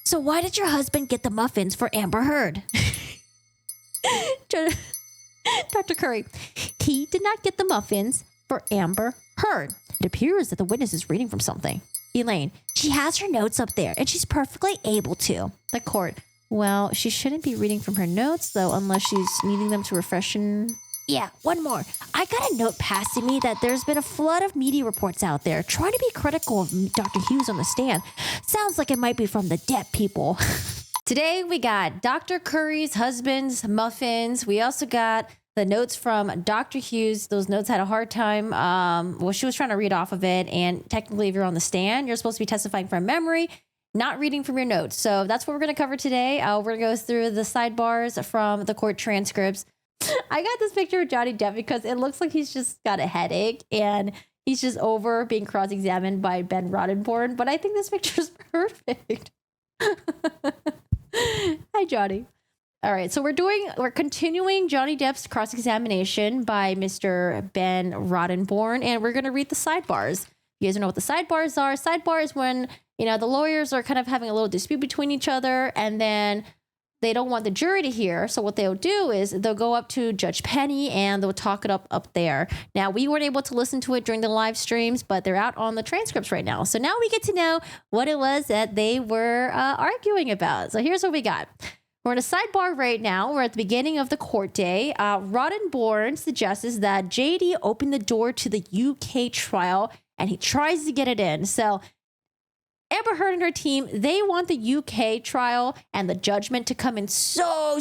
So why did your husband get the muffins for Amber Heard? Dr. Curry, he did not get the muffins for Amber Heard. It appears that the witness is reading from something. Elaine, she has her notes up there and she's perfectly able to. The court, well, she shouldn't be reading from her notes though, unless she's needing them to refresh and... Yeah, one more. I got a note passed to me that there's been a flood of media reports out there trying to be critical of Dr. Hughes on the stand. Sounds like it might be from the Depp people. Today, we got Dr. Curry's husband's muffins. We also got the notes from Dr. Hughes. Those notes had a hard time. Well, she was trying to read off of it. And technically, if you're on the stand, you're supposed to be testifying from memory, not reading from your notes. So that's what we're going to cover today. We're going to go through the sidebars from the court transcripts. I got this picture of Johnny Depp because it looks like he's just got a headache and he's just over being cross-examined by Ben Roddenborn. But I think this picture is perfect. Hi, Johnny. All right, so we're continuing Johnny Depp's cross-examination by Mr. Ben Roddenborn, and we're going to read the sidebars. You guys don't know what the sidebars are. Sidebar is when, the lawyers are kind of having a little dispute between each other, and then they don't want the jury to hear. So what they'll do is they'll go up to Judge Penny and they'll talk it up there. Now, we weren't able to listen to it during the live streams, but they're out on the transcripts right now. So now we get to know what it was that they were arguing about. So here's what we got. We're in a sidebar right now. We're at the beginning of the court day. Roddenborn suggests that JD opened the door to the UK trial and he tries to get it in. So Amber Heard and her team, they want the UK trial and the judgment to come in so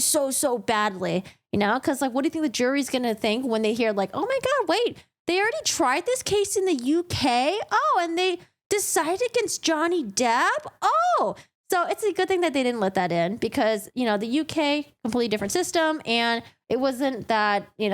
badly, because what do you think the jury's going to think when they hear oh my God, wait, they already tried this case in the UK? Oh, and they decided against Johnny Depp? Oh, so it's a good thing that they didn't let that in because, the UK, completely different system. And it wasn't that, it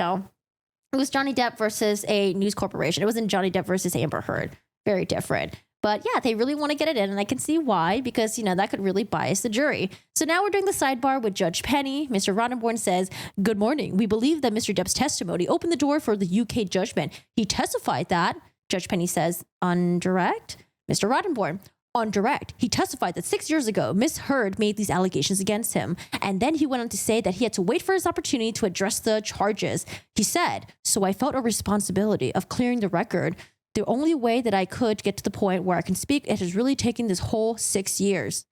was Johnny Depp versus a news corporation. It wasn't Johnny Depp versus Amber Heard. Very different. But yeah, they really want to get it in, and I can see why, because, that could really bias the jury. So now we're doing the sidebar with Judge Penny. Mr. Roddenborn says, "Good morning. We believe that Mr. Depp's testimony opened the door for the UK judgment. He testified that," Judge Penny says, "on direct." Mr. Roddenborn, "On direct. He testified that 6 years ago, Miss Heard made these allegations against him. And then he went on to say that he had to wait for his opportunity to address the charges. He said, so I felt a responsibility of clearing the record. The only way that I could get to the point where I can speak, it has really taken this whole 6 years."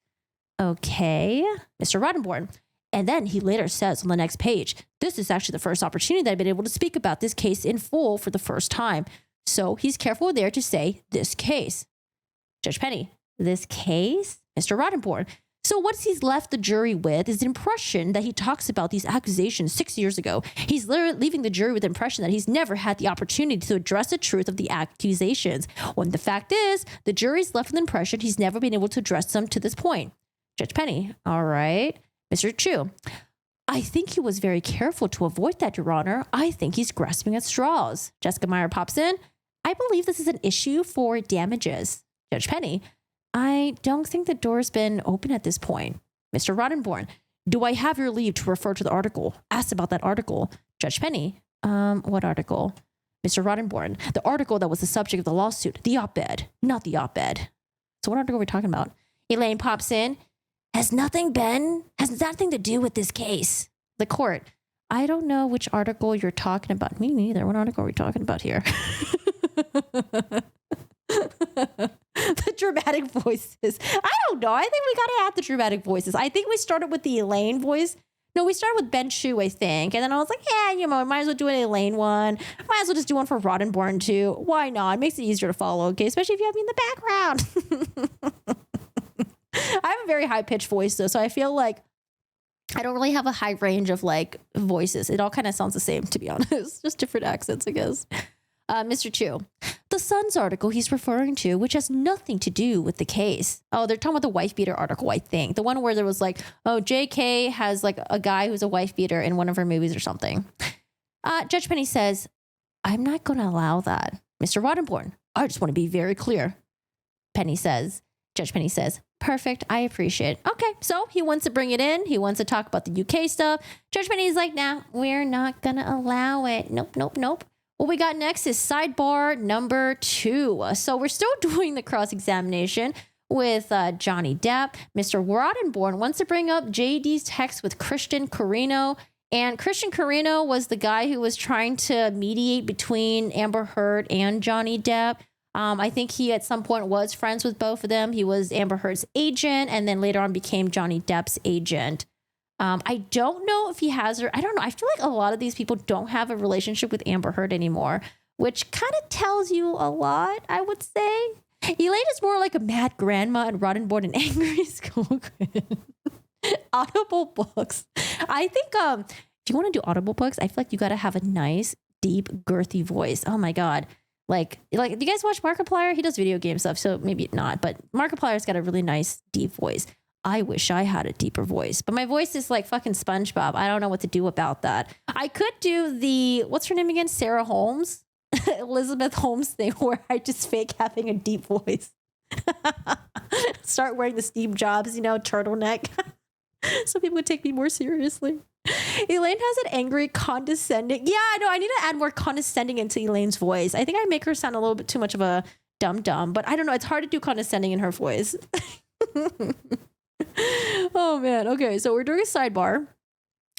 Okay, Mr. Roddenborn. And then he later says on the next page, "This is actually the first opportunity that I've been able to speak about this case in full for the first time." So he's careful there to say this case. Judge Penny, "This case?" Mr. Roddenborn. So what he's left the jury with is the impression that he talks about these accusations 6 years ago. He's literally leaving the jury with the impression that he's never had the opportunity to address the truth of the accusations, when the fact is, the jury's left with the impression he's never been able to address them to this point. Judge Penny, all right. Mr. Chu, "I think he was very careful to avoid that, Your Honor. I think he's grasping at straws." Jessica Meyer pops in. "I believe this is an issue for damages." Judge Penny, "I don't think the door's been open at this point." Mr. Roddenborn, "Do I have your leave to refer to the article?" Asked about that article. Judge Penny, what article?" Mr. Roddenborn, "The article that was the subject of the lawsuit, the op-ed, not the op-ed." So what article are we talking about? Elaine pops in. Has nothing to do with this case." The court, "I don't know which article you're talking about." Me neither. What article are we talking about here? The dramatic voices. I don't know. I think we gotta add the dramatic voices. I think we started with the Elaine voice. No, we started with Ben Shu, I think. And then I was like, might as well do an Elaine one. Might as well just do one for Roddenborn too. Why not? It makes it easier to follow, okay? Especially if you have me in the background. I have a very high-pitched voice though, so I feel like I don't really have a high range of voices. It all kind of sounds the same, to be honest. Just different accents, I guess. Mr. Chu, "The Sun's article he's referring to, which has nothing to do with the case." Oh, they're talking about the wife beater article, I think. The one where there was JK has a guy who's a wife beater in one of her movies or something. Judge Penny says, "I'm not going to allow that." Mr. Roddenborn, "I just want to be very clear." Judge Penny says, "Perfect. I appreciate it." Okay, so he wants to bring it in. He wants to talk about the UK stuff. Judge Penny's like, "Nah, we're not going to allow it. Nope. What we got next is sidebar number 2. So we're still doing the cross-examination with Johnny Depp. Mr. Roddenborn wants to bring up JD's text with Christian Carino. And Christian Carino was the guy who was trying to mediate between Amber Heard and Johnny Depp. I think he at some point was friends with both of them. He was Amber Heard's agent and then later on became Johnny Depp's agent. I don't know if he has her. I don't know. I feel like a lot of these people don't have a relationship with Amber Heard anymore, which kind of tells you a lot, I would say. Elaine is more like a mad grandma and Roddenborn an angry school kid. Audible books. I think if you want to do Audible books, I feel like you got to have a nice, deep, girthy voice. Oh my God. Like, do you guys watch Markiplier? He does video game stuff, so maybe not. But Markiplier's got a really nice, deep voice. I wish I had a deeper voice, but my voice is like fucking SpongeBob. I don't know what to do about that. I could do what's her name again? Sarah Holmes, Elizabeth Holmes thing where I just fake having a deep voice. Start wearing the Steve Jobs, turtleneck. So people would take me more seriously. Elaine has an angry, condescending. Yeah, I know. I need to add more condescending into Elaine's voice. I think I make her sound a little bit too much of a dum-dum, but I don't know. It's hard to do condescending in her voice. Oh, man. Okay, so we're doing a sidebar,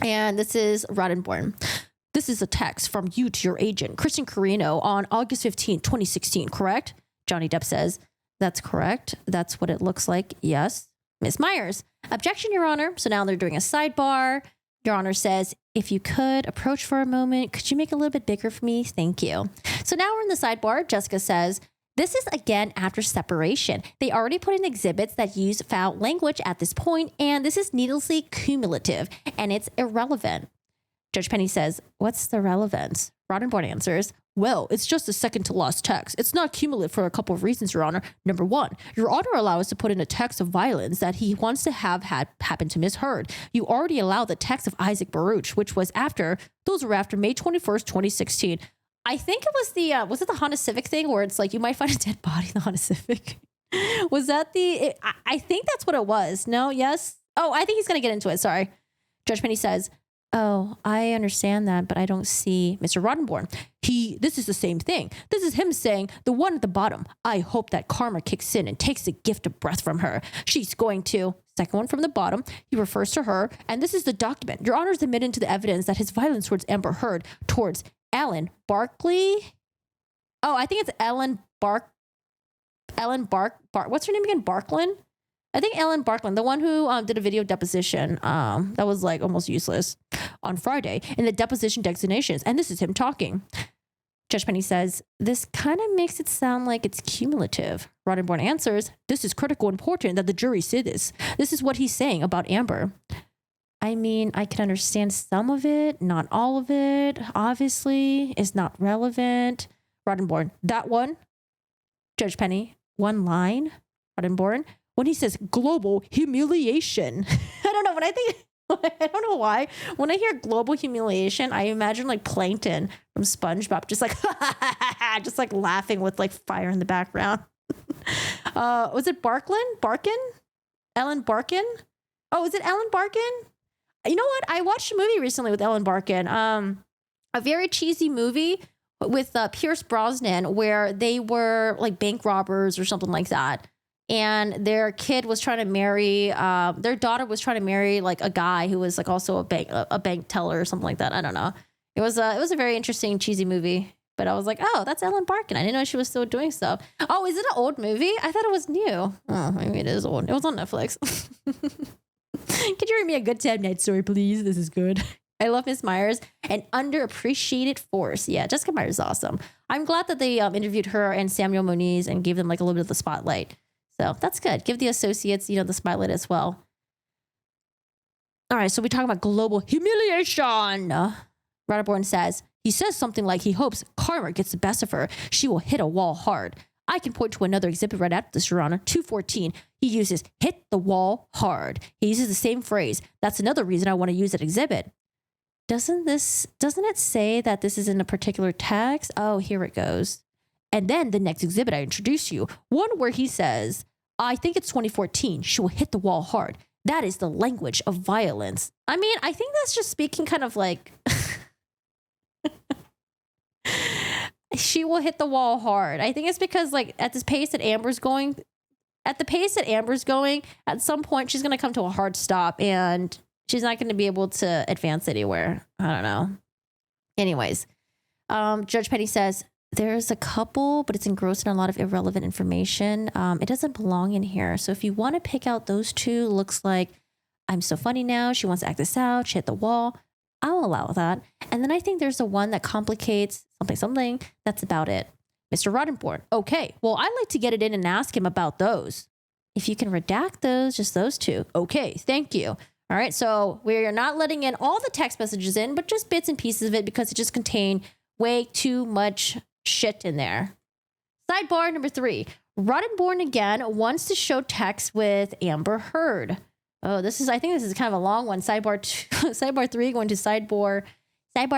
and this is Roddenborn. This is a text from you to your agent, Christian Carino, on August 15, 2016, correct? Johnny Depp says, that's correct. That's what it looks like. Yes. Ms. Myers, objection, Your Honor. So now they're doing a sidebar. Your Honor says, if you could approach for a moment, could you make it a little bit bigger for me? Thank you. So now we're in the sidebar. Jessica says, this is again after separation. They already put in exhibits that use foul language at this point, and this is needlessly cumulative, and it's irrelevant. Judge Penny says, what's the relevance? Roddenborn answers, well, it's just a second to last text. It's not cumulative for a couple of reasons, Your Honor. Number one, Your Honor allows us to put in a text of violence that he wants to have had happen to Miss Heard. You already allowed the text of Isaac Baruch, which was those were after May 21st, 2016. I think it was was it the Honda Civic thing where it's like you might find a dead body in the Honda Civic? Was that I think that's what it was. No, yes? Oh, I think he's going to get into it. Sorry. Judge Penny says, oh, I understand that, but I don't see Mr. Roddenborn. This is the same thing. This is him saying, the one at the bottom, I hope that karma kicks in and takes the gift of breath from her. She's going to, second one from the bottom, he refers to her, and this is the document. Your Honor's admitted to the evidence that his violence towards Amber Heard, towards Ellen Barkley. Oh, I think it's Ellen Bark, what's her name again? Barklin? I think Ellen Barklin, the one who did a video deposition that was like almost useless on Friday in the deposition designations. And this is him talking. Judge Penny says, this kind of makes it sound like it's cumulative. Roddenborn answers, this is critical important that the jury see this. This is what he's saying about Amber. I mean, I can understand some of it, not all of it. Obviously, is not relevant. Roddenborn, that one. Judge Penny, one line. Roddenborn, when he says global humiliation. I don't know. I don't know why. When I hear global humiliation, I imagine like Plankton from SpongeBob, just like, just like laughing with like fire in the background. Was it Barkin? Ellen Barkin? Oh, is it Ellen Barkin? You know what? I watched a movie recently with Ellen Barkin. A very cheesy movie with Pierce Brosnan where they were like bank robbers or something like that. And their kid was trying to marry, their daughter was trying to marry like a guy who was like also a bank teller or something like that. I don't know. It was a very interesting, cheesy movie. But I was like, oh, that's Ellen Barkin. I didn't know she was still doing stuff. Oh, is it an old movie? I thought it was new. Oh, maybe it is old. It was on Netflix. Could you read me a Good Time Night story, please? This is good. I love Miss Myers. An underappreciated force. Yeah, Jessica Myers is awesome. I'm glad that they interviewed her and Samuel Moniz and gave them like a little bit of the spotlight. So that's good. Give the associates, the spotlight as well. All right, so we talk about global humiliation. Roddenborn says, he says something like he hopes karma gets the best of her. She will hit a wall hard. I can point to another exhibit right after this, Your Honor. 214. He uses hit the wall hard. He uses the same phrase. That's another reason I want to use that exhibit. Doesn't it say that this is in a particular text? Oh, here it goes. And then the next exhibit I introduce you, one where he says, I think it's 2014. She will hit the wall hard. That is the language of violence. I mean, I think that's just speaking kind of like she will hit the wall hard. I think it's because like at this pace that Amber's going, at the pace that Amber's going, at some point she's going to come to a hard stop and she's not going to be able to advance anywhere. I don't know. Anyways, Judge Penny says, there's a couple, but it's engrossed in a lot of irrelevant information. It doesn't belong in here. So if you want to pick out those two, looks like I'm so funny now. She wants to act this out. She hit the wall. I'll allow that. And then I think there's the one that complicates something. That's about it. Mr. Roddenborn. Okay, well, I'd like to get it in and ask him about those. If you can redact those, just those two. Okay, thank you. All right, so we're not letting in all the text messages in, but just bits and pieces of it because it just contained way too much shit in there. Sidebar number 3. Roddenborn again wants to show text with Amber Heard. Oh, I think this is kind of a long one. Sidebar 3 going to sidebar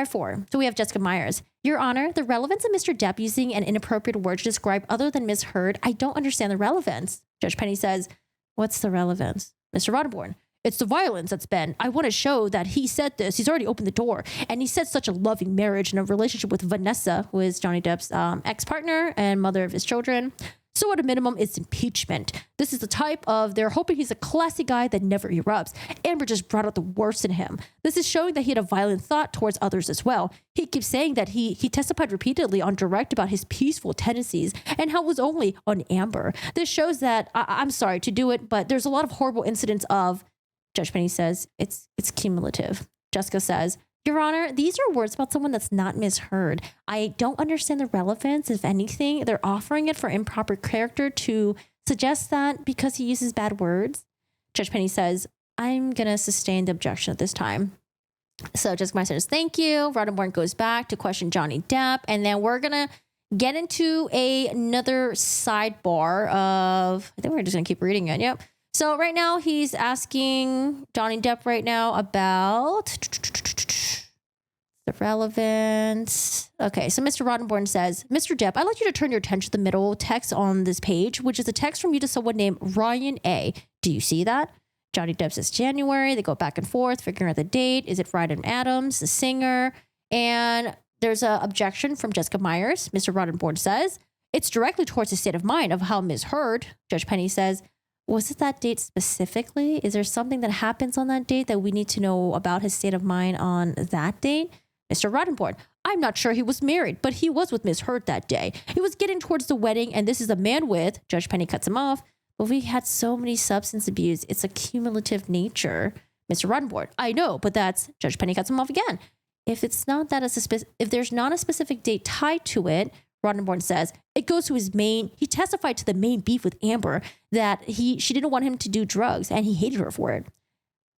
4. So we have Jessica Myers. Your Honor, the relevance of Mr. Depp using an inappropriate word to describe other than Ms. Heard, I don't understand the relevance. Judge Penny says, what's the relevance? Mr. Roddenborn. It's the violence that's been. I want to show that he said this. He's already opened the door. And he said such a loving marriage and a relationship with Vanessa, who is Johnny Depp's ex-partner and mother of his children. So at a minimum, it's impeachment. This is the type of, they're hoping he's a classy guy that never erupts. Amber just brought out the worst in him. This is showing that he had a violent thought towards others as well. He keeps saying that he testified repeatedly on direct about his peaceful tendencies and how it was only on Amber. This shows that, I'm sorry to do it, but there's a lot of horrible incidents of, Judge Penny says, it's cumulative. Jessica says, Your Honor, these are words about someone that's not misheard. I don't understand the relevance. If anything, they're offering it for improper character to suggest that because he uses bad words. Judge Penny says, I'm going to sustain the objection at this time. So Jessica Myers says, thank you. Roddenborn goes back to question Johnny Depp. And then we're going to get into another sidebar of, I think we're just going to keep reading it. Yep. So right now he's asking Johnny Depp right now about the relevance. Okay, so Mr. Roddenborn says, Mr. Depp, I'd like you to turn your attention to the middle text on this page, which is a text from you to someone named Ryan A. Do you see that? Johnny Depp says January. They go back and forth, figuring out the date. Is it Ryan Adams, the singer? And there's an objection from Jessica Myers. Mr. Roddenborn says, it's directly towards the state of mind of how Ms. Heard. Judge Penny says, was it that date specifically? Is there something that happens on that date that we need to know about his state of mind on that date? Mr. Roddenborn, I'm not sure he was married, but he was with Ms. Heard that day. He was getting towards the wedding, and this is a man with, Judge Penny cuts him off, but we had so many substance abuse. It's a cumulative nature. Mr. Roddenborn, I know, but that's, Judge Penny cuts him off again. If there's not a specific date tied to it, Roddenborn says, it goes to he testified to the main beef with Amber that she didn't want him to do drugs and he hated her for it.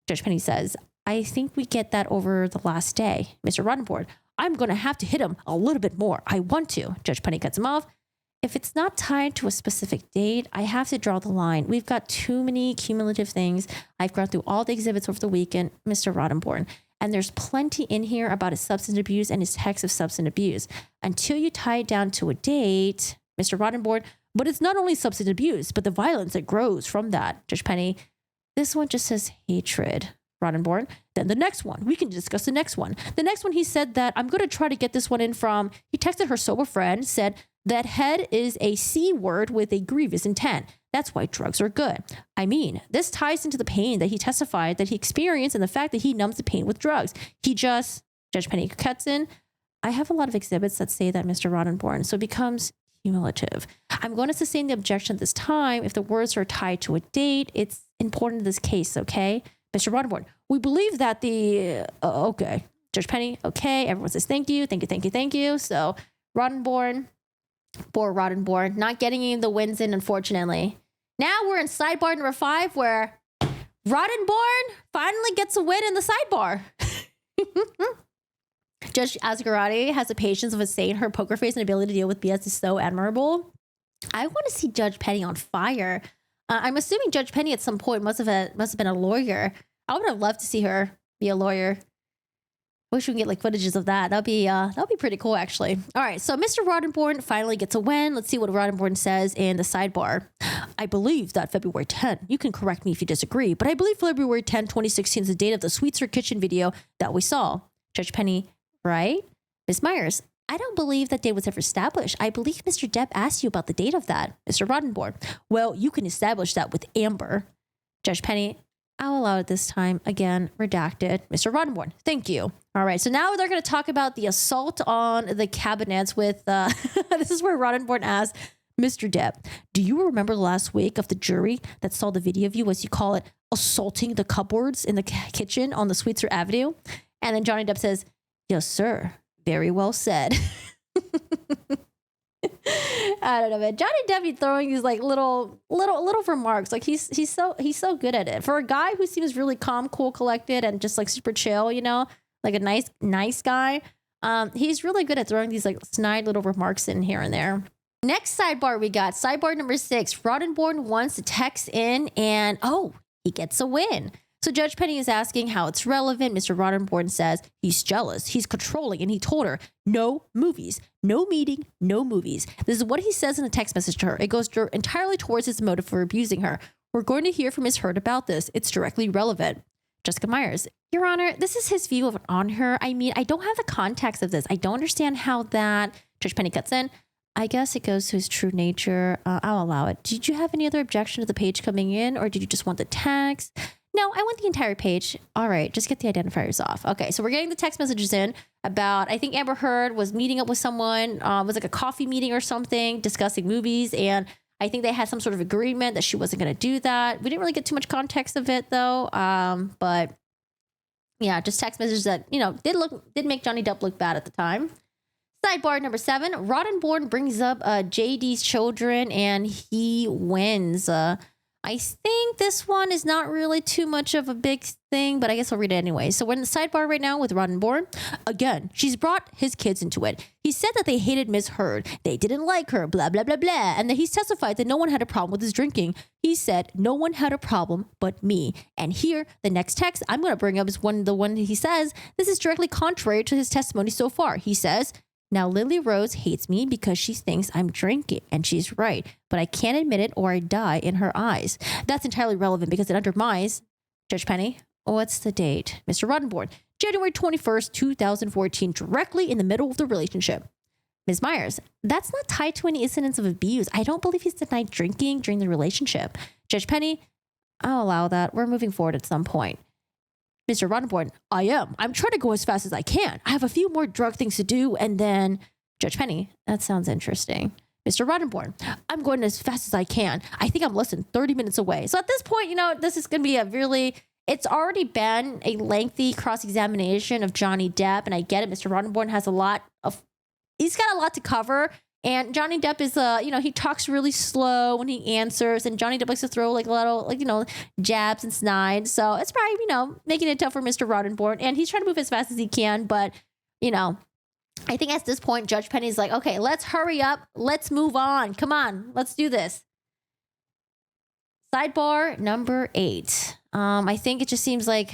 Judge Penny says, I think we get that over the last day. Mr. Roddenborn, I'm going to have to hit him a little bit more. I want to. Judge Penny cuts him off. If it's not tied to a specific date, I have to draw the line. We've got too many cumulative things. I've gone through all the exhibits over the weekend, Mr. Roddenborn. And there's plenty in here about his substance abuse and his text of substance abuse. Until you tie it down to a date, Mr. Roddenborn, but it's not only substance abuse, but the violence that grows from that. Judge Penny, this one just says hatred. Roddenborn. Then the next one. We can discuss the next one. The next one, he said that I'm going to try to get this one in from, he texted her sober friend, said that head is a C word with a grievous intent. That's why drugs are good. I mean, this ties into the pain that he testified that he experienced and the fact that he numbs the pain with drugs. Judge Penny cuts in. I have a lot of exhibits that say that, Mr. Roddenborn, so it becomes cumulative. I'm going to sustain the objection this time. If the words are tied to a date, it's important in this case, okay? Mr. Roddenborn, we believe that okay. Judge Penny, okay. Everyone says thank you. So Roddenborn, poor Roddenborn, not getting any of the wins in, unfortunately. Now we're in sidebar number 5 where Roddenborn finally gets a win in the sidebar. Judge Asgarati has the patience of a saint. Her poker face and ability to deal with BS is so admirable. I want to see Judge Penny on fire. I'm assuming Judge Penny at some point must have been a lawyer. I would have loved to see her be a lawyer. Wish we could get like footages of that. That'd be pretty cool, actually. All right, so Mr. Roddenborn finally gets a win. Let's see what Roddenborn says in the sidebar. I believe that February 10. You can correct me if you disagree, but I believe February 10, 2016 is the date of the Sweet Sir Kitchen video that we saw. Judge Penny, right? Ms. Myers, I don't believe that date was ever established. I believe Mr. Depp asked you about the date of that, Mr. Roddenborn. Well, you can establish that with Amber. Judge Penny, I'll allow it this time. Again, redacted. Mr. Roddenborn, thank you. All right, so now they're going to talk about the assault on the cabinets with, this is where Roddenborn asks, Mr. Depp, do you remember last week of the jury that saw the video of you, as you call it, assaulting the cupboards in the kitchen on the Sweetser Avenue? And then Johnny Depp says, yes, sir. Very well said. I don't know, man. Johnny Depp be throwing these like little remarks. Like he's so good at it. For a guy who seems really calm, cool, collected, and just like super chill, you know, like a nice guy. He's really good at throwing these like snide little remarks in here and there. Next sidebar we got sidebar number 6. Roddenborn wants to text in, and he gets a win. So Judge Penny is asking how it's relevant. Mr. Roddenborn says he's jealous, he's controlling, and he told her, no movies, no meeting, no movies. This is what he says in a text message to her. It goes entirely towards his motive for abusing her. We're going to hear from Ms. Heard about this. It's directly relevant. Jessica Myers, Your Honor, this is his view on her. I mean, I don't have the context of this. I don't understand how that. Judge Penny cuts in. I guess it goes to his true nature. I'll allow it. Did you have any other objection to the page coming in, or did you just want the text? No, I want the entire page. All right, just get the identifiers off. Okay, so we're getting the text messages in about, I think Amber Heard was meeting up with someone, was like a coffee meeting or something, discussing movies, and I think they had some sort of agreement that she wasn't going to do that. We didn't really get too much context of it though, but yeah, just text messages that, you know, did make Johnny Depp look bad at the time. Sidebar number 7, Roddenborn brings up JD's children and he wins. I think this one is not really too much of a big thing, but I guess I'll read it anyway. So we're in the sidebar right now with Roddenborn. Again, she's brought his kids into it. He said that they hated Miss Heard. They didn't like her, blah, blah, blah, blah. And that he's testified that no one had a problem with his drinking. He said, no one had a problem but me. And here, the next text I'm going to bring up is the one he says, this is directly contrary to his testimony so far. He says, now, Lily Rose hates me because she thinks I'm drinking, and she's right, but I can't admit it or I die in her eyes. That's entirely relevant because it undermines, Judge Penny, what's the date? Mr. Roddenborn, January 21st, 2014, directly in the middle of the relationship. Ms. Myers, that's not tied to any incidents of abuse. I don't believe he's denied drinking during the relationship. Judge Penny, I'll allow that. We're moving forward at some point. Mr. Roddenborn, I am. I'm trying to go as fast as I can. I have a few more drug things to do. And then Judge Penny, that sounds interesting. Mr. Roddenborn, I'm going as fast as I can. I think I'm less than 30 minutes away. So at this point, you know, this is going to be it's already been a lengthy cross-examination of Johnny Depp. And I get it. Mr. Roddenborn has he's got a lot to cover. And Johnny Depp is, he talks really slow when he answers. And Johnny Depp likes to throw like a little, jabs and snides. So it's probably, making it tough for Mr. Roddenborn. And he's trying to move as fast as he can. But, I think at this point, Judge Penny's like, okay, let's hurry up. Let's move on. Come on. Let's do this. Sidebar number 8. I think it just seems like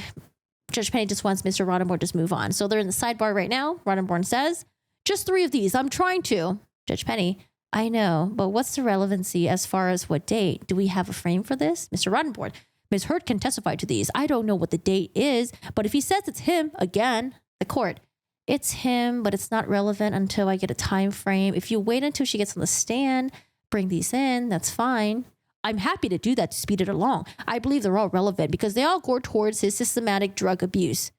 Judge Penny just wants Mr. Roddenborn to just move on. So they're in the sidebar right now. Roddenborn says, just 3 of these. I'm trying to. Judge Penny, I know, but what's the relevancy as far as what date? Do we have a frame for this? Mr. Roddenborn, Ms. Heard can testify to these. I don't know what the date is, but if he says it's him, again, the court, it's him, but it's not relevant until I get a time frame. If you wait until she gets on the stand, bring these in, that's fine. I'm happy to do that to speed it along. I believe they're all relevant because they all go towards his systematic drug abuse.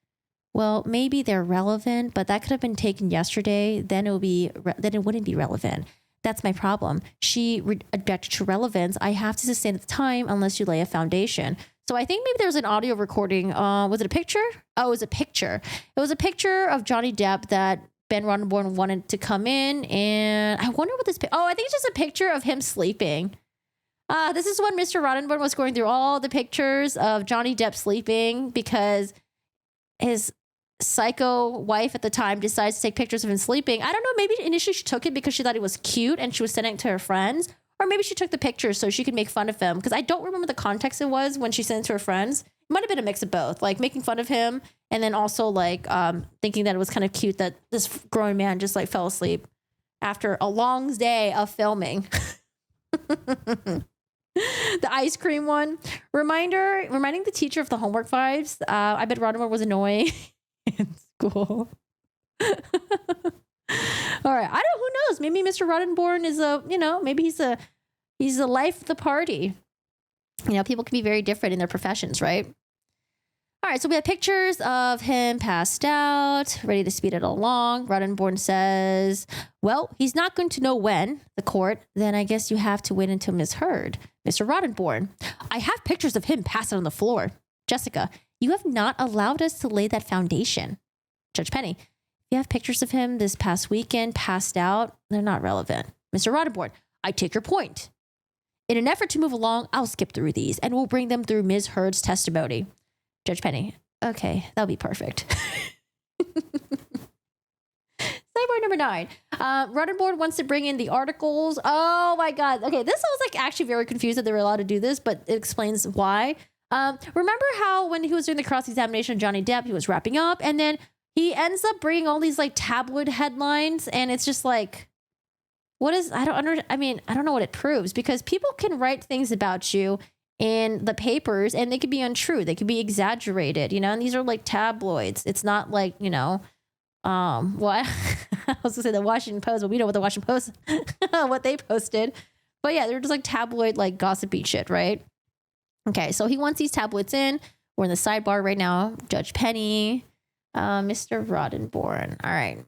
Well, maybe they're relevant, but that could have been taken yesterday. Then it wouldn't be relevant. That's my problem. She objected to relevance. I have to sustain at the time unless you lay a foundation. So I think maybe there's an audio recording. Was it a picture? Oh, it was a picture. It was a picture of Johnny Depp that Ben Roddenborn wanted to come in. And I wonder what this... I think it's just a picture of him sleeping. This is when Mr. Roddenborn was going through all the pictures of Johnny Depp sleeping because his psycho wife at the time decides to take pictures of him sleeping. I don't know. Maybe initially she took it because she thought he was cute and she was sending it to her friends. Or maybe she took the picture so she could make fun of him. Because I don't remember the context it was when she sent it to her friends. It might have been a mix of both. Like making fun of him and then also like thinking that it was kind of cute that this grown man just like fell asleep after a long day of filming. The ice cream one. Reminding the teacher of the homework vibes. I bet Roddenborn was annoying in school. All right. Who knows? Maybe Mr. Roddenborn is maybe he's the life of the party. People can be very different in their professions, right? All right, so we have pictures of him passed out, ready to speed it along. Roddenborn says, well, he's not going to know when, the court. Then I guess you have to wait until Ms. Heard. Mr. Roddenborn, I have pictures of him passed out on the floor. Jessica, you have not allowed us to lay that foundation. Judge Penny, you have pictures of him this past weekend passed out. They're not relevant. Mr. Roddenborn, I take your point. In an effort to move along, I'll skip through these and we'll bring them through Ms. Heard's testimony. Judge Penny, okay, that'll be perfect. Sidebar number 9. Roddenborn wants to bring in the articles. Oh my God. Okay, this I was actually very confused that they were allowed to do this, but it explains why. Remember how when he was doing the cross-examination of Johnny Depp, he was wrapping up and then he ends up bringing all these tabloid headlines and it's just what is, I don't know what it proves because people can write things about you in the papers and they could be untrue. They could be exaggerated, and these are tabloids. It's not what I was gonna say the Washington Post, but we know what the Washington Post, what they posted. But yeah, they're just tabloid, gossipy shit, right? Okay. So he wants these tabloids in. We're in the sidebar right now. Judge Penny, Mr. Roddenborn. All right.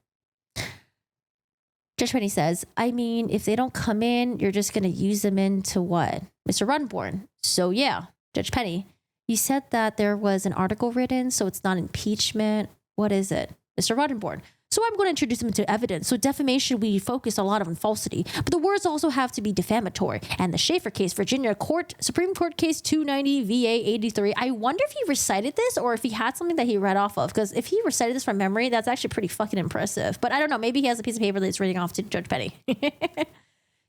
Judge Penny says, if they don't come in, you're just going to use them into what? Mr. Roddenborn. So yeah, Judge Penny, you said that there was an article written, so it's not impeachment. What is it? Mr. Roddenborn. So I'm going to introduce them into evidence. So defamation, we focus a lot on falsity, but the words also have to be defamatory. And the Schaefer case, Virginia Supreme Court case 290 VA 83. I wonder if he recited this or if he had something that he read off of. Because if he recited this from memory, that's actually pretty fucking impressive. But I don't know. Maybe he has a piece of paper that he's reading off to Judge Penny.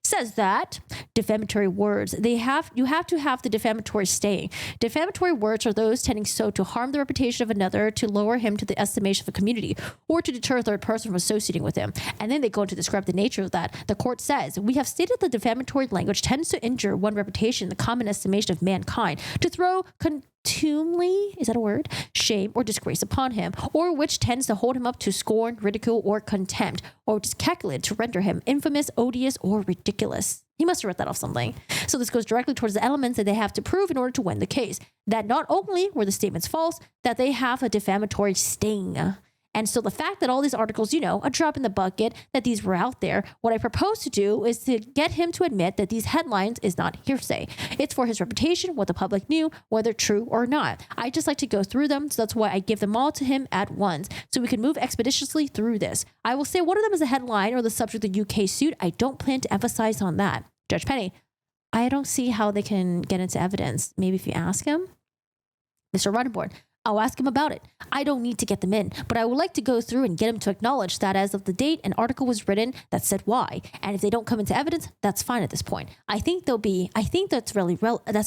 Says that defamatory words, you have to have the defamatory staying. Defamatory words are those tending so to harm the reputation of another, to lower him to the estimation of a community, or to deter a third person from associating with him. And then they go on to describe the nature of that. The court says, we have stated that defamatory language tends to injure one reputation in the common estimation of mankind, to throw contumely, is that a word? Shame or disgrace upon him, or which tends to hold him up to scorn, ridicule, or contempt, or which is calculated to render him infamous, odious, or ridiculous. He must have read that off something. So this goes directly towards the elements that they have to prove in order to win the case. That not only were the statements false, that they have a defamatory sting. And so the fact that all these articles, a drop in the bucket, that these were out there, what I propose to do is to get him to admit that these headlines is not hearsay. It's for his reputation, what the public knew, whether true or not. I just like to go through them, so that's why I give them all to him at once, so we can move expeditiously through this. I will say one of them is a headline or the subject of the UK suit. I don't plan to emphasize on that. Judge Penny, I don't see how they can get into evidence. Maybe if you ask him. Mr. Roddenborn, I'll ask him about it. I don't need to get them in, but I would like to go through and get him to acknowledge that as of the date, an article was written that said why. And if they don't come into evidence, that's fine at this point. I think that's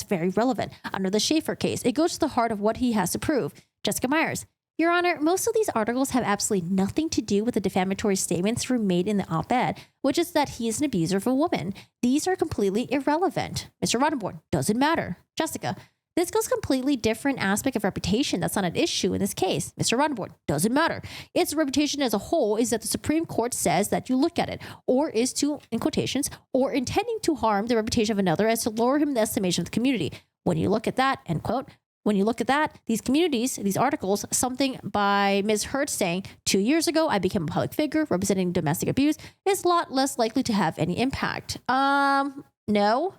very relevant under the Schaefer case. It goes to the heart of what he has to prove. Jessica Myers, Your Honor, most of these articles have absolutely nothing to do with the defamatory statements that were made in the op-ed, which is that he is an abuser of a woman. These are completely irrelevant. Mr. Roddenborn, doesn't matter. Jessica, this goes completely different aspect of reputation. That's not an issue in this case. Mr. Roddenborn, doesn't matter. Its reputation as a whole is that the Supreme Court says that you look at it, or is to, in quotations, or intending to harm the reputation of another as to lower him in the estimation of the community. When you look at that, end quote, when you look at that, these communities, these articles, something by Ms. Heard saying, 2 years ago, I became a public figure representing domestic abuse, is a lot less likely to have any impact. No.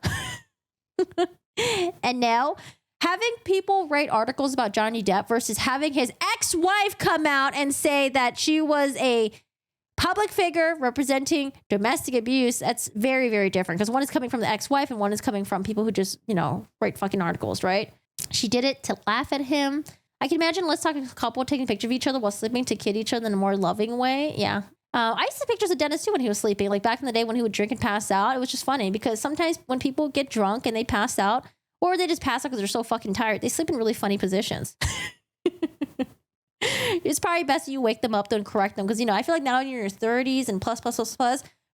And now, having people write articles about Johnny Depp versus having his ex-wife come out and say that she was a public figure representing domestic abuse, that's very, very different. Because one is coming from the ex-wife and one is coming from people who just, write fucking articles, right? She did it to laugh at him. I can imagine, let's talk a couple taking a picture of each other while sleeping to kid each other in a more loving way. Yeah. I used to take pictures of Dennis too when he was sleeping. Like back in the day when he would drink and pass out. It was just funny because sometimes when people get drunk and they pass out, or they just pass out because they're so fucking tired, they sleep in really funny positions. It's probably best you wake them up and correct them. Because, I feel like now you're in your 30s and plus,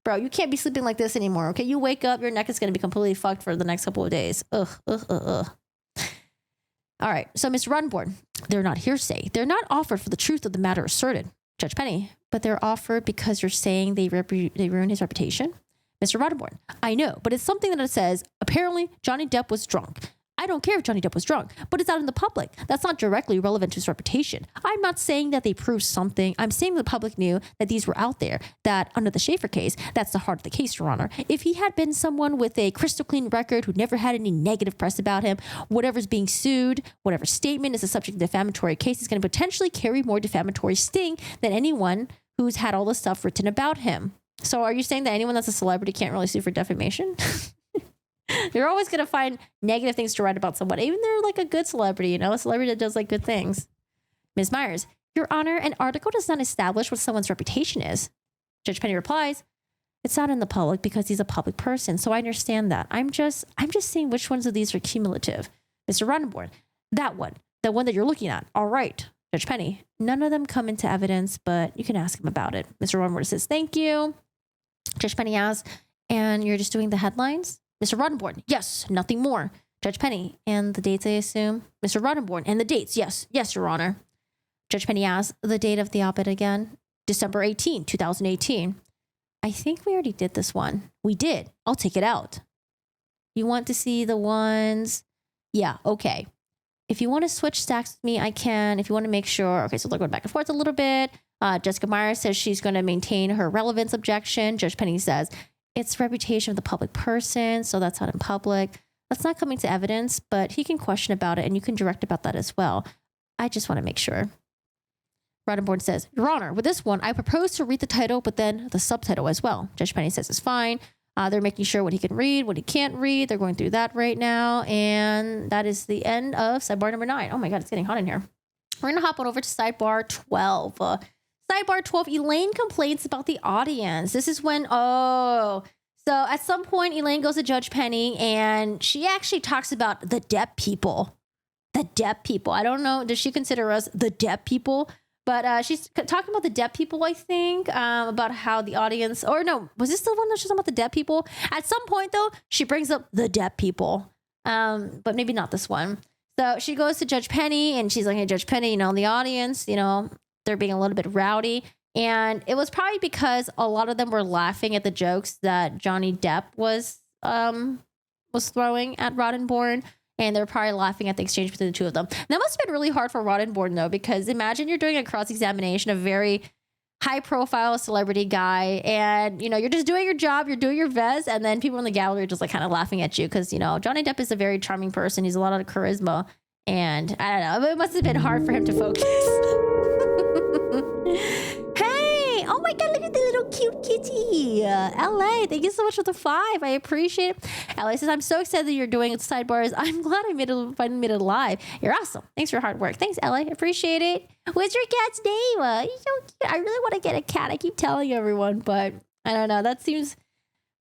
bro, you can't be sleeping like this anymore. Okay, you wake up, your neck is going to be completely fucked for the next couple of days. Ugh. All right, so Mr. Roddenborn, they're not hearsay. They're not offered for the truth of the matter asserted. Judge Penny, but they're offered because you're saying they ruined his reputation. Mr. Roddenborn, I know, but it's something that it says, apparently Johnny Depp was drunk. I don't care if Johnny Depp was drunk, but it's out in the public. That's not directly relevant to his reputation. I'm not saying that they proved something. I'm saying the public knew that these were out there, that under the Schaefer case, that's the heart of the case, Your Honor. If he had been someone with a crystal clean record who never had any negative press about him, whatever's being sued, whatever statement is the subject of the defamatory case is going to potentially carry more defamatory sting than anyone who's had all this stuff written about him. So are you saying that anyone that's a celebrity can't really sue for defamation? You're always going to find negative things to write about someone, even they're like a good celebrity, you know, a celebrity that does like good things. Ms. Myers, Your Honor, an article does not establish what someone's reputation is. Judge Penny replies, it's not in the public because he's a public person. So I understand that. I'm just seeing which ones of these are cumulative. Mr. Roddenborn, that one, the one that you're looking at. All right. Judge Penny, none of them come into evidence, but you can ask him about it. Mr. Roddenborn says, thank you. Judge Penny asks, and you're just doing the headlines? Mr. Roddenborn, yes, nothing more. Judge Penny, and the dates, I assume? Mr. Roddenborn, and the dates, yes, Your Honor. Judge Penny asks, the date of the op-ed again? December 18, 2018. I think we already did this one. We did. I'll take it out. You want to see the ones? Yeah, okay. If you want to switch stacks with me, I can. If you want to make sure. Okay, so they're going back and forth a little bit. Jessica Myers says she's going to maintain her relevance objection. Judge Penny says, it's reputation of the public person, so that's not in public. That's not coming to evidence, but he can question about it, and you can direct about that as well. I just want to make sure. Roddenborn says, Your Honor, with this one, I propose to read the title, but then the subtitle as well. Judge Penny says it's fine. They're making sure what he can read, what he can't read. They're going through that right now, and that is the end of sidebar number 9. Oh my God, it's getting hot in here. We're going to hop on over to sidebar 12. Sidebar 12, Elaine complains about the audience. This is when, so at some point, Elaine goes to Judge Penny and she actually talks about the Depp people. The Depp people. I don't know. Does she consider us the Depp people? But she's talking about the Depp people, I think, about how the audience, or no, was this the one that she's talking about the Depp people? At some point, though, she brings up the Depp people, but maybe not this one. So she goes to Judge Penny and she's like, hey, Judge Penny, you know, the audience, you know, they're being a little bit rowdy. And it was probably because a lot of them were laughing at the jokes that Johnny Depp was throwing at Roddenborn. And they're probably laughing at the exchange between the two of them. That must have been really hard for Roddenborn, though, because imagine you're doing a cross-examination of a very high-profile celebrity guy. And, you know, you're just doing your job. You're doing your best. And then people in the gallery are just like kind of laughing at you because, you know, Johnny Depp is a very charming person. He's a lot of charisma. And I don't know. It must have been hard for him to focus. Hey, oh my God, look at the little cute kitty. LA, thank you so much for the 5. I appreciate it. LA says, I'm so excited that you're doing sidebars. I'm glad I finally made it live. You're awesome. Thanks for your hard work. Thanks, LA. Appreciate it. What's your cat's name? He's so cute. I really want to get a cat. I keep telling everyone, but I don't know. That seems,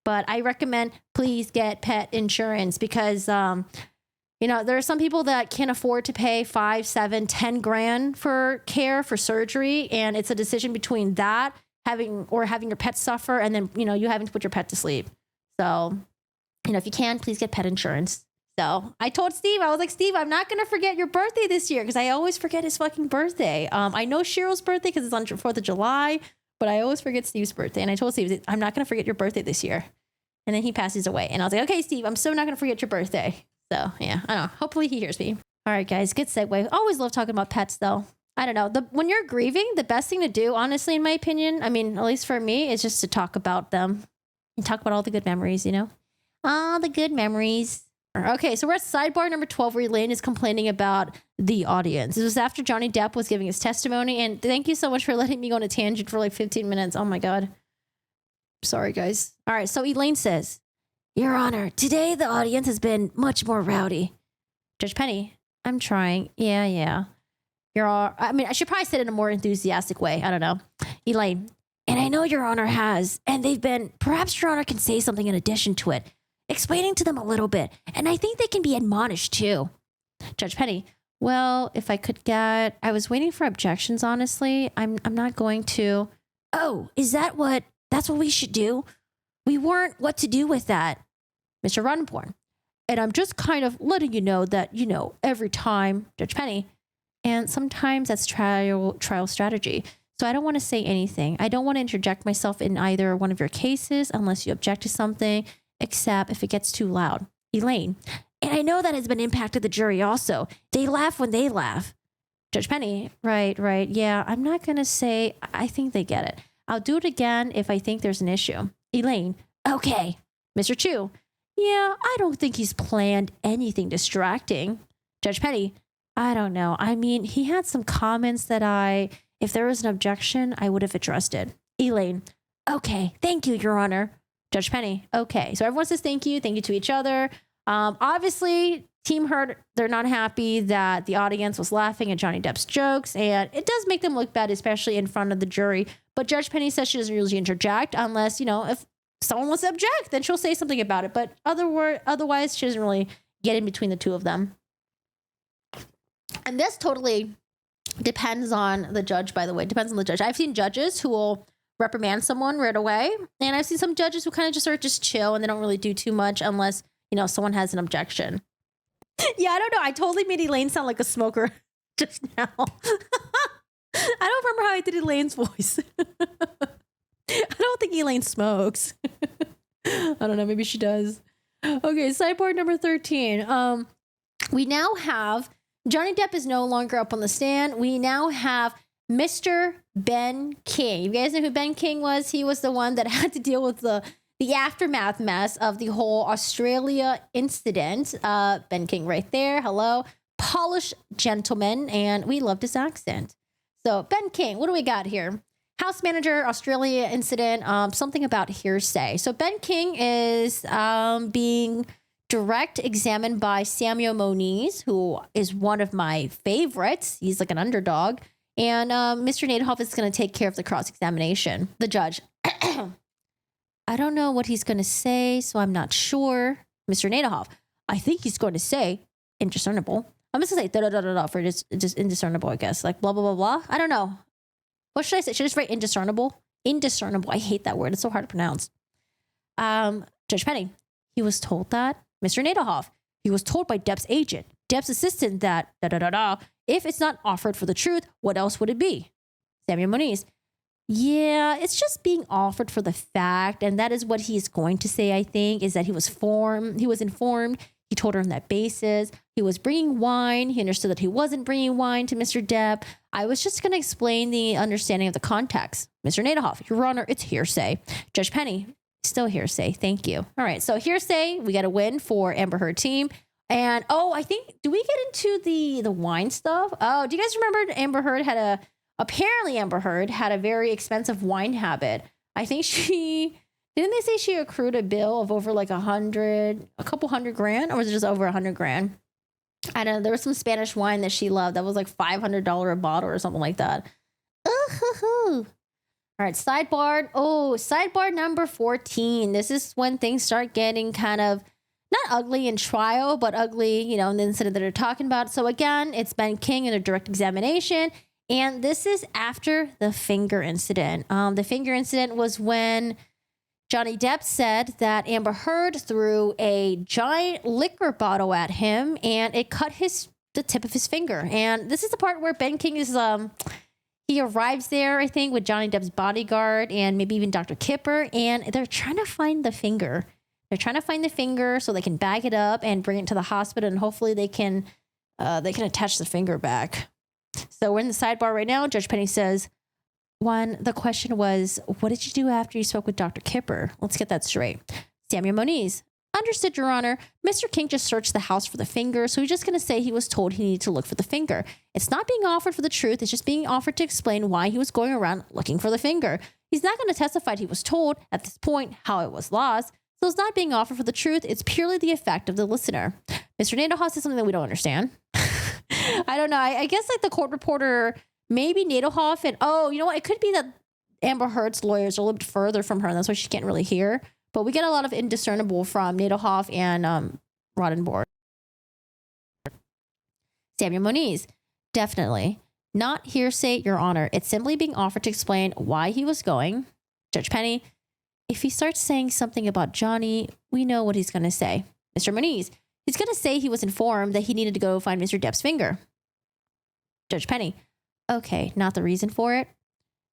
but I recommend please get pet insurance because, you know, there are some people that can't afford to pay 5, 7, 10 grand for care, for surgery. And it's a decision between that, having your pet suffer, and then, you know, you having to put your pet to sleep. So, you know, if you can, please get pet insurance. So I told Steve, I was like, Steve, I'm not going to forget your birthday this year because I always forget his fucking birthday. I know Cheryl's birthday because it's on 4th of July, but I always forget Steve's birthday. And I told Steve, I'm not going to forget your birthday this year. And then he passes away. And I was like, okay, Steve, I'm so not going to forget your birthday. So yeah, I don't know. Hopefully he hears me. All right, guys, good segue. Always love talking about pets though. I don't know. When you're grieving, the best thing to do, honestly, in my opinion, I mean, at least for me, is just to talk about them and talk about all the good memories, you know? All the good memories. Okay, so we're at sidebar number 12 where Elaine is complaining about the audience. This was after Johnny Depp was giving his testimony. And thank you so much for letting me go on a tangent for like 15 minutes. Oh my God. Sorry, guys. All right, so Elaine says, Your Honor, today the audience has been much more rowdy. Judge Penny, I'm trying. Yeah. I mean, I should probably say it in a more enthusiastic way. I don't know. Elaine, and I know Your Honor has, and they've been, perhaps Your Honor can say something in addition to it, explaining to them a little bit. And I think they can be admonished too. Judge Penny, well, if I could get, I was waiting for objections, honestly. I'm not going to. Oh, that's what we should do? We weren't what to do with that. Mr. Roddenborn. And I'm just kind of letting you know that, you know, every time, Judge Penny, and sometimes that's trial strategy. So I don't want to say anything. I don't want to interject myself in either one of your cases unless you object to something, except if it gets too loud. Elaine. And I know that has been impacted the jury also. They laugh when they laugh. Judge Penny. Right. Yeah, I'm not going to say, I think they get it. I'll do it again if I think there's an issue. Elaine. Okay. Mr. Chu. Yeah, I don't think he's planned anything distracting. Judge Penny. I don't know. I mean, he had some comments that if there was an objection, I would have addressed it. Elaine. Okay. Thank you, Your Honor. Judge Penny. Okay. So everyone says thank you. Thank you to each other. Obviously, Team Heard, they're not happy that the audience was laughing at Johnny Depp's jokes, and it does make them look bad, especially in front of the jury. But Judge Penny says she doesn't usually interject unless, if someone wants to object, then she'll say something about it. But otherwise, she doesn't really get in between the two of them. And this totally depends on the judge, by the way. Depends on the judge. I've seen judges who will reprimand someone right away. And I've seen some judges who kind of just chill and they don't really do too much unless, someone has an objection. Yeah, I don't know. I totally made Elaine sound like a smoker just now. I don't remember how I did Elaine's voice. I don't think Elaine smokes. I don't know. Maybe she does. Okay, sideboard number 13. We now have Johnny Depp is no longer up on the stand. We now have Mr. Ben King. You guys know who Ben King was? He was the one that had to deal with the aftermath mess of the whole Australia incident. Ben King right there. Hello. Polished gentleman. And we loved his accent. So Ben King, what do we got here? House manager, Australia incident, something about hearsay. So Ben King is being direct examined by Samuel Moniz, who is one of my favorites. He's like an underdog. And Mr. Nadehoff is going to take care of the cross-examination. The judge. I don't know what he's going to say, so I'm not sure. Mr. Nadehoff. I think he's going to say indiscernible. I'm just going to say da-da-da-da-da for just indiscernible, I guess. Like blah, blah, blah, blah. I don't know. What should I say? Should I just write indiscernible? Indiscernible. I hate that word. It's so hard to pronounce. Judge Penny. He was told that. Mr. Nadehoff. He was told by Depp's agent, Depp's assistant, that da-da-da-da. If it's not offered for the truth, what else would it be? Samuel Moniz. Yeah, it's just being offered for the fact. And that is what he's going to say, I think, is that he was informed. He told her on that basis. He was bringing wine. He understood that he wasn't bringing wine to Mr. Depp. I was just going to explain the understanding of the context. Mr. Nadehoff, Your Honor, it's hearsay. Judge Penny, still hearsay. Thank you. All right. So hearsay, we got a win for Amber Heard team. And I think, do we get into the wine stuff? Oh, do you guys remember Amber Heard apparently Amber Heard had a very expensive wine habit. I think didn't they say she accrued a bill of over like a couple hundred grand, or was it just over $100,000? I don't know. There was some Spanish wine that she loved that was like $500 a bottle or something like that. All right, sidebar. Sidebar number 14. This is when things start getting kind of not ugly in trial, but ugly, in the incident that they're talking about. So again, it's Ben King in a direct examination. And this is after the finger incident. The finger incident was when Johnny Depp said that Amber Heard threw a giant liquor bottle at him and it cut the tip of his finger. And this is the part where Ben King is, he arrives there, I think, with Johnny Depp's bodyguard and maybe even Dr. Kipper. And they're trying to find the finger. They're trying to find the finger so they can bag it up and bring it to the hospital. And hopefully they can attach the finger back. So we're in the sidebar right now. Judge Penny says, the question was, what did you do after you spoke with Dr. Kipper? Let's get that straight. Samuel Moniz. Understood, Your Honor. Mr. King just searched the house for the finger, so he's just going to say he was told he needed to look for the finger. It's not being offered for the truth. It's just being offered to explain why he was going around looking for the finger. He's not going to testify he was told at this point how it was lost. So it's not being offered for the truth. It's purely the effect of the listener. Mr. Nadehoff says something that we don't understand. I don't know. I guess like the court reporter, maybe Nadehoff, and you know what? It could be that Amber Heard's lawyers are a little bit further from her, and that's why she can't really hear. But we get a lot of indiscernible from Nadehoff and Rodenborg. Samuel Moniz, definitely not hearsay, Your Honor. It's simply being offered to explain why he was going. Judge Penny, if he starts saying something about Johnny, we know what he's going to say. Mr. Moniz, he's going to say he was informed that he needed to go find Mr. Depp's finger. Judge Penny, okay, not the reason for it.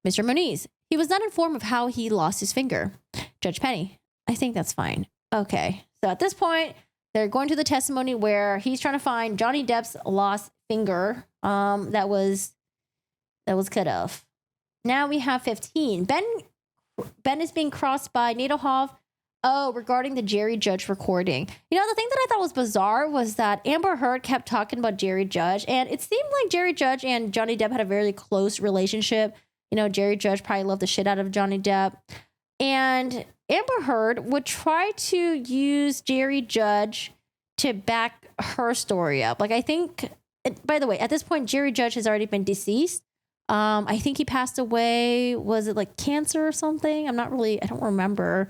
Mr. Moniz, he was not informed of how he lost his finger. Judge Penny, I think that's fine. Okay. So at this point, they're going to the testimony where he's trying to find Johnny Depp's lost finger that was cut off. Now we have 15. Ben is being crossed by Nadelhoff. Oh, regarding the Jerry Judge recording. You know, the thing that I thought was bizarre was that Amber Heard kept talking about Jerry Judge, and it seemed like Jerry Judge and Johnny Depp had a very close relationship. You know, Jerry Judge probably loved the shit out of Johnny Depp. And Amber Heard would try to use Jerry Judge to back her story up. Like, I think, by the way, at this point, Jerry Judge has already been deceased. I think he passed away. Was it like cancer or something? I don't remember.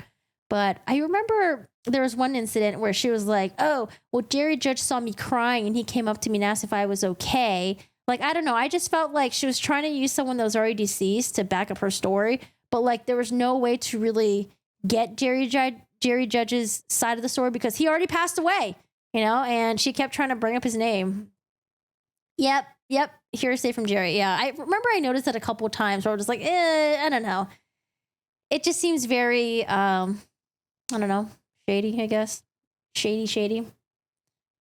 But I remember there was one incident where she was like, oh, well, Jerry Judge saw me crying and he came up to me and asked if I was okay. Like, I don't know. I just felt like she was trying to use someone that was already deceased to back up her story. But like, there was no way to really get Jerry Judge's side of the story because he already passed away, you know, and she kept trying to bring up his name. Yep. Hearsay from Jerry. Yeah. I remember I noticed that a couple of times where I was just like, I don't know. It just seems very, I don't know, shady, I guess. Shady.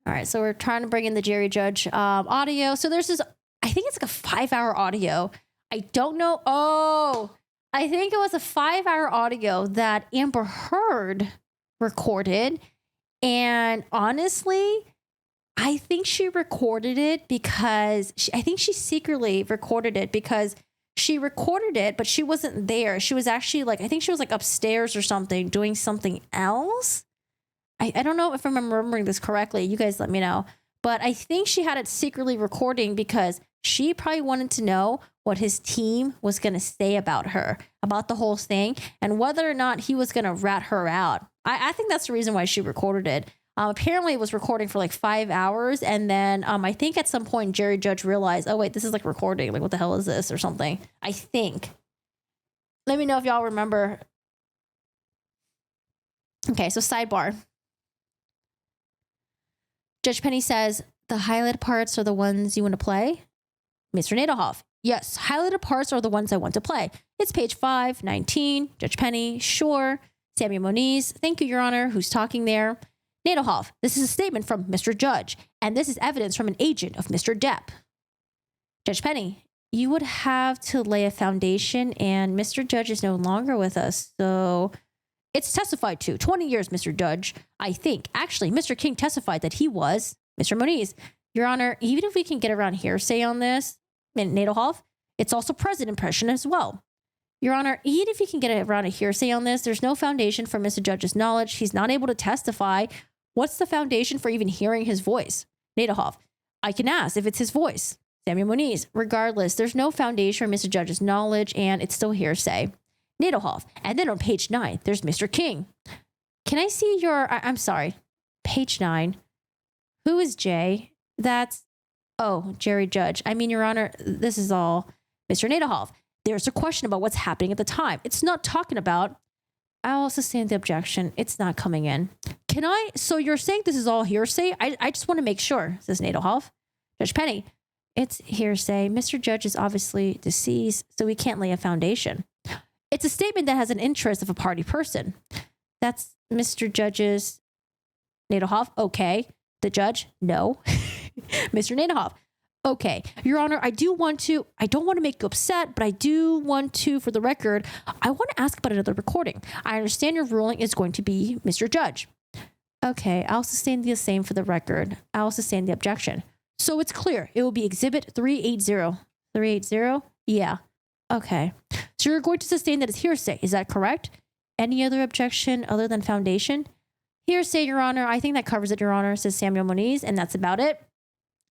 All right, so we're trying to bring in the Jerry Judge audio. So there's this, I think it's like a 5-hour audio. I don't know. Oh, I think it was a 5-hour audio that Amber Heard recorded. And honestly, I think she recorded it because I think she secretly recorded it because she recorded it, but she wasn't there. She was actually like, I think she was like upstairs or something doing something else. I don't know if I'm remembering this correctly. You guys let me know. But I think she had it secretly recording because she probably wanted to know what his team was going to say about her, about the whole thing, and whether or not he was going to rat her out. I think that's the reason why she recorded it. Apparently, it was recording for like 5 hours. And then I think at some point, Jerry Judge realized, oh, wait, this is like recording. Like, what the hell is this or something? I think. Let me know if y'all remember. Okay, so sidebar. Judge Penny says, the highlighted parts are the ones you want to play? Mr. Nadelhoff. Yes, highlighted parts are the ones I want to play. It's page 519. Judge Penny. Sure. Samuel Moniz. Thank you, Your Honor. Who's talking there? Nadelhoff. This is a statement from Mr. Judge, and this is evidence from an agent of Mr. Depp. Judge Penny. You would have to lay a foundation, and Mr. Judge is no longer with us, so... It's testified to. 20 years, Mr. Judge. I think. Actually, Mr. King testified that he was. Mr. Moniz. Your Honor, even if we can get around hearsay on this, Nadelhoff, it's also present impression as well. Your Honor, even if you can get around a hearsay on this, there's no foundation for Mr. Judge's knowledge. He's not able to testify. What's the foundation for even hearing his voice? Nadelhoff. I can ask if it's his voice. Samuel Moniz. Regardless, there's no foundation for Mr. Judge's knowledge, and it's still hearsay. Nadelhoff. And then on page 9, there's Mr. King. Can I see your... I'm sorry. Page 9. Who is Jay? That's... Oh, Jerry Judge. I mean, Your Honor, this is all... Mr. Nadelhoff. There's a question about what's happening at the time. It's not talking about... I'll sustain the objection. It's not coming in. Can I... So you're saying this is all hearsay? I just want to make sure, says Nadelhoff. Judge Penny. It's hearsay. Mr. Judge is obviously deceased, so we can't lay a foundation. It's a statement that has an interest of a party person. That's Mr. Judge's... Nadelhoff. Okay. The judge. No. Mr. Nadelhoff. Okay. Your Honor, I don't want to make you upset, but I do want to, for the record, I want to ask about another recording. I understand your ruling is going to be Mr. Judge. Okay. I'll sustain the same for the record. I'll sustain the objection. So it's clear. It will be Exhibit 380. 380? Yeah. Okay. So you're going to sustain that it's hearsay. Is that correct? Any other objection other than foundation? Hearsay, Your Honor. I think that covers it, Your Honor, says Samuel Moniz, and that's about it.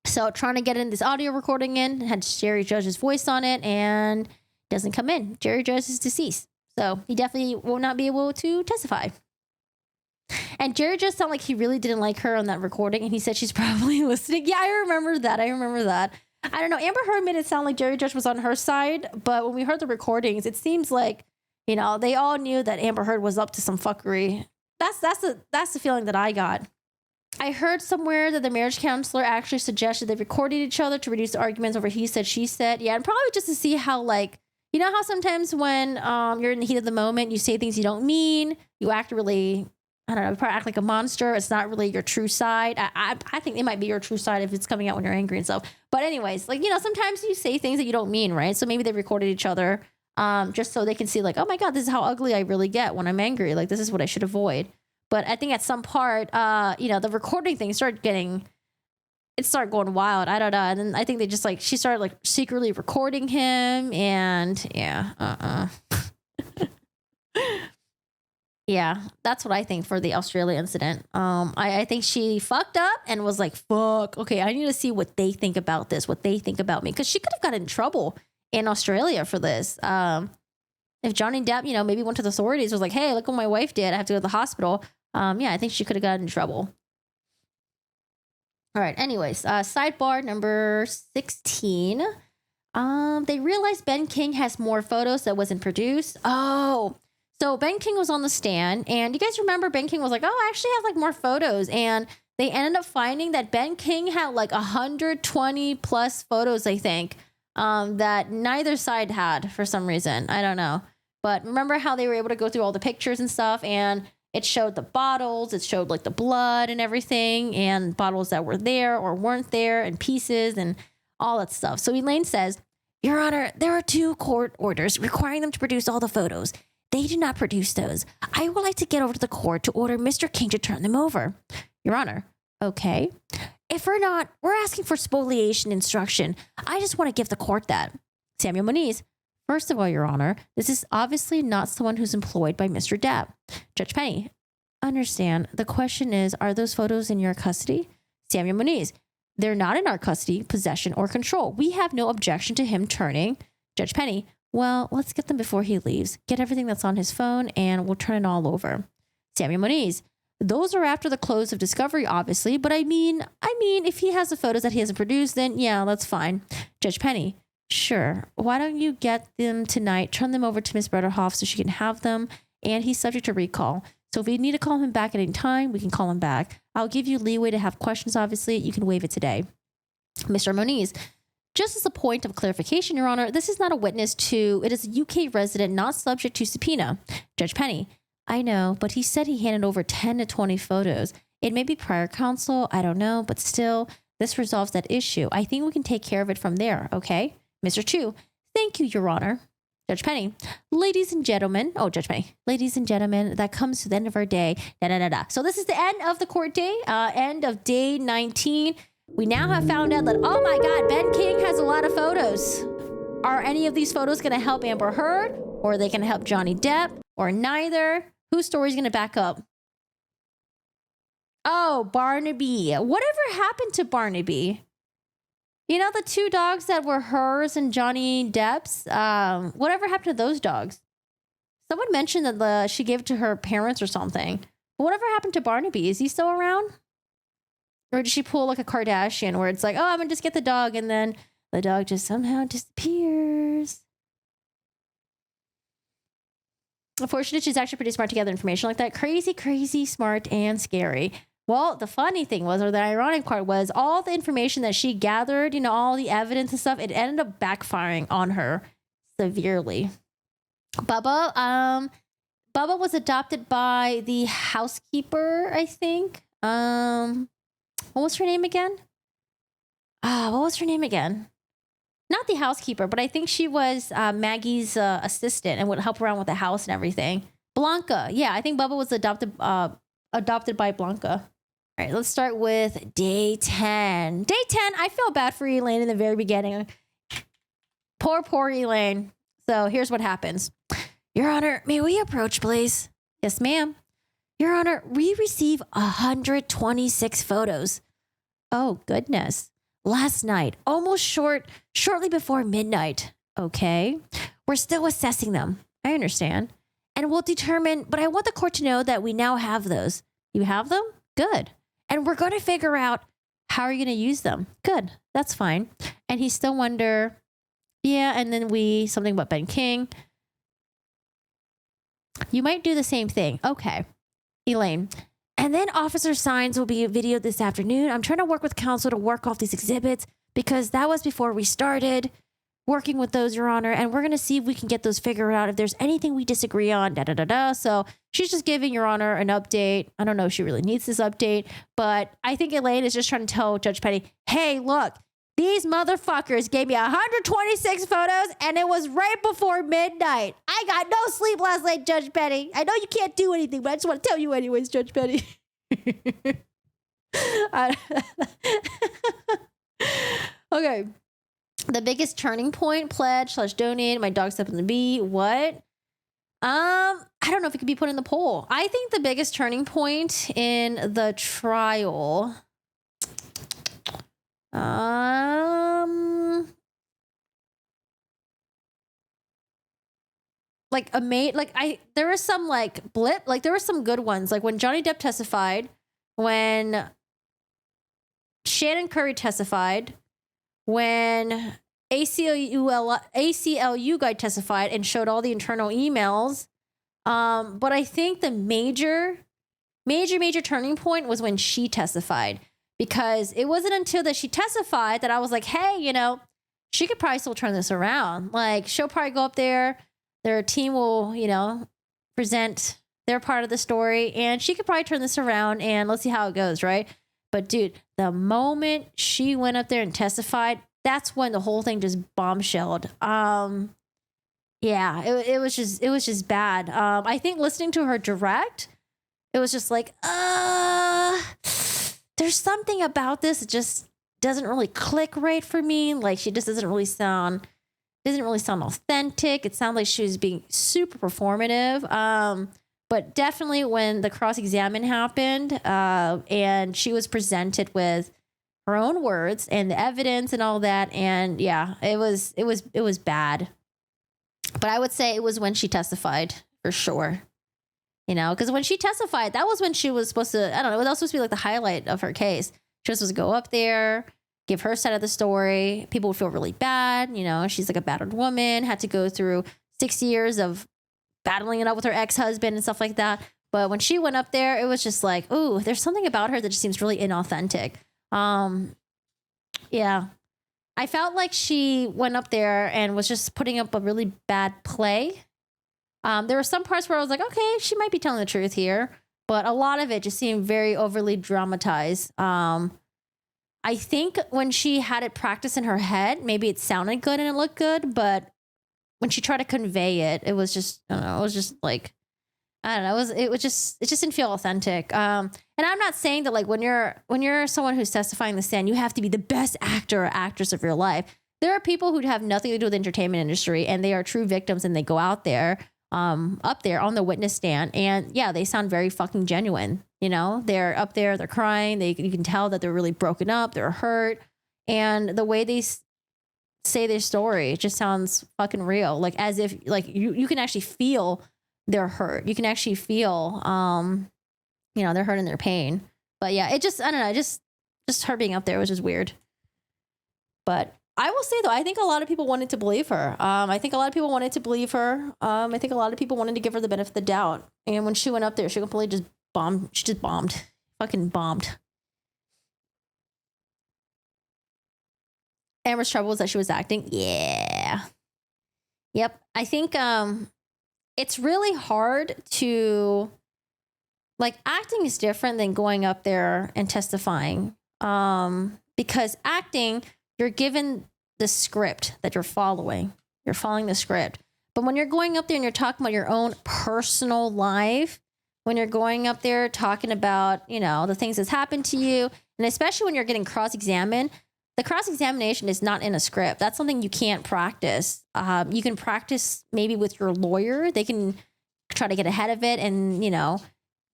So trying to get in this audio recording had Jerry Judge's voice on it and doesn't come in. Jerry Judge is deceased. So he definitely will not be able to testify. And Jerry Judge sounded like he really didn't like her on that recording, and he said she's probably listening. Yeah, I remember that. I don't know. Amber Heard made it sound like Jerry Judge was on her side, but when we heard the recordings, it seems like, you know, they all knew that Amber Heard was up to some fuckery. That's the feeling that I got. I heard somewhere that the marriage counselor actually suggested they recorded each other to reduce the arguments over he said, she said. Yeah, and probably just to see how, like, You know how sometimes when you're in the heat of the moment, you say things you don't mean, you act really, I don't know, probably act like a monster. It's not really your true side. I think it might be your true side if it's coming out when you're angry and stuff. But anyways, like, you know, sometimes you say things that you don't mean, right? So maybe they recorded each other just so they can see like, oh my God, this is how ugly I really get when I'm angry. Like, this is what I should avoid. But I think at some part, you know, the recording thing started going wild. I don't know. And then I think they just like, she started like secretly recording him and yeah, yeah, that's what I think for the Australia incident. I think she fucked up and was like, fuck, okay, I need to see what they think about this, what they think about me. Because she could have gotten in trouble in Australia for this. If Johnny Depp, you know, maybe went to the authorities, was like, hey, look what my wife did. I have to go to the hospital. Yeah, I think she could have gotten in trouble. All right, anyways, sidebar number 16. They realized Ben King has more photos that wasn't produced. Oh, so Ben King was on the stand, and you guys remember Ben King was like, oh, I actually have like more photos. And they ended up finding that Ben King had like 120 plus photos, I think, that neither side had for some reason. I don't know. But remember how they were able to go through all the pictures and stuff, and it showed the bottles, it showed like the blood and everything, and bottles that were there or weren't there, and pieces and all that stuff. So Elaine says, Your Honor, there are 2 court orders requiring them to produce all the photos. They did not produce those. I would like to get over to the court to order Mr. King to turn them over. Your Honor, okay. If we're not, we're asking for spoliation instruction. I just want to give the court that. Samuel Moniz, first of all, Your Honor, this is obviously not someone who's employed by Mr. Depp. Judge Penny, understand. The question is, are those photos in your custody? Samuel Moniz, they're not in our custody, possession, or control. We have no objection to him turning. Judge Penny, well, let's get them before he leaves. Get everything that's on his phone and we'll turn it all over. Samuel Moniz, those are after the close of discovery, obviously, but I mean, if he has the photos that he hasn't produced, then yeah, that's fine. Judge Penny, sure. Why don't you get them tonight, turn them over to Ms. Bretterhoff so she can have them, and he's subject to recall. So if we need to call him back at any time, we can call him back. I'll give you leeway to have questions, obviously. You can waive it today. Mr. Moniz, just as a point of clarification, Your Honor, this is not a witness to, it is a UK resident not subject to subpoena. Judge Penny, I know, but he said he handed over 10 to 20 photos. It may be prior counsel, I don't know, but still, this resolves that issue. I think we can take care of it from there, okay? Mr. Chu, thank you, Your Honor. Judge Penny, ladies and gentlemen, ladies and gentlemen, that comes to the end of our day. So this is the end of the court day, end of day 19. We now have found out that, oh my God, Ben King has a lot of photos. Are any of these photos going to help Amber Heard? Or are they going to help Johnny Depp? Or neither? Whose story is going to back up? Oh, Barnaby. Whatever happened to Barnaby? You know, the 2 dogs that were hers and Johnny Depp's? Whatever happened to those dogs? Someone mentioned that she gave it to her parents or something. But whatever happened to Barnaby? Is he still around? Or did she pull like a Kardashian where it's like, oh, I'm going to just get the dog, and then the dog just somehow disappears? Unfortunately, she's actually pretty smart to gather information like that. Crazy, crazy, smart, and scary. Well, the funny thing was, or the ironic part was, all the information that she gathered, you know, all the evidence and stuff, it ended up backfiring on her severely. Bubba was adopted by the housekeeper, I think. What was her name again? Not the housekeeper, but I think she was Maggie's assistant and would help around with the house and everything. Blanca. Yeah, I think Bubba was adopted by Blanca. All right, let's start with day 10. Day 10, I feel bad for Elaine in the very beginning. Poor Elaine. So here's what happens. Your Honor, may we approach, please? Yes, ma'am. Your Honor, we receive 126 photos. Oh, goodness. Last night, shortly before midnight. Okay. We're still assessing them. I understand. And we'll determine, but I want the court to know that we now have those. You have them? Good. And we're going to figure out how are you going to use them? Good. That's fine. And he still wonder, yeah, and then something about Ben King. You might do the same thing. Okay. Elaine. And then officer signs will be videoed this afternoon. I'm trying to work with counsel to work off these exhibits because that was before we started. working with those, Your Honor, and we're going to see if we can get those figured out. If there's anything we disagree on, da da da da. So she's just giving Your Honor an update. I don't know if she really needs this update, but I think Elaine is just trying to tell Judge Petty, hey, look, these motherfuckers gave me 126 photos and it was right before midnight. I got no sleep last night, Judge Petty. I know you can't do anything, but I just want to tell you anyways, Judge Petty. Okay. The biggest turning point, pledge / donate, my dog stepped in the bee. What? I don't know if it could be put in the poll. I think the biggest turning point in the trial, there was some like blip, like there were some good ones, like when Johnny Depp testified, when Shannon Curry testified, when ACLU guy testified and showed all the internal emails. But I think the major turning point was when she testified, because it wasn't until that she testified that I was like, hey, you know, she could probably still turn this around. Like, she'll probably go up there, their team will, you know, present their part of the story, and she could probably turn this around, and let's see how it goes, right? But dude, the moment she went up there and testified, that's when the whole thing just bombshelled. Yeah, it was just bad. I think listening to her direct, it was just like, there's something about this. It just doesn't really click right for me. Like, she just doesn't really sound authentic. It sounded like she was being super performative. But definitely when the cross-examine happened, and she was presented with her own words and the evidence and all that, and yeah, it was bad. But I would say it was when she testified for sure. You know, because when she testified, that was when she was supposed to, I don't know, that was supposed to be like the highlight of her case. She was supposed to go up there, give her side of the story. People would feel really bad. You know, she's like a battered woman, had to go through 6 years of battling it out with her ex-husband and stuff like that. But when she went up there, it was just like, ooh, there's something about her that just seems really inauthentic. Yeah. I felt like she went up there and was just putting up a really bad play. There were some parts where I was like, okay, she might be telling the truth here, but a lot of it just seemed very overly dramatized. I think when she had it practiced in her head, maybe it sounded good and it looked good, but when she tried to convey it, it was just, I don't know, it was just like, I don't know, it just didn't feel authentic. And I'm not saying that like when you're someone who's testifying the stand, you have to be the best actor or actress of your life. There are people who have nothing to do with the entertainment industry and they are true victims, and they go out there, up there on the witness stand, and yeah, they sound very fucking genuine. You know, they're up there, they're crying. You can tell that they're really broken up, they're hurt, and the way they say their story, it just sounds fucking real. Like as if like you can actually feel their hurt. You can actually feel, you know, their hurt and their pain. But yeah, it just, I don't know, just her being up there was just weird. But I will say though, I think a lot of people wanted to believe her. I think a lot of people wanted to believe her. I think a lot of people wanted to give her the benefit of the doubt. And when she went up there, she completely just bombed. She just bombed. Fucking bombed. Amber's trouble was that she was acting. Yeah. Yep. I think it's really hard to, like, acting is different than going up there and testifying. Because acting, you're given the script that you're following. You're following the script. But when you're going up there and you're talking about your own personal life, when you're going up there talking about, you know, the things that's happened to you, and especially when you're getting cross-examined, the cross-examination is not in a script. That's something you can't practice. You can practice maybe with your lawyer. They can try to get ahead of it and, you know,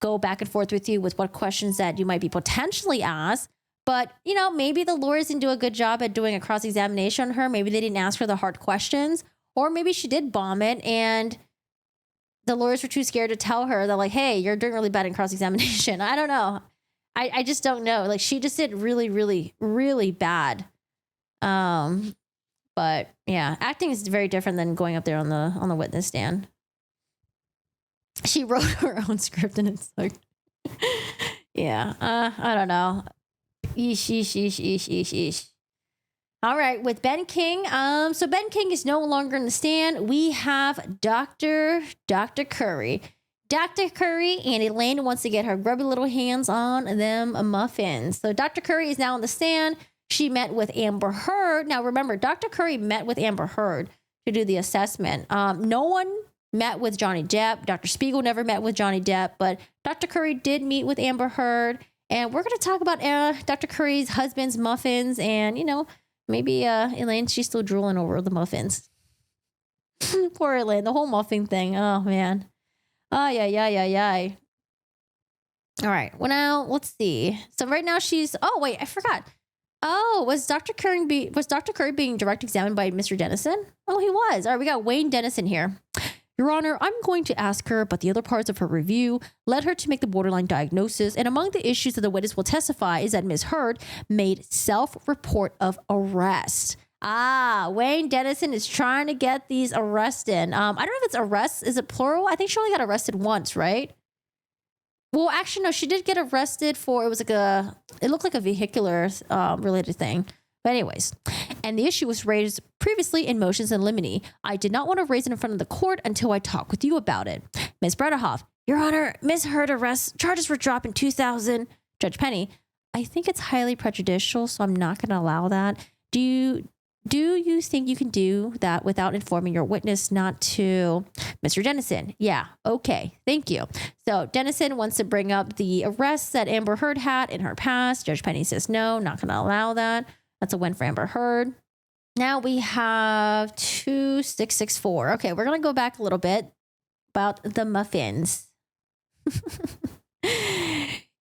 go back and forth with you with what questions that you might be potentially asked. But, you know, maybe the lawyers didn't do a good job at doing a cross-examination on her. Maybe they didn't ask her the hard questions. Or maybe she did bomb it and the lawyers were too scared to tell her that, like, hey, you're doing really bad in cross-examination. I don't know. I just don't know. Like, she just did really, really, really bad. But yeah, acting is very different than going up there on the witness stand. She wrote her own script and it's like, yeah, I don't know. Eesh. All right, with Ben King. So Ben King is no longer in the stand. We have Dr. Curry. Dr. Curry and Elaine wants to get her grubby little hands on them muffins. So Dr. Curry is now on the stand. She met with Amber Heard. Now remember, Dr. Curry met with Amber Heard to do the assessment. No one met with Johnny Depp. Dr. Spiegel never met with Johnny Depp, but Dr. Curry did meet with Amber Heard. And we're going to talk about Dr. Curry's husband's muffins. And, maybe Elaine, she's still drooling over the muffins. Poor Elaine, the whole muffin thing. Oh, man. Oh, yeah. All right. Well, now let's see. So right now she's. Oh, wait, I forgot. Oh, was Dr. Curry being direct examined by Mr. Dennison? Oh, he was. All right, we got Wayne Dennison here. Your Honor, I'm going to ask her about the other parts of her review, led her to make the borderline diagnosis, and among the issues that the witness will testify is that Ms. Heard made self-report of arrest. Wayne Dennison is trying to get these arrested. I don't know if it's arrests. Is it plural? I think she only got arrested once, right? Well, actually, no, she did get arrested for, it looked like a vehicular related thing. But anyways, and the issue was raised previously in motions in limine. I did not want to raise it in front of the court until I talked with you about it. Ms. Bredehoff, Your Honor, Ms. Heard arrest charges were dropped in 2000. Judge Penny, I think it's highly prejudicial, so I'm not going to allow that. Do you think you can do that without informing your witness not to? Mr. Dennison, yeah, okay, thank you. So Dennison wants to bring up the arrests that Amber Heard had in her past. Judge Penny says no, not going to allow that. That's a win for Amber Heard. Now we have 2664. Okay, we're going to go back a little bit about the muffins.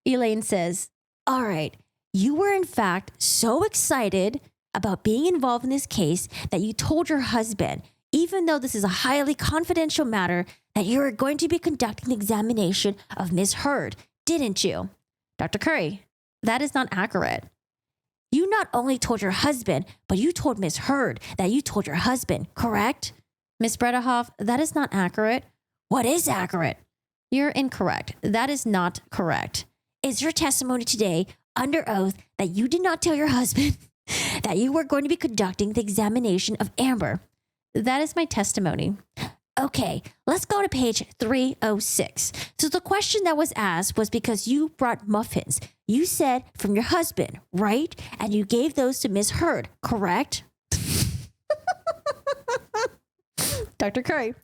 Elaine says, all right, you were in fact so excited about being involved in this case that you told your husband, even though this is a highly confidential matter, that you are going to be conducting the examination of Ms. Heard, didn't you? Dr. Curry, that is not accurate. You not only told your husband, but you told Ms. Heard that you told your husband, correct? Ms. Bredehoff, that is not accurate. What is accurate? You're incorrect. That is not correct. Is your testimony today under oath that you did not tell your husband that you were going to be conducting the examination of Amber? That is my testimony. Okay, let's go to page 306. So the question that was asked was because you brought muffins. You said from your husband, right? And you gave those to Ms. Heard, correct? Dr. Curry,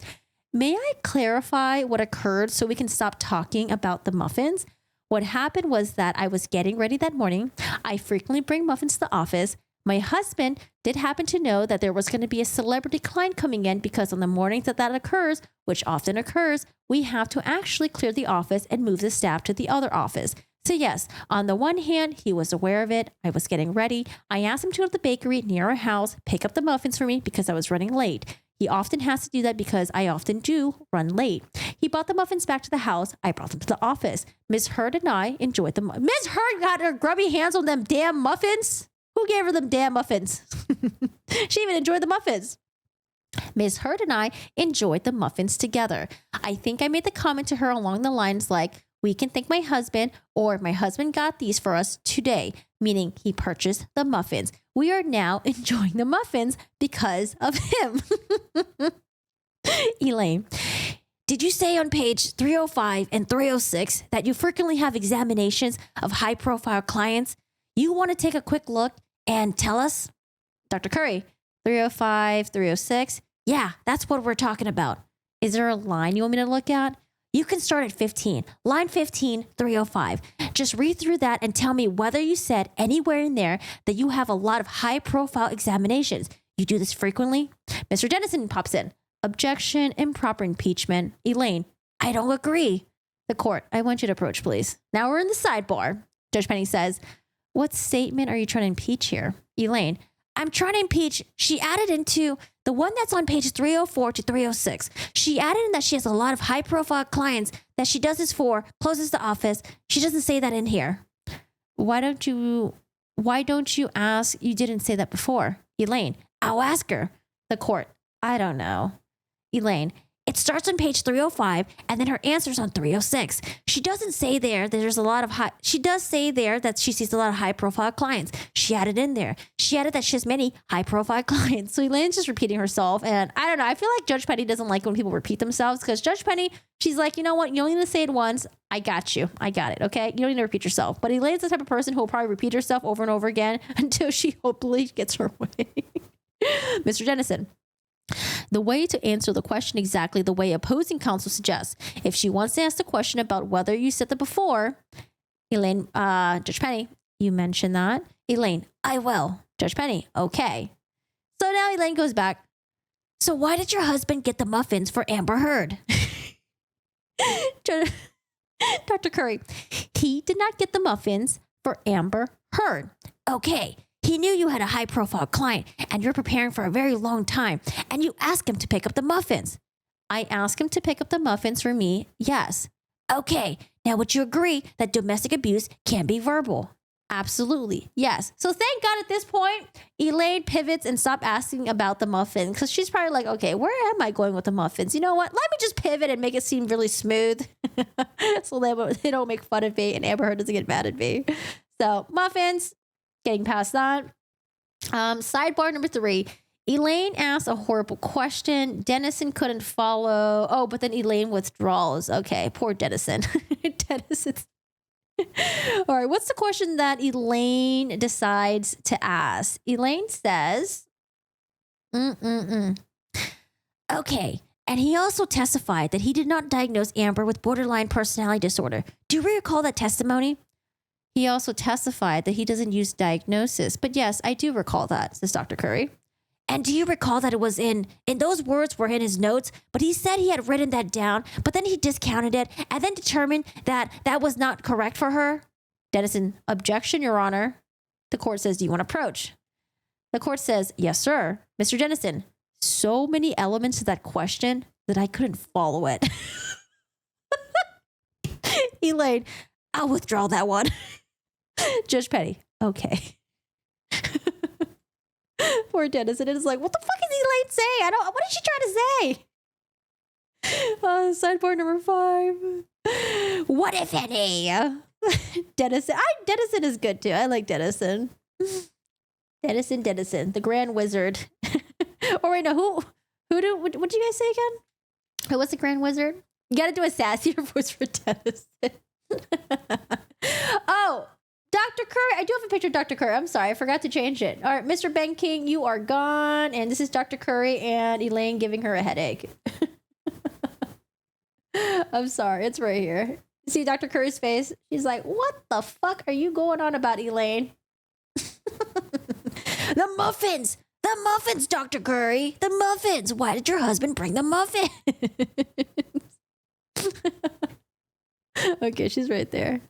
may I clarify what occurred so we can stop talking about the muffins? What happened was that I was getting ready that morning. I frequently bring muffins to the office. My husband did happen to know that there was going to be a celebrity client coming in because on the mornings that occurs, which often occurs, we have to actually clear the office and move the staff to the other office. So yes, on the one hand, he was aware of it. I was getting ready. I asked him to go to the bakery near our house, pick up the muffins for me because I was running late. He often has to do that because I often do run late. He brought the muffins back to the house. I brought them to the office. Ms. Heard and I enjoyed them. Ms. Heard got her grubby hands on them damn muffins. Who gave her them damn muffins? She even enjoyed the muffins. Ms. Heard and I enjoyed the muffins together. I think I made the comment to her along the lines like, we can thank my husband, or my husband got these for us today, meaning he purchased the muffins. We are now enjoying the muffins because of him. Elaine, did you say on page 305 and 306 that you frequently have examinations of high-profile clients? You want to take a quick look and tell us? Dr. Curry, 305, 306. Yeah, that's what we're talking about. Is there a line you want me to look at? You can start at 15. Line 15, 305. Just read through that and tell me whether you said anywhere in there that you have a lot of high-profile examinations. You do this frequently? Mr. Dennison pops in. Objection, improper impeachment. Elaine, I don't agree. The court, I want you to approach, please. Now we're in the sidebar. Judge Penny says, what statement are you trying to impeach here? Elaine, I'm trying to impeach. She added into the one that's on page 304 to 306. She added in that she has a lot of high profile clients that she does this for, closes the office. She doesn't say that in here. Why don't you ask? You didn't say that before. Elaine, I'll ask her. The court, I don't know. Elaine, It starts on page 305 and then her answer's on 306. She doesn't say there that there's a lot of she does say there that she sees a lot of high profile clients. She added in there. She added that she has many high profile clients. So Elaine's just repeating herself. And I don't know. I feel like Judge Penny doesn't like when people repeat themselves because Judge Penny, she's like, you know what? You only need to say it once. I got you. I got it. Okay. You don't need to repeat yourself. But Elaine's the type of person who will probably repeat herself over and over again until she hopefully gets her way. Mr. Dennison. The way to answer the question exactly the way opposing counsel suggests. If she wants to ask the question about whether you said that before, Elaine, Judge Penny, you mentioned that. Elaine, I will. Judge Penny, okay. So now Elaine goes back. So why did your husband get the muffins for Amber Heard? Dr. Curry, he did not get the muffins for Amber Heard. Okay. He knew you had a high-profile client and you're preparing for a very long time, and you asked him to pick up the muffins. I asked him to pick up the muffins for me, yes. Okay, now would you agree that domestic abuse can be verbal? Absolutely, yes. So thank God at this point, Elaine pivots and stops asking about the muffin because she's probably like, okay, where am I going with the muffins? You know what? Let me just pivot and make it seem really smooth so they don't make fun of me and Amber Heard doesn't get mad at me. So muffins. Getting past that. Sidebar number 3. Elaine asks a horrible question. Dennison couldn't follow. Oh, but then Elaine withdraws. Okay, poor Dennison. Dennison. All right, what's the question that Elaine decides to ask? Elaine says, Okay, and he also testified that he did not diagnose Amber with borderline personality disorder. Do you recall that testimony? He also testified that he doesn't use diagnosis. But yes, I do recall that, says Dr. Curry. And do you recall that it was in those words were in his notes, but he said he had written that down, but then he discounted it and then determined that that was not correct for her? Dennison, objection, Your Honor. The court says, do you want to approach? The court says, yes, sir. Mr. Dennison, so many elements to that question that I couldn't follow it. Elaine, I'll withdraw that one. Judge Penny, okay. Poor Dennison is like, what the fuck is Elaine saying? What is she trying to say? Sideboard number 5. What if any? Dennison. Dennison is good too. I like Dennison. Dennison, the Grand Wizard. Oh wait, no, what did you guys say again? Who was the Grand Wizard? You gotta do a sassier voice for Dennison. Oh, Dr. Curry. I do have a picture of Dr. Curry. I'm sorry. I forgot to change it. All right, Mr. Ben King, you are gone. And this is Dr. Curry and Elaine giving her a headache. I'm sorry. It's right here. See Dr. Curry's face? She's like, what the fuck are you going on about, Elaine? The muffins! The muffins, Dr. Curry! The muffins! Why did your husband bring the muffins? Okay, she's right there.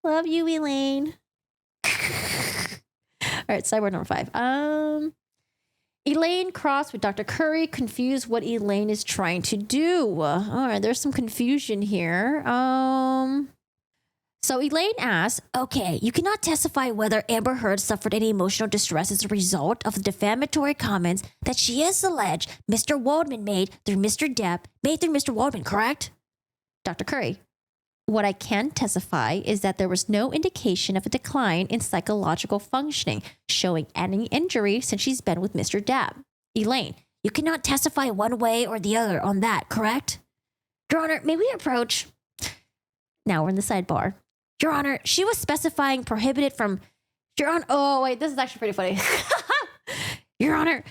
Love you, Elaine. All right, sideboard number 5. Elaine crossed with Dr. Curry, confused what Elaine is trying to do. All right, there's some confusion here. So Elaine asks, okay, you cannot testify whether Amber Heard suffered any emotional distress as a result of the defamatory comments that she has alleged Mr. Waldman made through Mr. Depp, correct? Dr. Curry, what I can testify is that there was no indication of a decline in psychological functioning, showing any injury since she's been with Mr. Depp. Elaine, you cannot testify one way or the other on that, correct? Your Honor, may we approach? Now we're in the sidebar. Your Honor, she was specifying prohibited from... Your Honor... Oh, wait, this is actually pretty funny. Your Honor...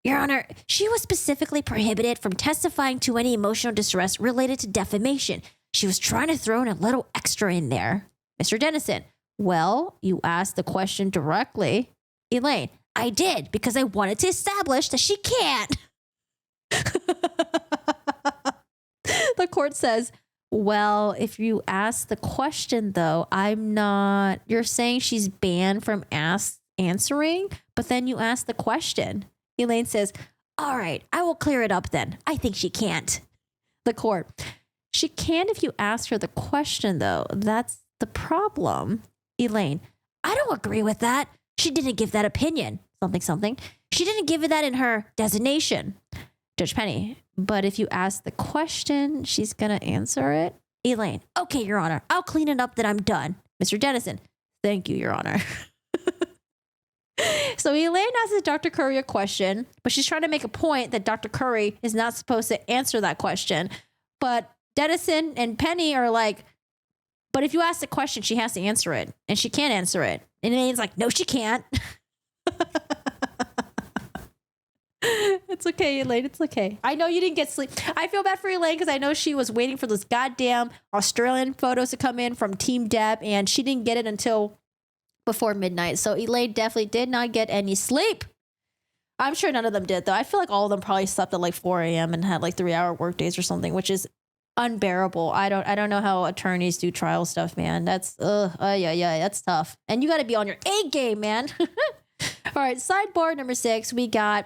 Your Honor, she was specifically prohibited from testifying to any emotional distress related to defamation. She was trying to throw in a little extra in there. Mr. Dennison, well, you asked the question directly. Elaine, I did because I wanted to establish that she can't. The court says, well, if you ask the question, though, I'm not... You're saying she's banned from answering, but then you ask the question. Elaine says, all right, I will clear it up then. I think she can't. The court, she can if you ask her the question, though. That's the problem. Elaine, I don't agree with that. She didn't give that opinion. Something. She didn't give it that in her designation. Judge Penny, but if you ask the question, she's going to answer it. Elaine, okay, Your Honor. I'll clean it up that I'm done. Mr. Dennison, thank you, Your Honor. So Elaine asks Dr. Curry a question, but she's trying to make a point that Dr. Curry is not supposed to answer that question. But Dennison and Penny are like, but if you ask the question, she has to answer it. And she can't answer it. And Elaine's like, no, she can't. It's okay, Elaine. It's okay. I know you didn't get sleep. I feel bad for Elaine because I know she was waiting for those goddamn Australian photos to come in from Team Depp, and she didn't get it until before midnight. So Elaine definitely did not get any sleep. I'm sure none of them did, though. I feel like all of them probably slept at like 4 a.m. and had like 3-hour work days or something, which is unbearable. I don't know how attorneys do trial stuff, man. That's that's tough. And you got to be on your A game, man. All right, sidebar number 6, we got,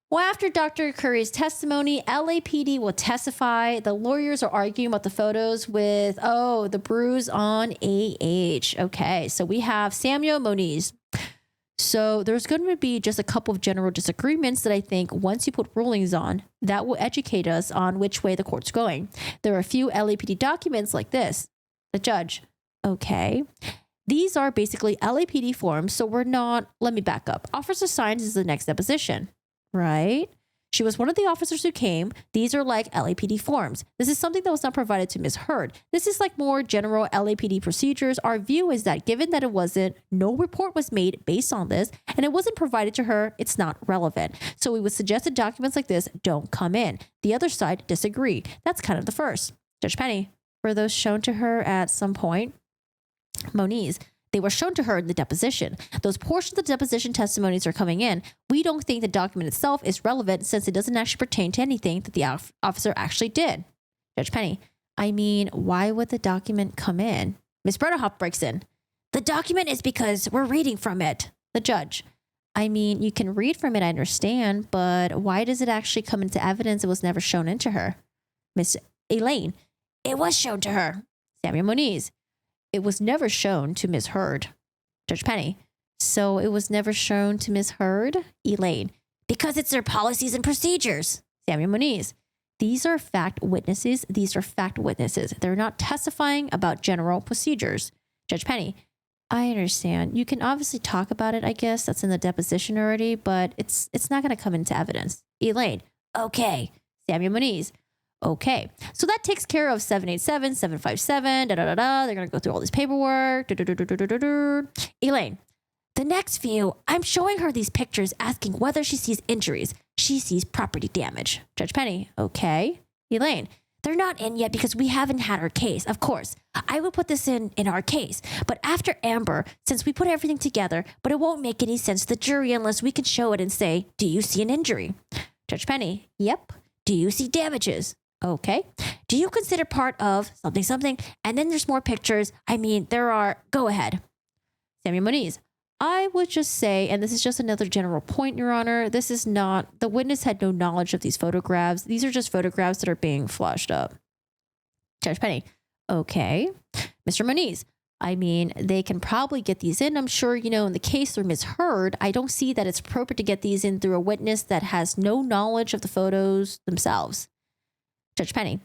well, after Dr. Curry's testimony, LAPD will testify. The lawyers are arguing about the photos with, the bruise on AH. Okay, so we have Samuel Moniz. So there's going to be just a couple of general disagreements that I think once you put rulings on, that will educate us on which way the court's going. There are a few LAPD documents like this. The judge, okay. These are basically LAPD forms, so we're not, let me back up. Officer Sines is the next deposition, right? She was one of the officers who came. These are like LAPD forms. This is something that was not provided to Ms. Heard. This is like more general LAPD procedures. Our view is that given that no report was made based on this, and it wasn't provided to her, it's not relevant. So we would suggest that documents like this don't come in. The other side disagree. That's kind of the first. Judge Penny, were those shown to her at some point? Moniz, they were shown to her in the deposition. Those portions of the deposition testimonies are coming in. We don't think the document itself is relevant since it doesn't actually pertain to anything that the officer actually did. Judge Penny, I mean, why would the document come in? Ms. Bretterhoff breaks in. The document is because we're reading from it. The judge, I mean, you can read from it, I understand, but why does it actually come into evidence it was never shown into her? Miss Elaine, it was shown to her. Samuel Moniz, it was never shown to Ms. Heard. Judge Penny, so it was never shown to Ms. Heard? Elaine, because it's their policies and procedures. Samuel Moniz, these are fact witnesses. They're not testifying about general procedures. Judge Penny, I understand. You can obviously talk about it, I guess. That's in the deposition already, but it's not going to come into evidence. Elaine, okay. Samuel Moniz, okay. So that takes care of 787, 757, They're going to go through all this paperwork. Elaine, the next few, I'm showing her these pictures asking whether she sees injuries. She sees property damage. Judge Penny, okay. Elaine, they're not in yet because we haven't had our case. Of course, I would put this in our case. But after Amber, since we put everything together, but it won't make any sense to the jury unless we can show it and say, do you see an injury? Judge Penny, yep. Do you see damages? Okay. Do you consider part of something? And then there's more pictures. I mean, go ahead. Samuel Moniz, I would just say, and this is just another general point, Your Honor, this is not, the witness had no knowledge of these photographs. These are just photographs that are being flashed up. Judge Penny, okay. Mr. Moniz, I mean, they can probably get these in. I'm sure, in the case through Ms. Heard, I don't see that it's appropriate to get these in through a witness that has no knowledge of the photos themselves. Judge Penny,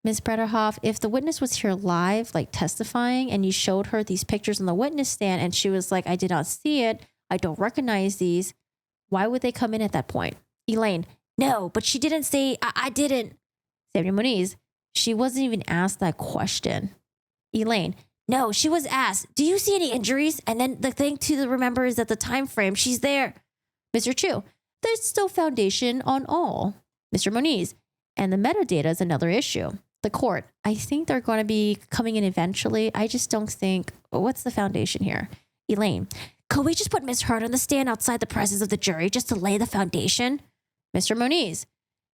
Ms. Bretterhoff, if the witness was here live, like testifying, and you showed her these pictures on the witness stand and she was like, I did not see it, I don't recognize these, why would they come in at that point? Elaine, no, but she didn't say, I didn't. Samuel Moniz, she wasn't even asked that question. Elaine, no, she was asked, do you see any injuries? And then the thing to remember is that the time frame, she's there. Mr. Chu, there's still foundation on all. Mr. Moniz, and the metadata is another issue. The court, I think they're going to be coming in eventually. I just don't think, what's the foundation here? Elaine, could we just put Ms. Heard on the stand outside the presence of the jury just to lay the foundation? Mr. Moniz,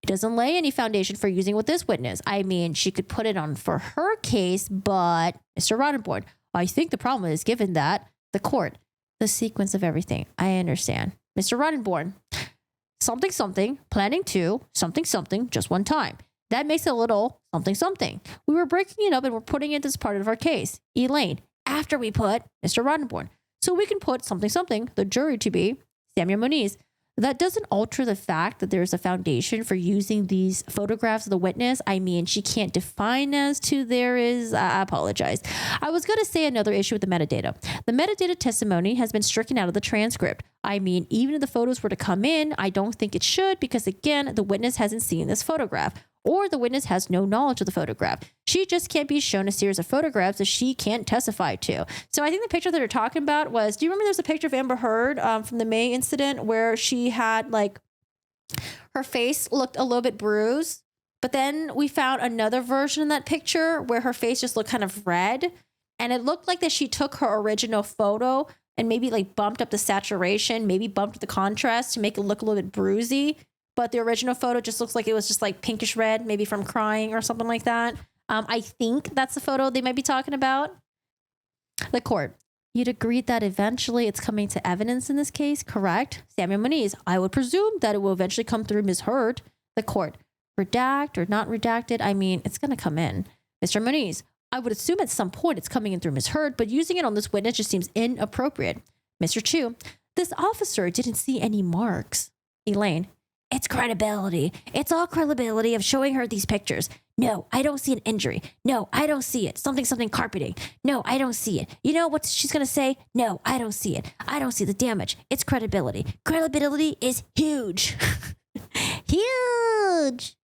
it doesn't lay any foundation for using with this witness. I mean, she could put it on for her case, but Mr. Roddenborn, I think the problem is given that the court, the sequence of everything. I understand. Mr. Roddenborn, something, planning to, something, just one time. That makes it a little something. We were breaking it up and we're putting it as part of our case. Elaine, after we put Mr. Roddenborn, so we can put something, the jury to be Samuel Moniz. That doesn't alter the fact that there's a foundation for using these photographs of the witness. I mean, she can't define as to there is, I apologize. I was going to say another issue with the metadata. The metadata testimony has been stricken out of the transcript. I mean, even if the photos were to come in, I don't think it should because, again, the witness hasn't seen this photograph or the witness has no knowledge of the photograph. She just can't be shown a series of photographs that she can't testify to. So I think the picture that they're talking about was, do you remember there's a picture of Amber Heard from the May incident where she had like, her face looked a little bit bruised, but then we found another version of that picture where her face just looked kind of red. And it looked like that she took her original photo and maybe like bumped up the saturation, maybe bumped the contrast to make it look a little bit bruisey. But the original photo just looks like it was just like pinkish red, maybe from crying or something like that. I think that's the photo they might be talking about. The court, you'd agreed that eventually it's coming to evidence in this case, correct? Samuel Moniz, I would presume that it will eventually come through Ms. Heard. The court, redact or not redacted, I mean, it's going to come in. Mr. Moniz, I would assume at some point it's coming in through Ms. Heard, but using it on this witness just seems inappropriate. Mr. Chu, this officer didn't see any marks. Elaine, it's credibility. It's all credibility of showing her these pictures. No, I don't see an injury. No, I don't see it. Something carpeting. No, I don't see it. You know what she's going to say? No, I don't see it. I don't see the damage. It's credibility. Credibility is huge. Huge.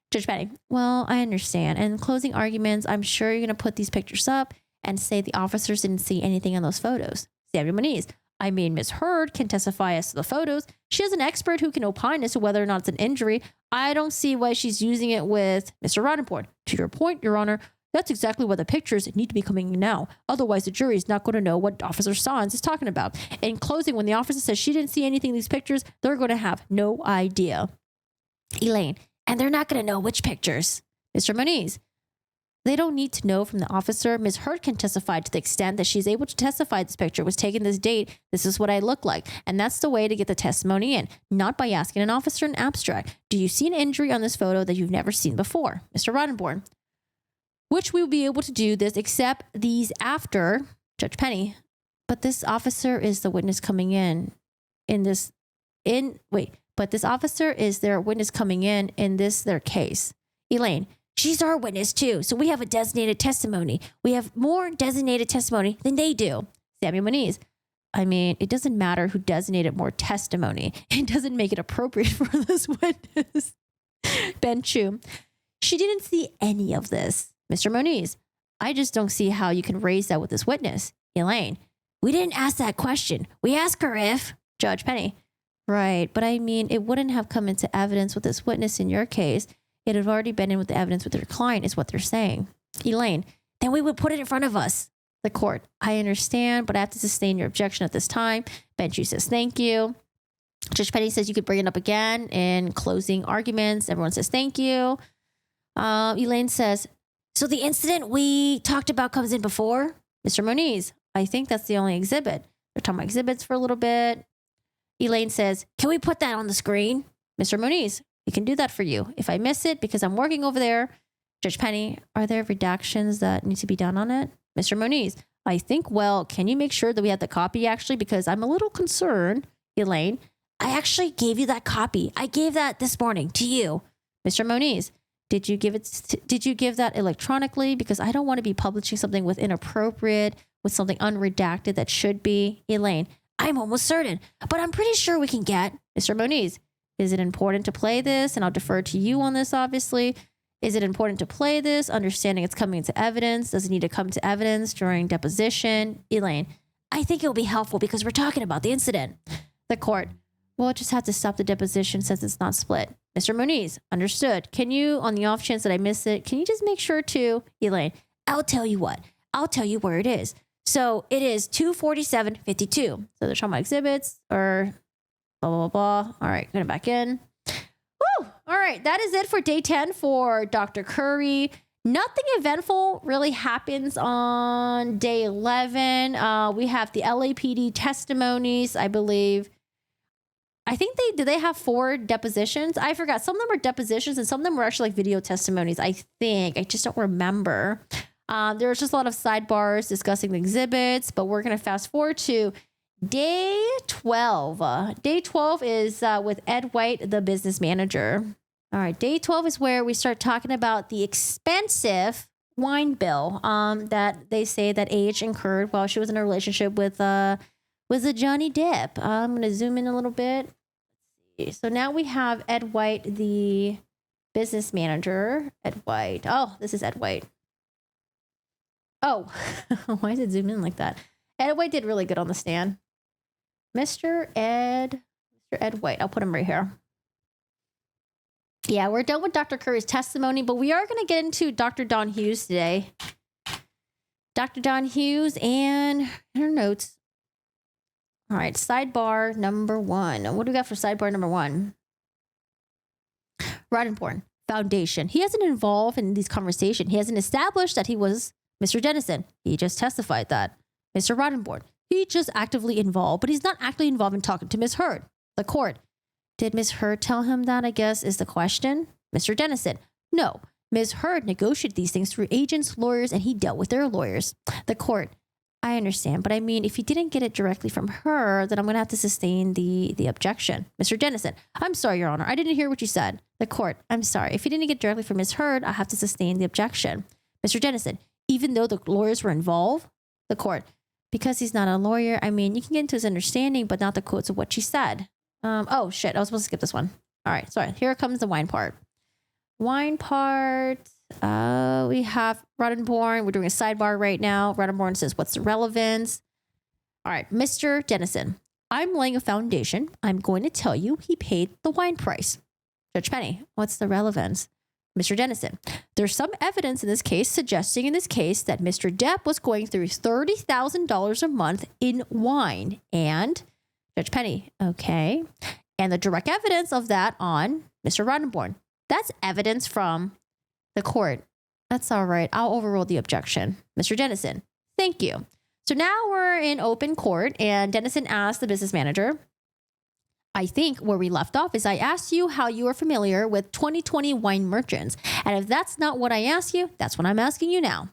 Judge Patty, well, I understand. And in closing arguments, I'm sure you're going to put these pictures up and say the officers didn't see anything on those photos. Samuel Moniz, I mean, Ms. Heard can testify as to the photos. She is an expert who can opine as to whether or not it's an injury. I don't see why she's using it with Mr. Roddenborn. To your point, Your Honor, that's exactly why the pictures need to be coming in now. Otherwise, the jury is not going to know what Officer Sanz is talking about. In closing, when the officer says she didn't see anything in these pictures, they're going to have no idea. Elaine, and they're not going to know which pictures. Mr. Moniz, they don't need to know from the officer. Ms. Heard can testify to the extent that she's able to testify this picture was taken this date. This is what I look like. And that's the way to get the testimony in, not by asking an officer an abstract. Do you see an injury on this photo that you've never seen before? Mr. Roddenborn, which we will be able to do this except these after Judge Penny. But this officer is the witness coming but this officer is their witness coming in this, their case. Elaine, she's our witness too. So we have a designated testimony. We have more designated testimony than they do. Samuel Moniz, I mean, it doesn't matter who designated more testimony. It doesn't make it appropriate for this witness. Ben Chu, she didn't see any of this. Mr. Moniz, I just don't see how you can raise that with this witness. Elaine, we didn't ask that question. We asked her if. Judge Penny, right, but I mean, it wouldn't have come into evidence with this witness in your case. It had already been in with the evidence with your client, is what they're saying. Elaine, then we would put it in front of us. The court, I understand, but I have to sustain your objection at this time. Benchu says, thank you. Judge Penny says you could bring it up again in closing arguments. Everyone says, thank you. Elaine says, so the incident we talked about comes in before? Mr. Moniz, I think that's the only exhibit. They're talking about exhibits for a little bit. Elaine says, can we put that on the screen? Mr. Moniz, we can do that for you. If I miss it because I'm working over there. Judge Penny, are there redactions that need to be done on it? Mr. Moniz, I think, well, can you make sure that we have the copy actually? Because I'm a little concerned. Elaine, I actually gave you that copy. I gave that this morning to you. Mr. Moniz, did you give that electronically? Because I don't want to be publishing something with something unredacted that should be. Elaine, I'm almost certain, but I'm pretty sure we can get. Mr. Moniz, is it important to play this? And I'll defer to you on this, obviously. Is it important to play this? Understanding it's coming into evidence. Does it need to come to evidence during deposition? Elaine, I think it will be helpful because we're talking about the incident. The court, we'll just have to stop the deposition since it's not split. Mr. Moniz, understood. Can you, on the off chance that I miss it, can you just make sure to, Elaine, I'll tell you what. I'll tell you where it is. So it is 247.52. So they're talking about exhibits or blah, blah, blah. All right, going back in. Woo! All right, that is it for day 10 for Dr. Curry. Nothing eventful really happens on day 11. We have the LAPD testimonies, I believe. I think they have 4 depositions? I forgot. Some of them were depositions and some of them were actually like video testimonies, I think. I just don't remember. There was just a lot of sidebars discussing the exhibits, but we're going to fast forward to Day 12. Day 12 is with Ed White, the business manager. All right. Day 12 is where we start talking about the expensive wine bill that they say that AH incurred while she was in a relationship with a Johnny Depp. I'm going to zoom in a little bit. So now we have Ed White, the business manager. Ed White. Oh, this is Ed White. Oh, why is it zoom in like that? Ed White did really good on the stand. Mr. Ed White. I'll put him right here. Yeah, we're done with Dr. Curry's testimony, but we are going to get into Dr. Don Hughes today. Dr. Don Hughes and her notes. All right, sidebar number 1. What do we got for sidebar number 1? Roddenborn Foundation. He hasn't involved in these conversations. He hasn't established that he was Mr. Dennison. He just testified that. Mr. Roddenborn. He just actively involved, but he's not actively involved in talking to Ms. Heard, the court. Did Ms. Heard tell him that, I guess, is the question? Mr. Dennison. No. Ms. Heard negotiated these things through agents, lawyers, and he dealt with their lawyers. The court. I understand, but I mean, if he didn't get it directly from her, then I'm going to have to sustain the objection. Mr. Dennison. I'm sorry, Your Honor. I didn't hear what you said. The court. I'm sorry. If he didn't get directly from Ms. Heard, I have to sustain the objection. Mr. Dennison. Even though the lawyers were involved? The court. Because he's not a lawyer, I mean, you can get into his understanding, but not the quotes of what she said. Oh, shit. I was supposed to skip this one. All right. Sorry. Here comes the wine part. Wine part. We have Roddenborn. We're doing a sidebar right now. Roddenborn says, what's the relevance? All right. Mr. Dennison. I'm laying a foundation. I'm going to tell you he paid the wine price. Judge Penny. What's the relevance? Mr. Dennison. There's some evidence in this case suggesting in this case that Mr. Depp was going through $30,000 a month in wine. And Judge Penny. Okay. And the direct evidence of that on Mr. Roddenborn. That's evidence from the court. That's all right. I'll overrule the objection. Mr. Dennison. Thank you. So now we're in open court and Dennison asked the business manager, I think where we left off is I asked you how you are familiar with 2020 wine merchants. And if that's not what I asked you, that's what I'm asking you now.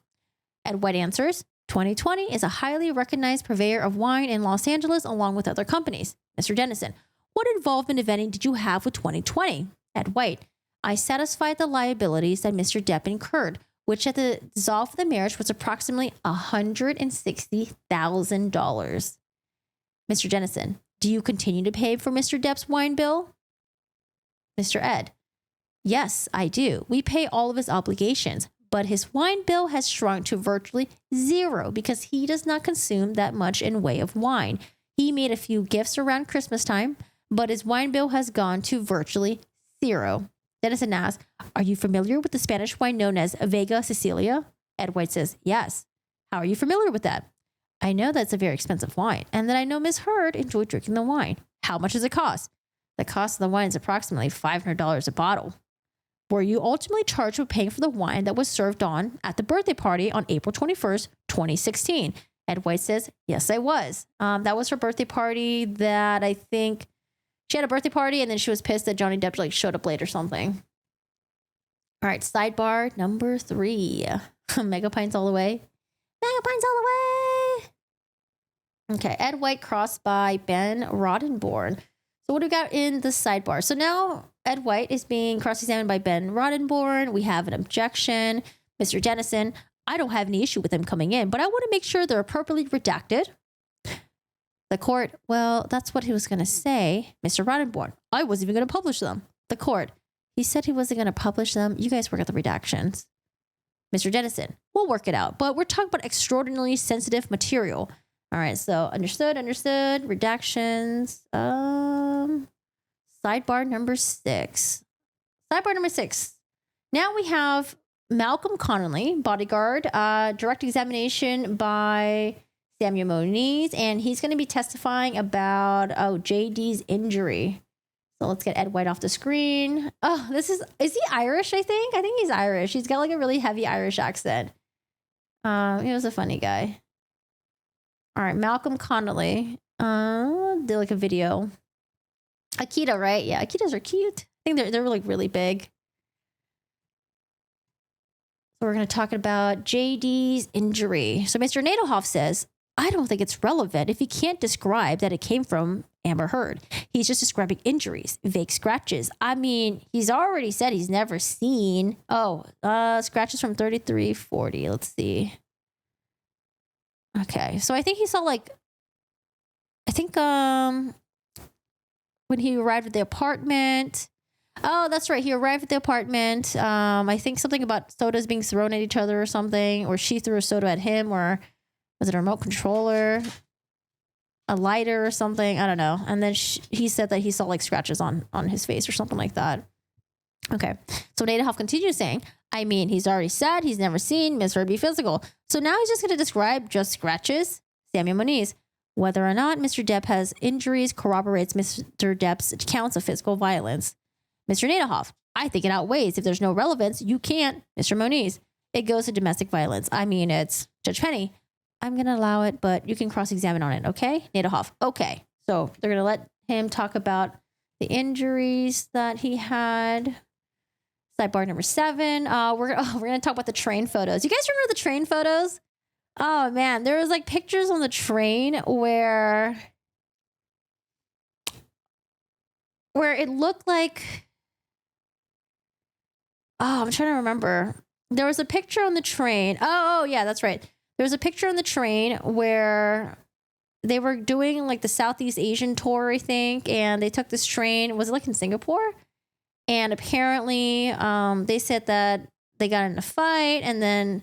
Ed White answers, 2020 is a highly recognized purveyor of wine in Los Angeles along with other companies. Mr. Dennison, what involvement, if any, did you have with 2020? Ed White, I satisfied the liabilities that Mr. Depp incurred, which at the dissolve of the marriage was approximately $160,000. Mr. Dennison, do you continue to pay for Mr. Depp's wine bill? Mr. Ed, yes, I do. We pay all of his obligations, but his wine bill has shrunk to virtually zero because he does not consume that much in way of wine. He made a few gifts around Christmas time, but his wine bill has gone to virtually zero. Dennison asks, are you familiar with the Spanish wine known as Vega Sicilia? Ed White says, yes. How are you familiar with that? I know that's a very expensive wine, and that I know Ms. Heard enjoyed drinking the wine. How much does it cost? The cost of the wine is approximately $500 a bottle. Were you ultimately charged with paying for the wine that was served on at the birthday party on April 21st, 2016? Ed White says, yes, I was. That was her birthday party that I think she had a birthday party and then she was pissed that Johnny Depp showed up late or something. All right, sidebar number 3. Mega Pints all the way. Mega Pints all the way. Okay, Ed White crossed by Ben Roddenborn. So what do we got in the sidebar? So now Ed White is being cross-examined by Ben Roddenborn. We have an objection. Mr. Dennison, I don't have any issue with him coming in, but I want to make sure they're appropriately redacted. The court, well, that's what he was going to say. Mr. Roddenborn, I wasn't even going to publish them. The court, he said he wasn't going to publish them. You guys work at the redactions. Mr. Dennison, we'll work it out, but we're talking about extraordinarily sensitive material. All right, so understood. Redactions. Sidebar number 6. Sidebar number 6. Now we have Malcolm Connolly, bodyguard, direct examination by Samuel Moniz, and he's going to be testifying about JD's injury. So let's get Ed White off the screen. Oh, is he Irish? I think he's Irish. He's got a really heavy Irish accent. He was a funny guy. All right, Malcolm Connolly did a video. Akita, right? Yeah, Akitas are cute. I think they're really big. So we're going to talk about JD's injury. So Mr. Nadelhoff says, I don't think it's relevant if he can't describe that it came from Amber Heard. He's just describing injuries, vague scratches. I mean, he's already said he's never seen. Scratches from 3340. Let's see. Okay, so I think he saw when he arrived at the apartment. Oh, that's right. He arrived at the apartment. I think something about sodas being thrown at each other or something, or she threw a soda at him, or was it a remote controller, a lighter or something? I don't know. And then he said that he saw like scratches on his face or something like that. Okay. So Nadehoff continues saying, I mean, he's already said he's never seen Miss Heard be physical. So now he's just going to describe just scratches. Samuel Moniz. Whether or not Mr. Depp has injuries corroborates Mr. Depp's accounts of physical violence. Mr. Nadehoff. I think it outweighs. If there's no relevance, you can't. Mr. Moniz. It goes to domestic violence. I mean, it's Judge Penny. I'm going to allow it, but you can cross-examine on it, okay? Nadehoff. Okay. So they're going to let him talk about the injuries that he had. Sidebar number 7. We're going to talk about the train photos. You guys remember the train photos? Oh, man. There was like pictures on the train where it looked like... Oh, I'm trying to remember. There was a picture on the train. Oh, yeah, that's right. There was a picture on the train where they were doing like the Southeast Asian tour, I think, and they took this train. Was it like in Singapore? And apparently, they said that they got in a fight, and then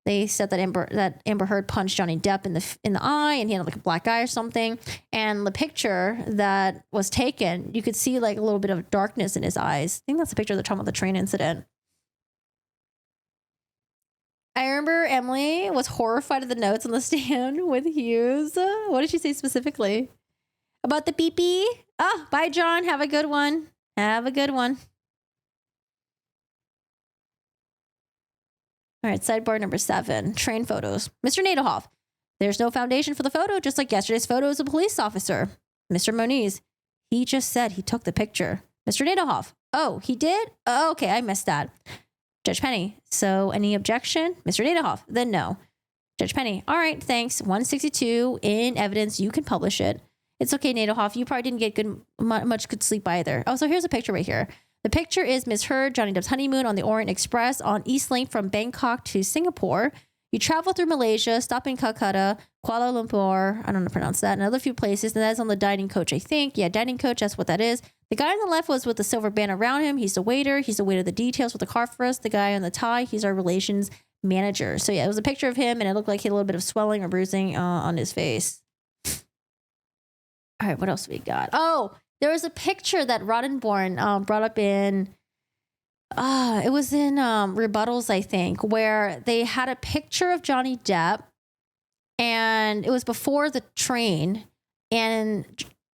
they said that Amber Heard punched Johnny Depp in the eye, and he had like a black eye or something. And the picture that was taken, you could see like a little bit of darkness in his eyes. I think that's the picture they're talking about the train incident. I remember Emily was horrified at the notes on the stand with Hughes. What did she say specifically? About the beepy? Oh, bye, John. Have a good one. Have a good one. All right, sidebar number 7, train photos. Mr. Nadehoff. There's no foundation for the photo, just like yesterday's photo as a police officer. Mr. Moniz. He just said he took the picture. Mr. Nadehoff. Oh, he did? Oh, okay, I missed that. Judge Penny. So any objection? Mr. Nadehoff. Then no. Judge Penny. All right, thanks. 162 in evidence. You can publish it. It's okay, Nadehoff. You probably didn't get much good sleep either. Oh, so here's a picture right here. The picture is Miss Heard, Johnny Depp's honeymoon on the Orient Express on East Link from Bangkok to Singapore. You travel through Malaysia, stop in Calcutta, Kuala Lumpur, I don't know how to pronounce that, and another few places. And that's on the dining coach, I think. Yeah, dining coach, that's what that is. The guy on the left was with the silver band around him. He's the waiter. He's the waiter of the details with the car for us. The guy on the tie, he's our relations manager. So yeah, it was a picture of him, and it looked like he had a little bit of swelling or bruising on his face. All right, what else we got? Oh, there was a picture that Roddenborn brought up in, it was in rebuttals, I think, where they had a picture of Johnny Depp, and it was before the train, and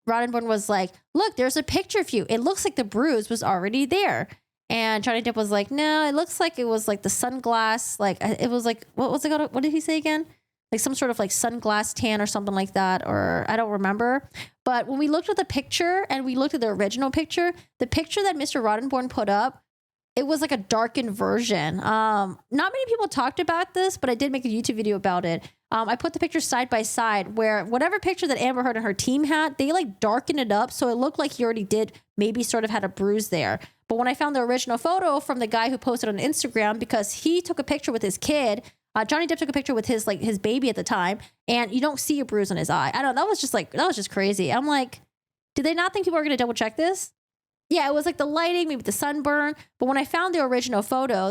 Roddenborn was like, look, there's a picture of you. It looks like the bruise was already there. And Johnny Depp was like, no, it looks like it was like the sunglass, like it was like, what was it called? What did he say again? Like some sort of like sunglass tan or something like that, or I don't remember. But when we looked at the picture and we looked at the original picture, the picture that Mr. Roddenborn put up, it was like a darkened version. Not many people talked about this, but I did make a YouTube video about it. I put the pictures side by side where whatever picture that Amber Heard and her team had, they like darkened it up. So it looked like he already did maybe sort of had a bruise there. But when I found the original photo from the guy who posted on Instagram, because he took a picture with his kid, Johnny Depp took a picture with his baby at the time, and you don't see a bruise on his eye. I don't know. That was just crazy. I'm like, did they not think people were going to double check this? Yeah, it was like the lighting, maybe the sunburn. But when I found the original photo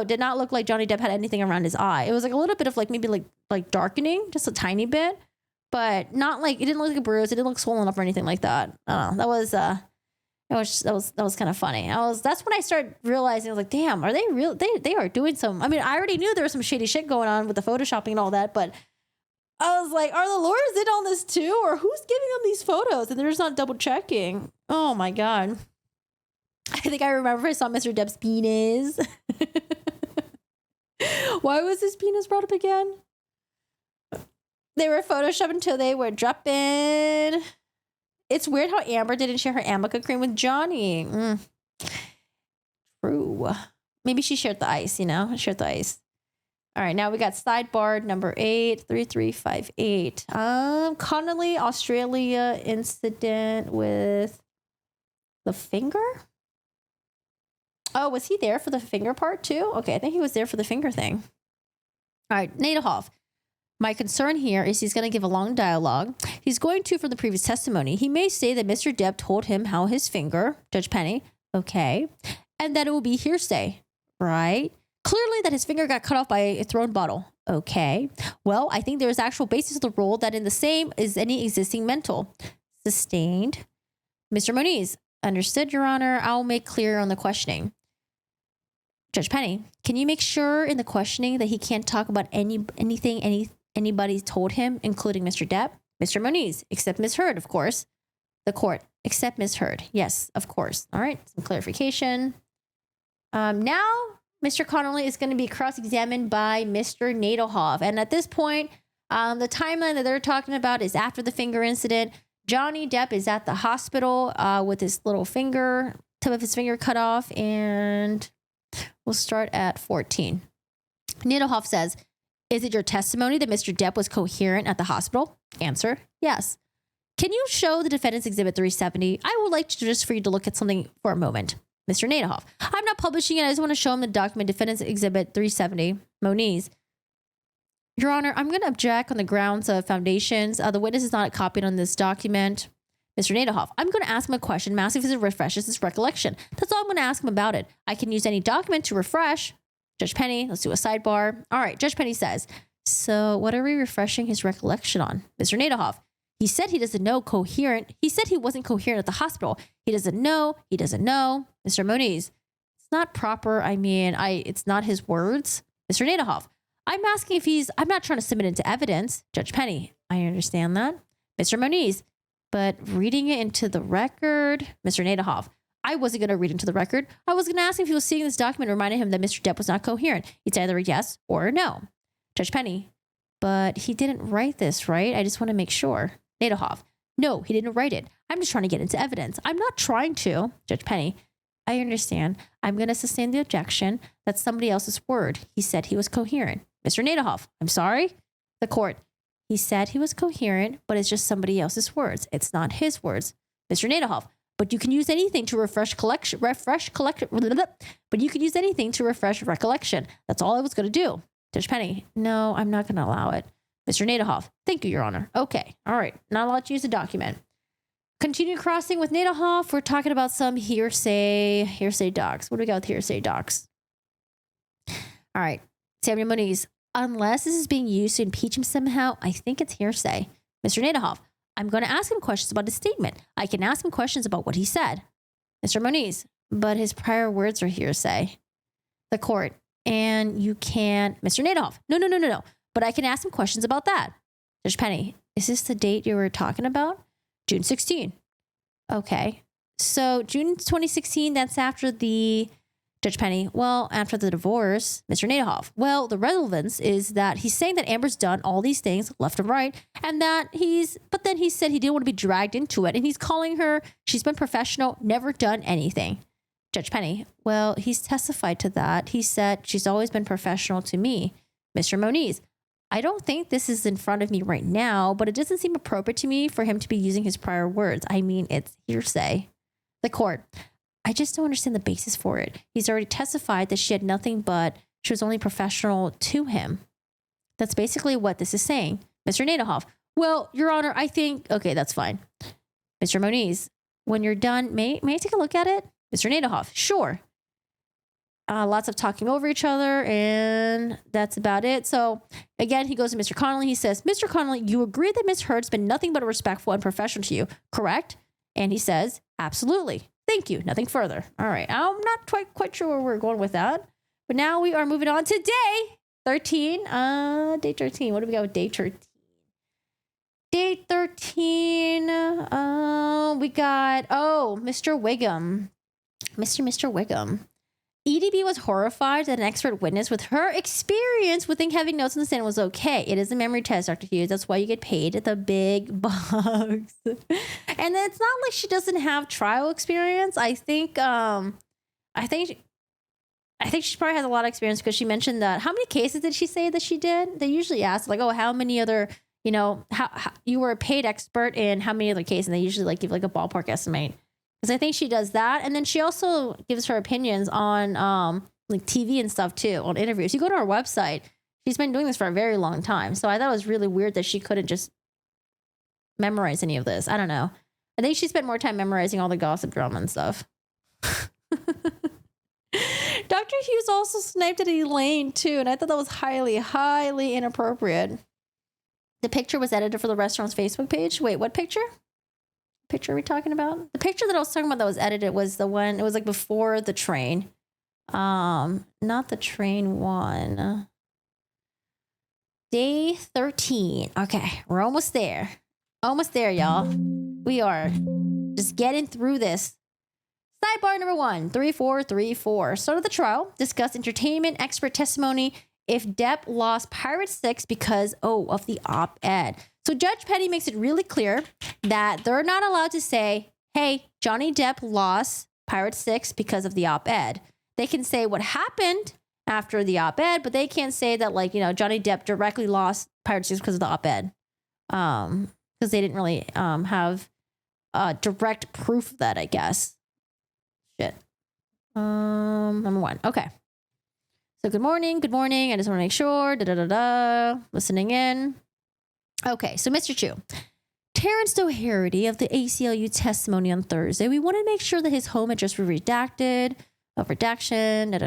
did not look like Johnny Depp had anything around his eye. It was like a little bit of like maybe like darkening, just a tiny bit, but not like, it didn't look like a bruise. It didn't look swollen up or anything like that. I don't know. That was kind of funny. That's when I started realizing, I was like, damn, are they real? They are doing some, I mean, I already knew there was some shady shit going on with the photoshopping and all that, but I was like, are the lawyers in on this too? Or who's giving them these photos? And they're just not double checking. Oh my God. I think I remember I saw Mr. Depp's penis. Why was his penis brought up again? They were photoshopped until they were dropping. It's weird how Amber didn't share her Amica cream with Johnny. True. Maybe she shared the ice, shared the ice. All right, now we got sidebar number 83358. Connolly, Australia incident with the finger. Oh, was he there for the finger part too? Okay, I think he was there for the finger thing. All right, Nadehoff. My concern here is he's going to give a long dialogue. He's going to from the previous testimony. He may say that Mr. Depp told him how his finger, Judge Penny, okay, and that it will be hearsay, right? Clearly that his finger got cut off by a thrown bottle. Okay. Well, I think there is actual basis of the rule that in the same is any existing mental. Sustained. Mr. Moniz, understood, Your Honor. I'll make clear on the questioning. Judge Penny, can you make sure in the questioning that he can't talk about anything anybody told him, including Mr. Depp? Mr. Moniz, except Ms. Heard, of course. The court, except Ms. Heard. Yes, of course. All right, some clarification. Now, Mr. Connolly is going to be cross-examined by Mr. Nadehoff. And at this point, the timeline that they're talking about is after the finger incident. Johnny Depp is at the hospital with his little finger, tip of his finger cut off. And we'll start at 14. Nadehoff says, is it your testimony that Mr. Depp was coherent at the hospital? Answer, yes. Can you show the defendant's exhibit 370? I would like to just for you to look at something for a moment. Mr. Nadehoff, I'm not publishing it. I just want to show him the document, defendant's exhibit 370. Moniz. Your Honor, I'm going to object on the grounds of foundations. The witness is not copied on this document. Mr. Nadehoff, I'm going to ask him a question. I'm asking if it refreshes his recollection. That's all I'm going to ask him about it. I can use any document to refresh. Judge Penny, let's do a sidebar. All right, Judge Penny says, so what are we refreshing his recollection on? Mr. Nadehoff, he said he doesn't know coherent. He said he wasn't coherent at the hospital. He doesn't know. He doesn't know. Mr. Moniz, it's not proper. I mean, it's not his words. Mr. Nadehoff, I'm asking if I'm not trying to submit it into evidence. Judge Penny, I understand that. Mr. Moniz, but reading it into the record. Mr. Nadehoff, I wasn't going to read into the record. I was going to ask him if he was seeing this document reminding him that Mr. Depp was not coherent. It's either a yes or a no. Judge Penny, but he didn't write this, right? I just want to make sure. Nadehoff, no, he didn't write it. I'm just trying to get into evidence. I'm not trying to. Judge Penny, I understand. I'm going to sustain the objection. That's somebody else's word. He said he was coherent. Mr. Nadehoff, I'm sorry. The court, he said he was coherent, but it's just somebody else's words. It's not his words. Mr. Nadehoff, but you can use anything to refresh but you can use anything to refresh recollection. That's all I was going to do. Judge Penny, no, I'm not going to allow it. Mr. Nadehoff, thank you, Your Honor. Okay, all right, not allowed to use the document. Continue crossing with Nadehoff. We're talking about some hearsay docs. What do we got with hearsay docs? All right, Samuel Moniz, unless this is being used to impeach him somehow, I think it's hearsay. Mr. Nadehoff, I'm going to ask him questions about his statement. I can ask him questions about what he said. Mr. Moniz, but his prior words are hearsay. The court, and you can't. Mr. Nadehoff, no. But I can ask him questions about that. Judge Penny, is this the date you were talking about? June 16. Okay. So June 2016, that's after the... Judge Penny, well, after the divorce. Mr. Nadehoff, well, the relevance is that he's saying that Amber's done all these things left and right, and that but then he said he didn't want to be dragged into it, and he's calling her, she's been professional, never done anything. Judge Penny, well, he's testified to that. He said she's always been professional to me. Mr. Moniz, I don't think this is in front of me right now, but it doesn't seem appropriate to me for him to be using his prior words. I mean, it's hearsay. The court, I just don't understand the basis for it. He's already testified that she had nothing but she was only professional to him. That's basically what this is saying. Mr. Nadehoff, well, Your Honor, I think, okay, that's fine. Mr. Moniz, when you're done, may I take a look at it? Mr. Nadehoff, sure. Lots of talking over each other, and that's about it. So again, he goes to Mr. Connolly. He says, Mr. Connolly, you agree that Ms. Heard's been nothing but respectful and professional to you, correct? And he says, absolutely. Thank you. Nothing further. All right. I'm not quite sure where we're going with that. But now we are moving on to day 13. Day 13. What do we got with day 13? Day 13. We got, Mr. Wiggum. Mr. Wiggum. EDB was horrified that an expert witness with her experience would think having notes on the stand was okay. It is a memory test, Dr. Hughes. That's why you get paid the big bucks. And it's not like she doesn't have trial experience. I think I think she probably has a lot of experience because she mentioned that. How many cases did she say that she did? They usually ask like, oh, how many other, how you were a paid expert in how many other cases? And they usually like give like a ballpark estimate. Because I think she does that. And then she also gives her opinions on like TV and stuff too, on interviews. You go to her website, she's been doing this for a very long time. So I thought it was really weird that she couldn't just memorize any of this. I don't know. I think she spent more time memorizing all the gossip drama and stuff. Dr. Hughes also sniped at Elaine too, and I thought that was highly, highly inappropriate. The picture was edited for the restaurant's Facebook page. Wait, what picture? Picture are we talking about? The picture that I was talking about that was edited was the one, it was like before the train. Not the train one. Day 13. Okay, we're almost there. Almost there, y'all. We are just getting through this. Sidebar number 1, 3434. Start of the trial. Discuss entertainment expert testimony if Depp lost Pirate 6 because, of the op-ed. So Judge Petty makes it really clear that they're not allowed to say, hey, Johnny Depp lost Pirate 6 because of the op-ed. They can say what happened after the op-ed, but they can't say that, like, Johnny Depp directly lost Pirate 6 because of the op-ed. Because they didn't really have direct proof of that, I guess. Shit. Number 1. Okay. So good morning. I just want to make sure. Listening in. Okay. So Mr. Chu. Terrence Doherty of the ACLU testimony on Thursday. We want to make sure that his home address was redacted. Redaction. Want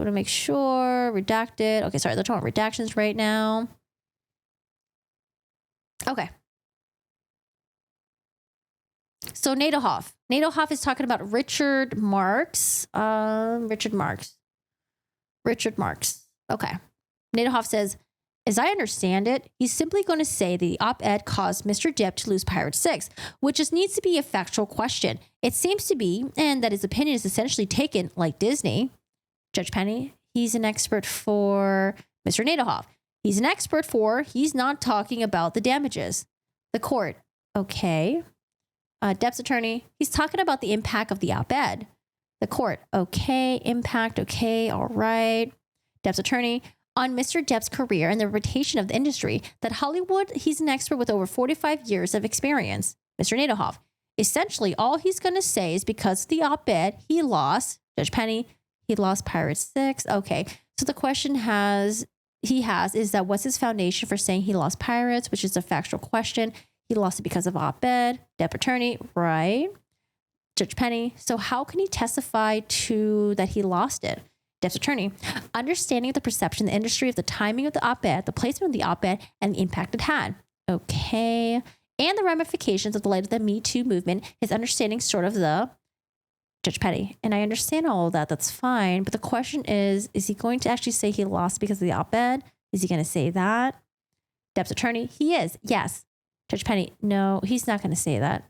to make sure. Redacted. Okay. Sorry. They're talking about redactions right now. Okay. So Nadelhoff is talking about Richard Marks. Richard Marks. Okay. Nadelhoff says, as I understand it, he's simply going to say the op-ed caused Mr. Depp to lose Pirate 6, which just needs to be a factual question. It seems to be, and that his opinion is essentially taken like Disney. Judge Penny, he's an expert for Mr. Nadelhoff. He's not talking about the damages. The court, okay. Depp's attorney, he's talking about the impact of the op-ed. The court, okay. Impact, okay. All right. Depp's attorney, on Mr. Depp's career and the reputation of the industry, that Hollywood, he's an expert with over 45 years of experience. Mr. Nadelhoff, essentially all he's going to say is because of the op-ed, he lost, Judge Penny, he lost Pirate 6. Okay. So the question is that what's his foundation for saying he lost Pirates, which is a factual question. He lost it because of op-ed. Depp attorney, right? Judge Penny, so how can he testify to that he lost it? Depp's attorney, understanding of the perception in the industry of the timing of the op-ed, the placement of the op-ed, and the impact it had. Okay. And the ramifications of the light of the Me Too movement, his understanding sort of the Judge Petty. And I understand all of that. That's fine. But the question is he going to actually say he lost because of the op-ed? Is he going to say that? Depp's attorney, he is. Yes. Judge Penny, no, he's not going to say that.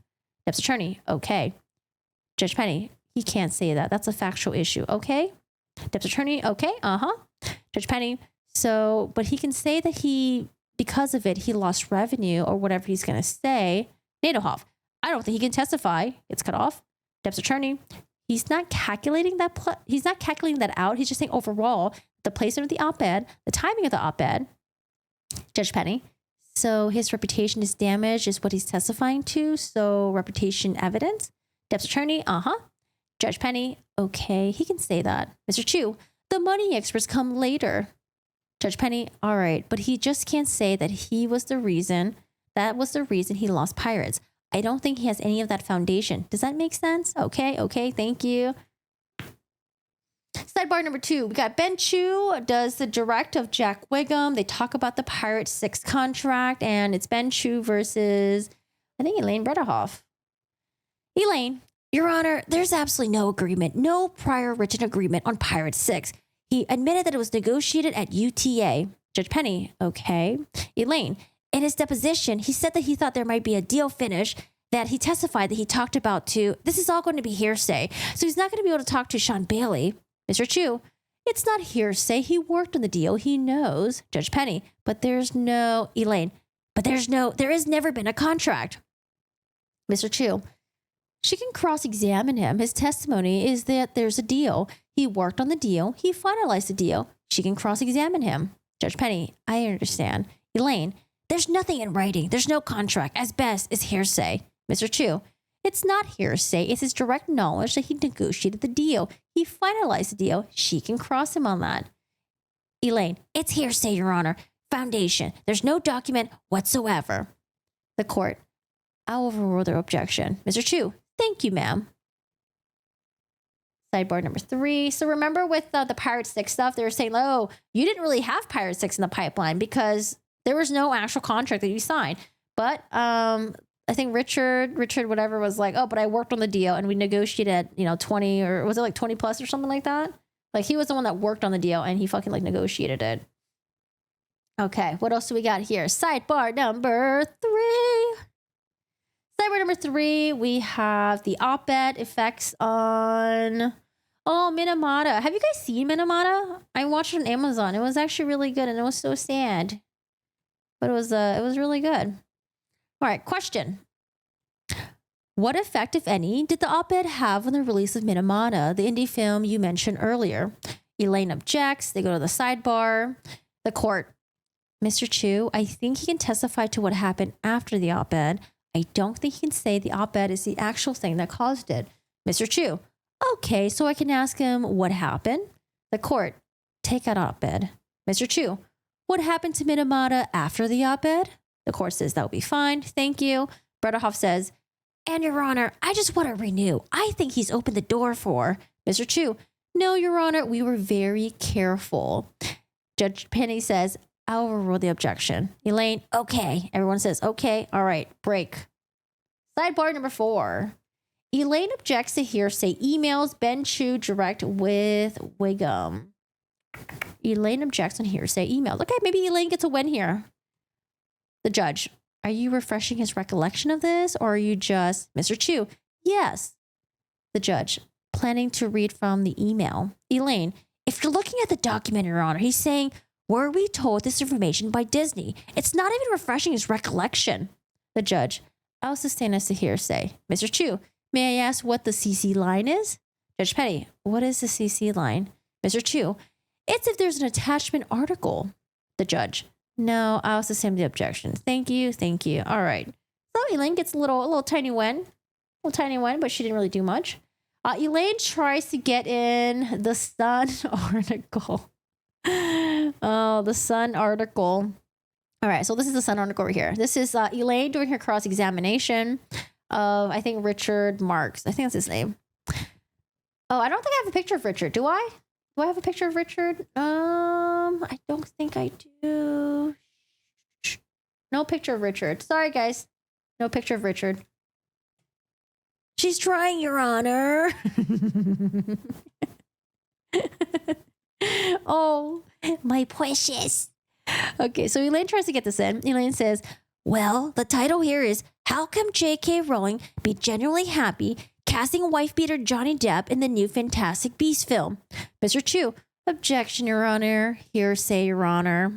Depp's attorney, okay. Judge Penny, he can't say that. That's a factual issue. Okay. Depp's attorney, okay. Judge Penny, so, but he can say that because of it, he lost revenue or whatever he's going to say. Nadelhoff, I don't think he can testify. It's cut off. Depp's attorney, he's not calculating that. He's not calculating that out. He's just saying overall, the placement of the op-ed, the timing of the op-ed. Judge Penny, so his reputation is damaged is what he's testifying to. So reputation evidence. Depp's attorney, Judge Penny, okay, he can say that. Mr. Chu, the money experts come later. Judge Penny, all right, but he just can't say that that was the reason he lost Pirates. I don't think he has any of that foundation. Does that make sense? Okay, thank you. Sidebar number 2, we got Ben Chu does the direct of Jack Wiggum. They talk about the Pirate 6 contract, and it's Ben Chu versus, I think, Elaine Bredehoff. Elaine, Your Honor, there's absolutely no agreement, no prior written agreement on Pirate 6. He admitted that it was negotiated at UTA. Judge Penny, okay. Elaine, in his deposition, he said that he thought there might be a deal finish that he testified that he talked about to. This is all going to be hearsay, so he's not going to be able to talk to Sean Bailey. Mr. Chu, it's not hearsay. He worked on the deal. He knows. Judge Penny, but there's no, Elaine, there has never been a contract. Mr. Chu, She can cross-examine him. His testimony is that there's a deal. He worked on the deal. He finalized the deal. She can cross-examine him. Judge Penny, I understand. Elaine, there's nothing in writing. There's no contract. As best, it's hearsay. Mr. Chu, it's not hearsay. It's his direct knowledge that he negotiated the deal. He finalized the deal. She can cross him on that. Elaine, it's hearsay, Your Honor. Foundation. There's no document whatsoever. The court, I'll overrule their objection. Mr. Chu, thank you, ma'am. Sidebar number 3. So remember with the Pirate 6 stuff, they were saying, oh, you didn't really have Pirate 6 in the pipeline because there was no actual contract that you signed. But I think Richard whatever was like, oh, but I worked on the deal and we negotiated, 20 or was it like 20 plus or something like that? Like he was the one that worked on the deal and he fucking like negotiated it. Okay, what else do we got here? Sidebar number 3. Sidebar number 3, we have the op-ed effects on Minamata. Have you guys seen Minamata? I watched it on Amazon. It was actually really good and it was so sad. But it was really good. All right, question. What effect, if any, did the op-ed have on the release of Minamata, the indie film you mentioned earlier? Elaine objects. They go to the sidebar. The court. Mr. Chu, I think he can testify to what happened after the op-ed. I don't think he can say the op-ed is the actual thing that caused it. Mr. Chu, okay, so I can ask him what happened. The court, take out op-ed. Mr. Chu, what happened to Minamata after the op-ed? The court says that will be fine. Thank you. Brederhoff says, and Your Honor, I just want to renew. I think he's opened the door for Mr. Chu. No, Your Honor, we were very careful. Judge Penny says, I'll overrule the objection. Elaine, okay. Everyone says, okay. All right, break. Sidebar number 4. Elaine objects to hearsay emails Ben Chu direct with Wiggum. Elaine objects on hearsay emails. Okay, maybe Elaine gets a win here. The judge, are you refreshing his recollection of this or are you just Mr. Chu? Yes. The judge, planning to read from the email. Elaine, if you're looking at the document, Your Honor, he's saying, were we told this information by Disney? It's not even refreshing his recollection. The judge, I'll sustain us to hearsay. Mr. Chu, may I ask what the CC line is? Judge Petty, what is the CC line? Mr. Chu, it's if there's an attachment article. The judge, no, I'll sustain the objection. Thank you. All right. So Elaine gets a little tiny win. But she didn't really do much. Elaine tries to get in the Sun article. Oh, the Sun article. All right, so this is the Sun article over here. This is Elaine doing her cross-examination of, I think, Richard Marks. I think that's his name. Oh, I don't think I have a picture of Richard. Do I? Do I have a picture of Richard? I don't think I do. No picture of Richard. Sorry, guys. No picture of Richard. She's trying, Your Honor. Oh, my precious. Okay, so Elaine tries to get this in. Elaine says, well, the title here is How Come J.K. Rowling Be Genuinely Happy Casting Wife-Beater Johnny Depp in the new Fantastic Beasts film? Mr. Chu, objection, Your Honor. Hearsay, Your Honor.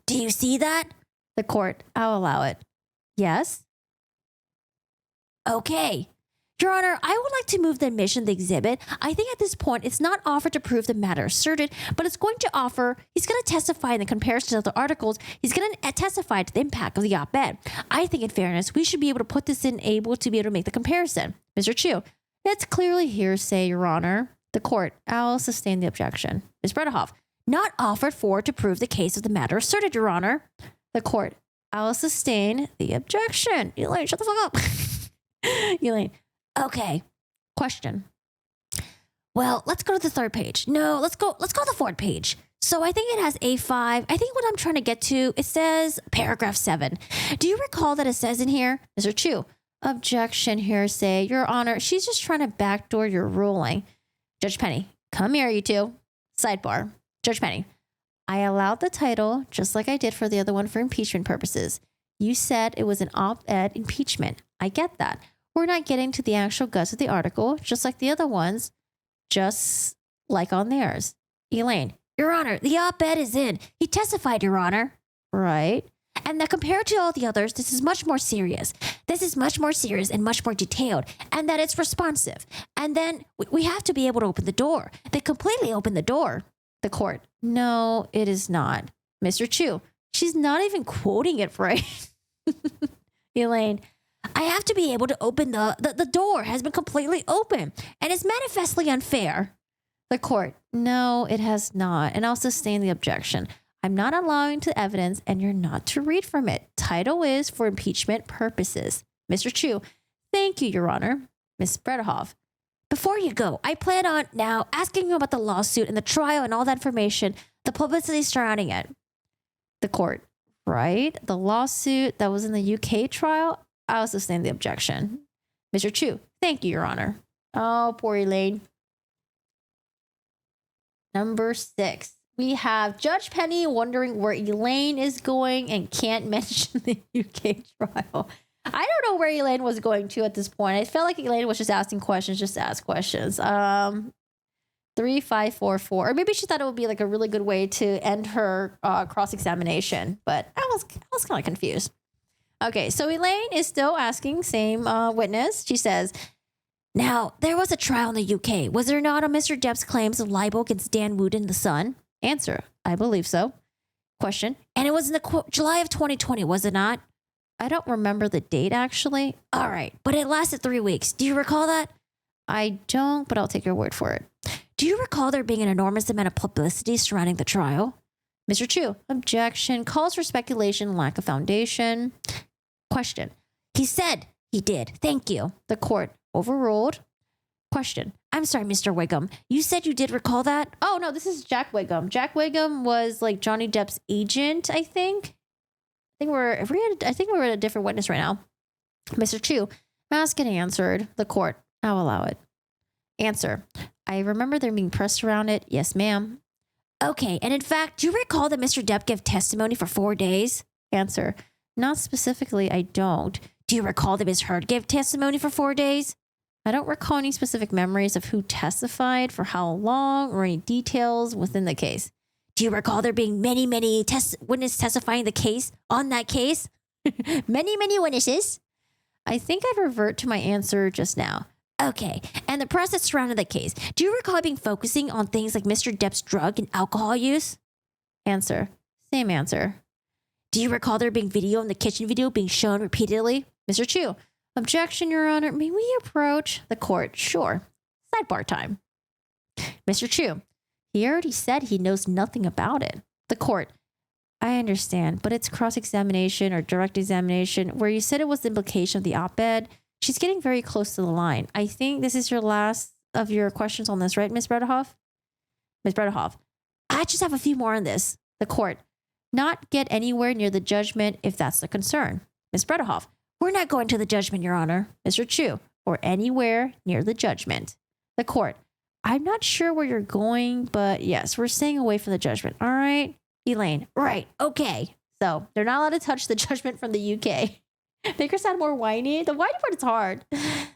Do you see that? The court, I'll allow it. Yes? Okay. Your Honor, I would like to move the admission of the exhibit. I think at this point, it's not offered to prove the matter asserted, but it's going to offer, he's going to testify in the comparison of the articles. He's going to testify to the impact of the op-ed. I think in fairness, we should be able to put this in able to be able to make the comparison. Mr. Chu, it's clearly hearsay, Your Honor. The court, I'll sustain the objection. Ms. Brederhoff, not offered for to prove the case of the matter asserted, Your Honor. The court, I'll sustain the objection. Elaine, shut the fuck up. Elaine, okay. Question. Well, let's go to the third page. No, let's go to the fourth page. So I think it has A5. I think what I'm trying to get to, it says paragraph 7. Do you recall that it says in here, Mr. Chu, objection, hearsay, Your Honor, she's just trying to backdoor your ruling. Judge Penny, come here, you two. Sidebar. Judge Penny, I allowed the title just like I did for the other one for impeachment purposes. You said it was an op-ed impeachment. I get that. We're not getting to the actual guts of the article, just like the other ones, just like on theirs. Elaine, Your Honor, the op-ed is in. He testified, Your Honor. Right. And that compared to all the others, this is much more serious. This is much more serious and much more detailed, and that it's responsive. And then we have to be able to open the door. They completely open the door. The court. No, it is not. Mr. Chu. She's not even quoting it right. Elaine. I have to be able to open the door has been completely open, and it's manifestly unfair. The court. No, it has not. And I'll sustain the objection. I'm not allowing to evidence, and you're not to read from it. Title is for impeachment purposes. Mr. Chu. Thank you, Your Honor. Ms. Bredehoff. Before you go, I plan on now asking you about the lawsuit and the trial and all that information, the publicity surrounding it. The court. Right? The lawsuit that was in the UK trial? I'll sustain the objection. Mr. Chu. Thank you, Your Honor. Oh, poor Elaine. Number 6. We have Judge Penny wondering where Elaine is going and can't mention the UK trial. I don't know where Elaine was going to at this point. I felt like Elaine was just asking questions just to ask questions. 3544. Or maybe she thought it would be like a really good way to end her cross-examination. But I was kind of confused. Okay, so Elaine is still asking, same witness. She says, now, there was a trial in the UK. Was there not on Mr. Depp's claims of libel against Dan Wooten, the Sun? Answer, I believe so. Question, and it was in the July of 2020, was it not? I don't remember the date, actually. All right, but it lasted 3 weeks. Do you recall that? I don't, but I'll take your word for it. Do you recall there being an enormous amount of publicity surrounding the trial? Mr. Chu, objection, calls for speculation, lack of foundation. Question, he said he did. Thank you. The court, overruled. Question, I'm sorry, Mr. Wiggum. You said you did recall that? Oh, no, this is Jack Wiggum. Jack Wiggum was like Johnny Depp's agent, I think. I think we're at a different witness right now. Mr. Chu, ask and answered. The court, I'll allow it. Answer, I remember there being press around it. Yes, ma'am. Okay, and in fact, do you recall that Mr. Depp gave testimony for 4 days? Answer, not specifically, I don't. Do you recall that Ms. Heard gave testimony for 4 days? I don't recall any specific memories of who testified, for how long, or any details within the case. Do you recall there being many witnesses testifying the case on that case? many witnesses? I think I'd revert to my answer just now. Okay, and the press that surrounded the case. Do you recall being focusing on things like Mr. Depp's drug and alcohol use? Answer, same answer. Do you recall there being video in the kitchen video being shown repeatedly? Mr. Chu, objection, Your Honor. May we approach the court? Sure. Sidebar time. Mr. Chu, he already said he knows nothing about it. The court, I understand, but it's cross-examination or direct examination where you said it was the implication of the op-ed. She's getting very close to the line. I think this is your last of your questions on this, right, Ms. Bredehoff? Ms. Bredehoff, I just have a few more on this. The court, not get anywhere near the judgment if that's the concern. Ms. Bredehoff, we're not going to the judgment, Your Honor. Mr. Chu, or anywhere near the judgment. The court, I'm not sure where you're going, but yes, we're staying away from the judgment. All right? Elaine, right, okay. So they're not allowed to touch the judgment from the UK. Make her sound more whiny. The whiny part is hard. It's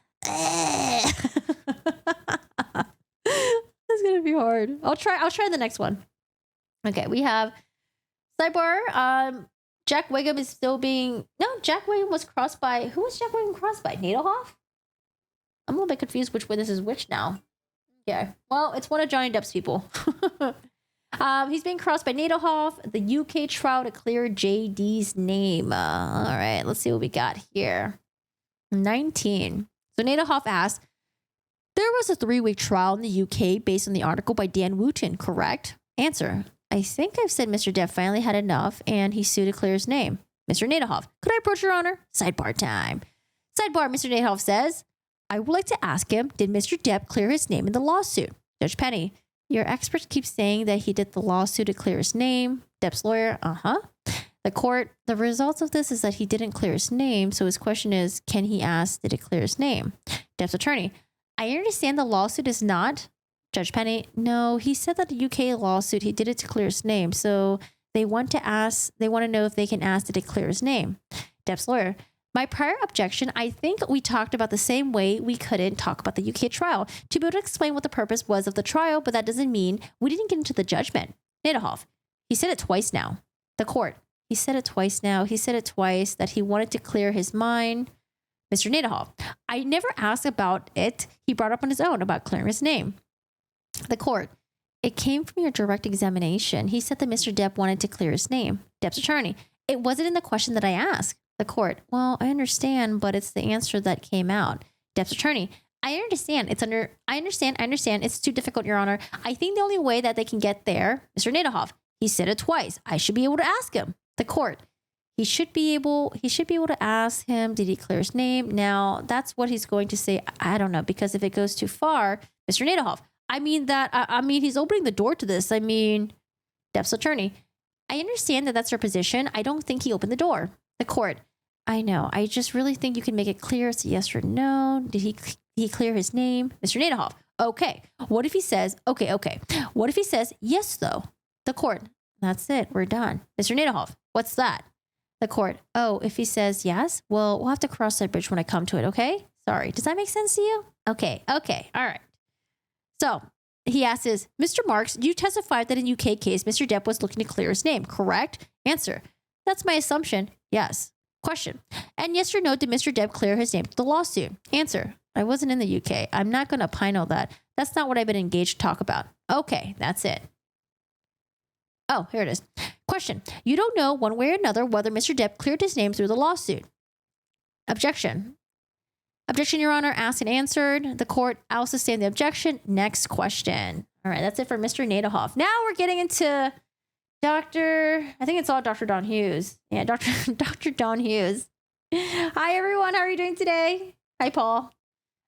gonna be hard. I'll try the next one. Okay, we have sidebar. Jack Wiggum is still being Jack Wiggum was crossed by who was Jack Wiggum crossed by? Nadelhoff? I'm a little bit confused which witness is which now. Okay. Well, it's one of Johnny Depp's people. He's being crossed by Nadelhoff, the UK trial to clear JD's name. All right, let's see what we got here. 19. So Nadelhoff asked, there was a 3-week trial in the UK based on the article by Dan Wooten, correct? Answer, I think I've said Mr. Depp finally had enough and he sued to clear his name. Mr. Nadelhoff, could I approach, Your Honor? Sidebar time. Sidebar, Mr. Nadelhoff says, I would like to ask him, did Mr. Depp clear his name in the lawsuit? Judge Penny, your experts keep saying that he did the lawsuit to clear his name. Depp's lawyer, The court, the results of this is that he didn't clear his name. So his question is, can he ask, did it clear his name? Depp's attorney, I understand the lawsuit is not. Judge Penny, no, he said that the UK lawsuit, he did it to clear his name. So they want to know if they can ask, did it clear his name? Depp's lawyer, my prior objection, I think we talked about the same way we couldn't talk about the UK trial to be able to explain what the purpose was of the trial, but that doesn't mean we didn't get into the judgment. Nadelhoff, he said it twice now. The court, He said it twice now. He said it twice that he wanted to clear his mind. Mr. Nadehoff, I never asked about it. He brought up on his own about clearing his name. The court, it came from your direct examination. He said that Mr. Depp wanted to clear his name. Depp's attorney, it wasn't in the question that I asked. The court, well, I understand, but it's the answer that came out. Depp's attorney, I understand. I understand. It's too difficult, Your Honor. I think the only way that they can get there, Mr. Nadehoff, he said it twice. I should be able to ask him. The court, he should be able to ask him, did he clear his name? Now, that's what he's going to say. I don't know, because if it goes too far, Mr. Nadehoff, I mean, he's opening the door to this. I mean, Depp's attorney, I understand that that's your position. I don't think he opened the door. The court, I know. I just really think you can make it clear. It's a yes or no. Did he clear his name? Mr. Nadehoff, okay. What if he says, okay. What if he says, yes, though? The court, that's it. We're done. Mr. Nadehoff, what's that? The court, oh, if he says yes, well, we'll have to cross that bridge when I come to it, okay? Sorry. Does that make sense to you? Okay. All right. So he asks, Mr. Marks, you testified that in UK case, Mr. Depp was looking to clear his name, correct? Answer, that's my assumption. Yes. Question, and yes or no, did Mr. Depp clear his name to the lawsuit? Answer, I wasn't in the UK. I'm not going to opine on that. That's not what I've been engaged to talk about. Okay, that's it. Oh, here it is. Question, you don't know one way or another whether Mr. Depp cleared his name through the lawsuit. Objection, Your Honor, asked and answered. The court, I'll sustain the objection. Next question. All right, that's it for Mr. Nadehoff. Now we're getting into I think it's all Dr. Don Hughes. Yeah, Dr. Don Hughes. Hi, everyone. How are you doing today? Hi, Paul.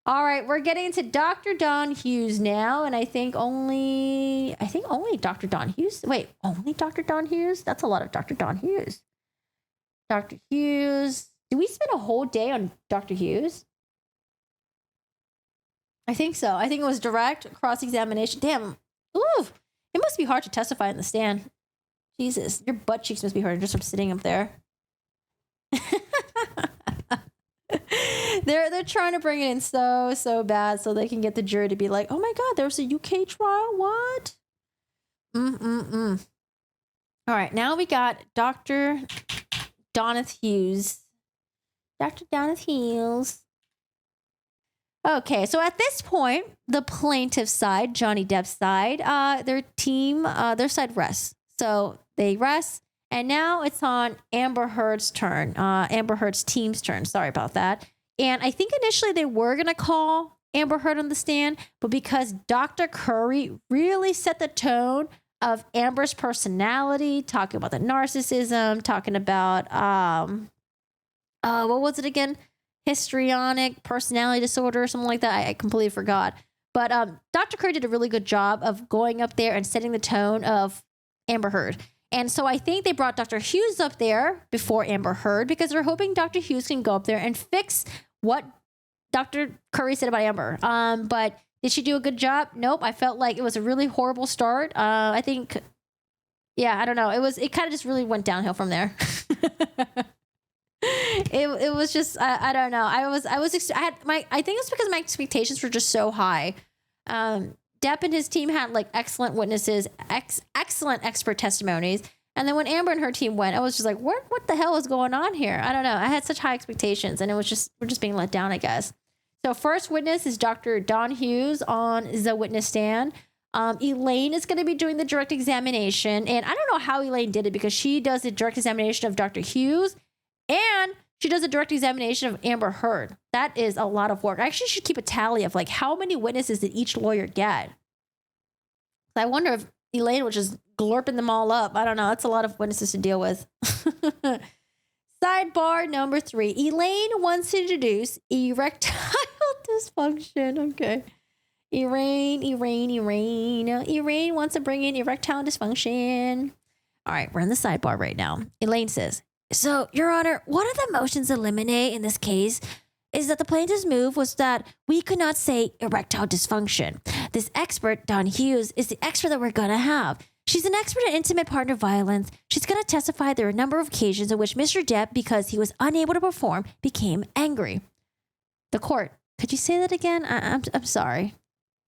All right, we're getting into Dr. Don Hughes now, and I think only Dr. Don Hughes. Wait, only Dr. Don Hughes? That's a lot of Dr. Don Hughes. Dr. Hughes. Did we spend a whole day on Dr. Hughes? I think so. I think it was direct cross-examination. Damn. Ooh, it must be hard to testify in the stand. Jesus, your butt cheeks must be hurting just from sitting up there. They're trying to bring it in so bad so they can get the jury to be like, oh my God, there was a UK trial? What? All right, now we got Dr. Doneth Hughes. Dr. Doneth Hughes. Okay, so at this point, the plaintiff's side, Johnny Depp's side, their side rests. So they rest, and now it's on Amber Heard's turn. Amber Heard's team's turn. Sorry about that. And I think initially they were going to call Amber Heard on the stand, but because Dr. Curry really set the tone of Amber's personality, talking about the narcissism, talking about, what was it again? Histrionic personality disorder or something like that. I completely forgot. But Dr. Curry did a really good job of going up there and setting the tone of Amber Heard. And so I think they brought Dr. Hughes up there before Amber Heard because they're hoping Dr. Hughes can go up there and fix what Dr. Curry said about Amber. But did she do a good job? Nope. I felt like it was a really horrible start. I think, yeah, I don't know. It kind of just really went downhill from there. It was just, I don't know. I think it's because my expectations were just so high. Depp and his team had like excellent witnesses, excellent expert testimonies. And then when Amber and her team went, I was just like, what the hell is going on here? I don't know. I had such high expectations and we're just being let down, I guess. So first witness is Dr. Don Hughes on the witness stand. Elaine is going to be doing the direct examination. And I don't know how Elaine did it because she does the direct examination of Dr. Hughes and she does a direct examination of Amber Heard. That is a lot of work. I actually should keep a tally of like how many witnesses did each lawyer get. I wonder if Elaine was just glorping them all up. I don't know. That's a lot of witnesses to deal with. Sidebar number 3. Elaine wants to introduce erectile dysfunction. Okay. Elaine wants to bring in erectile dysfunction. All right. We're in the sidebar right now. Elaine says, so, Your Honor, one of the motions in limine in this case is that the plaintiff's move was that we could not say erectile dysfunction. This expert, Don Hughes, is the expert that we're going to have. She's an expert in intimate partner violence. She's going to testify there are a number of occasions in which Mr. Depp, because he was unable to perform, became angry. The court, could you say that again? I'm sorry.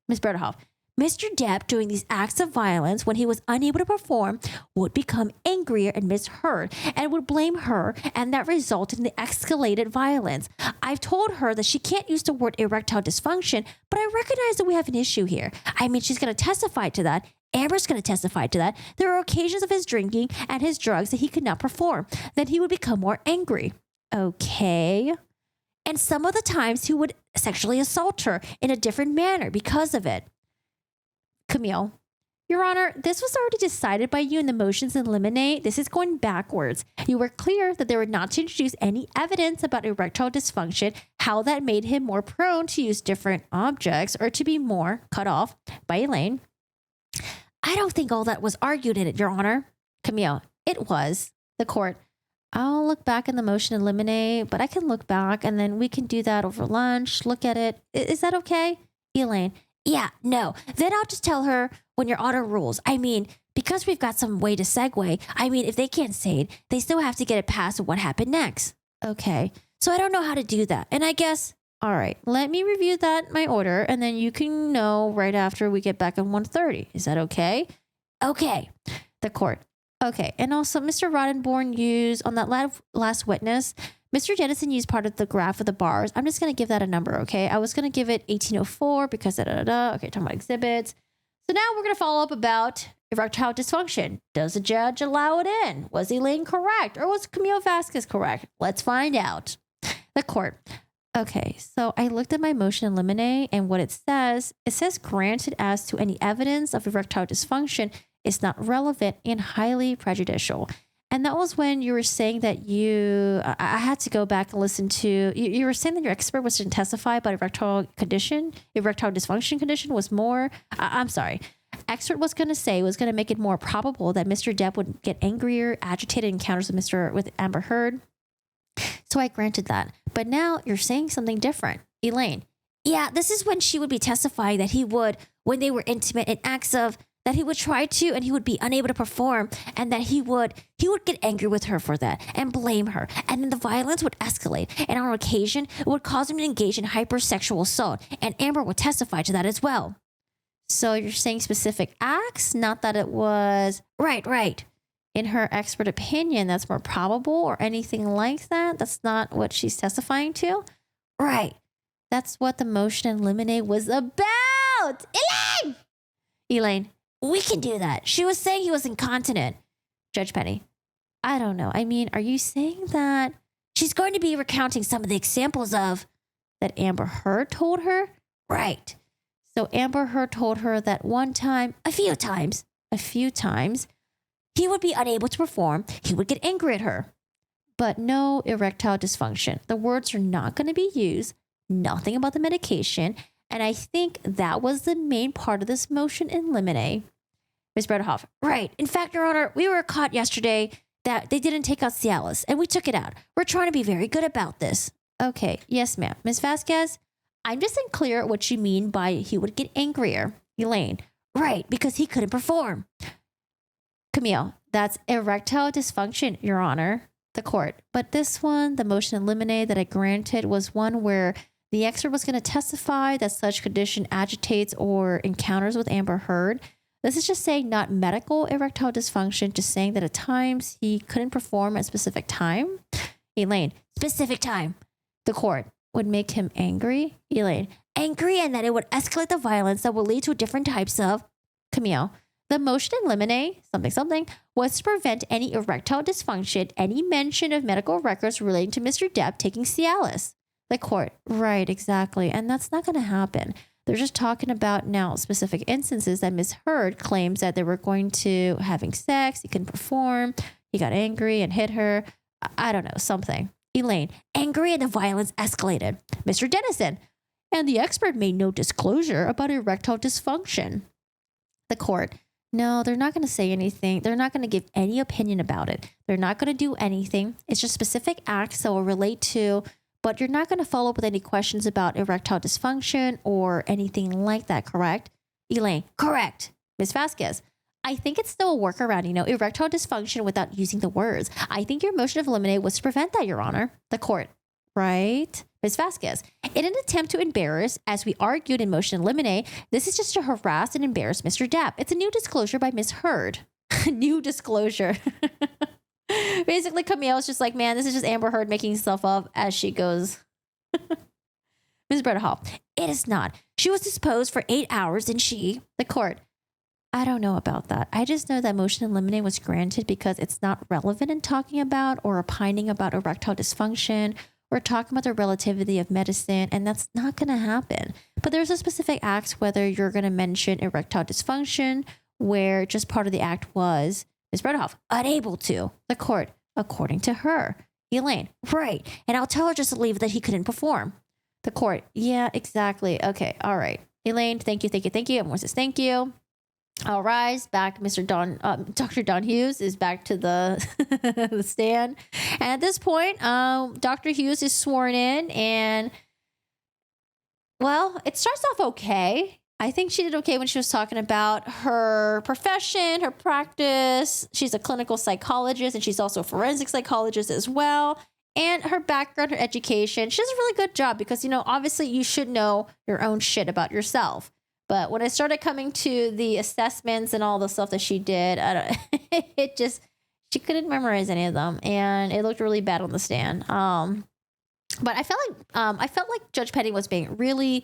Ms. Berderhoff, Mr. Depp, doing these acts of violence when he was unable to perform, would become angrier and misheard and would blame her, and that resulted in the escalated violence. I've told her that she can't use the word erectile dysfunction, but I recognize that we have an issue here. I mean, she's going to testify to that. Amber's going to testify to that. There are occasions of his drinking and his drugs that he could not perform. Then he would become more angry. Okay. And some of the times he would sexually assault her in a different manner because of it. Camille, Your Honor, this was already decided by you in the motions in limine. This is going backwards. You were clear that they were not to introduce any evidence about erectile dysfunction, how that made him more prone to use different objects or to be more cut off by Elaine. I don't think all that was argued in it, Your Honor. Camille, it was. The court, I'll look back in the motion in limine, but I can look back and then we can do that over lunch, look at it. Is that okay? Elaine, yeah, no. Then I'll just tell her when your honor rules. I mean, because we've got some way to segue, I mean, if they can't say it, they still have to get it past what happened next. Okay. So I don't know how to do that. And I guess, all right, let me review that, my order, and then you can know right after we get back at 1:30. Is that okay? Okay. The court. Okay. And also, Mr. Roddenborn used, on that last witness, Mr. Dennison used part of the graph of the bars. I'm just going to give that a number, okay? I was going to give it 1804 because da-da-da-da. Okay, talking about exhibits. So now we're going to follow up about erectile dysfunction. Does the judge allow it in? Was Elaine correct? Or was Camille Vasquez correct? Let's find out. The court. Okay, so I looked at my motion in limine, and what it says granted as to any evidence of erectile dysfunction is not relevant and highly prejudicial. And that was when you were saying that I had to go back and listen to, you were saying that your expert was to testify about erectile dysfunction condition was more, I'm sorry. Expert was going to make it more probable that Mr. Depp would get angrier, agitated encounters with Amber Heard. So I granted that. But now you're saying something different. Elaine. Yeah, this is when she would be testifying that he would, when they were intimate in acts of, that he would try to and he would be unable to perform, and that he would get angry with her for that and blame her. And then the violence would escalate. And on occasion, it would cause him to engage in hypersexual assault. And Amber would testify to that as well. So you're saying specific acts, not that it was... Right. In her expert opinion, that's more probable or anything like that. That's not what she's testifying to. Right. That's what the motion in limine was about. Elaine, we can do that. She was saying he was incontinent. Judge Penny, I don't know. I mean, are you saying that she's going to be recounting some of the examples of that Amber Heard told her? Right. So Amber Heard told her that one time, a few times, he would be unable to perform. He would get angry at her. But no erectile dysfunction. The words are not going to be used. Nothing about the medication. And I think that was the main part of this motion in limine. Ms. Bredehoff, right. In fact, Your Honor, we were caught yesterday that they didn't take out Cialis, and we took it out. We're trying to be very good about this. Okay, yes, ma'am. Ms. Vasquez, I'm just unclear what you mean by he would get angrier. Elaine, right, because he couldn't perform. Camille, that's erectile dysfunction, Your Honor. The court. But this one, the motion in limine that I granted, was one where the expert was going to testify that such condition agitates or encounters with Amber Heard. This is just saying not medical erectile dysfunction, just saying that at times he couldn't perform at a specific time. Elaine, specific time. The court would make him angry. Elaine, angry, and that it would escalate the violence that will lead to different types of... Camille, the motion in limine, something, was to prevent any erectile dysfunction, any mention of medical records relating to Mr. Depp taking Cialis. The court, right, exactly. And that's not going to happen. They're just talking about now specific instances that Ms. Heard claims that they were going to having sex, he couldn't perform, he got angry and hit her. I don't know, something. Elaine, angry and the violence escalated. Mr. Dennison, and the expert made no disclosure about erectile dysfunction. The court, no, they're not going to say anything. They're not going to give any opinion about it. They're not going to do anything. It's just specific acts that will relate to... But you're not going to follow up with any questions about erectile dysfunction or anything like that, correct? Elaine, correct. Ms. Vasquez, I think it's still a workaround, erectile dysfunction without using the words. I think your motion of limine was to prevent that, Your Honor. The court, right? Ms. Vasquez. In an attempt to embarrass, as we argued in motion in limine, this is just to harass and embarrass Mr. Depp. It's a new disclosure by Ms. Heard. New disclosure. Basically, Camille's just like, man, this is just Amber Heard making stuff up as she goes. Ms. Hall, it is not. She was disposed for 8 hours and she, the court. I don't know about that. I just know that motion in limine was granted because it's not relevant in talking about or opining about erectile dysfunction. We're talking about the relativity of medicine, and that's not going to happen. But there's a specific act whether you're going to mention erectile dysfunction, where just part of the act was Ms. Bredehoff unable to. The court, according to her. Elaine, right. And I'll tell her just to leave that he couldn't perform. The court, yeah, exactly. Okay, all right. Elaine, thank you. Everyone says thank you. I'll rise. Back, Dr. Don Hughes is back to the, the stand. And at this point, Dr. Hughes is sworn in and, well, it starts off okay. I think she did okay when she was talking about her profession, her practice. She's a clinical psychologist and she's also a forensic psychologist as well. And her background, her education. She does a really good job because, obviously you should know your own shit about yourself. But when I started coming to the assessments and all the stuff that she did, she couldn't memorize any of them, and it looked really bad on the stand. But I felt like Judge Penny was being really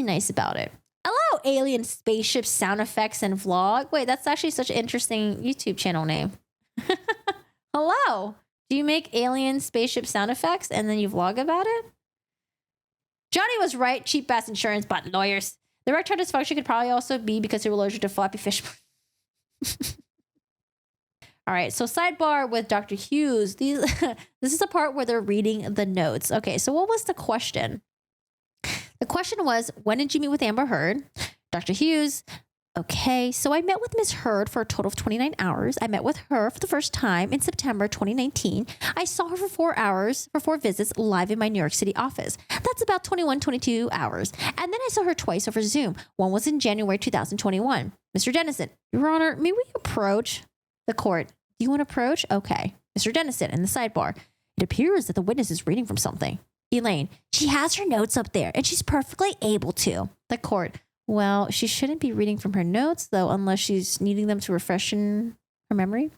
nice about it. Hello, alien spaceship sound effects and vlog. Wait, that's actually such an interesting YouTube channel name. Hello, do you make alien spaceship sound effects and then you vlog about it? Johnny was right. Cheap ass insurance, but lawyers. The erectile dysfunction could probably also be because they were allergic to floppy fish. All right, so sidebar with Dr. Hughes. This is the part where they're reading the notes. Okay, so what was the question? The question was, when did you meet with Amber Heard? Dr. Hughes, okay, so I met with Ms. Heard for a total of 29 hours. I met with her for the first time in September 2019. I saw her for 4 hours, for 4 visits live in my New York City office. That's about 22 hours. And then I saw her twice over Zoom. One was in January 2021. Mr. Dennison, Your Honor, may we approach the court? Do you want to approach? Okay. Mr. Dennison in the sidebar. It appears that the witness is reading from something. Elaine, she has her notes up there and she's perfectly able to. The court. Well, she shouldn't be reading from her notes, though, unless she's needing them to refresh her memory.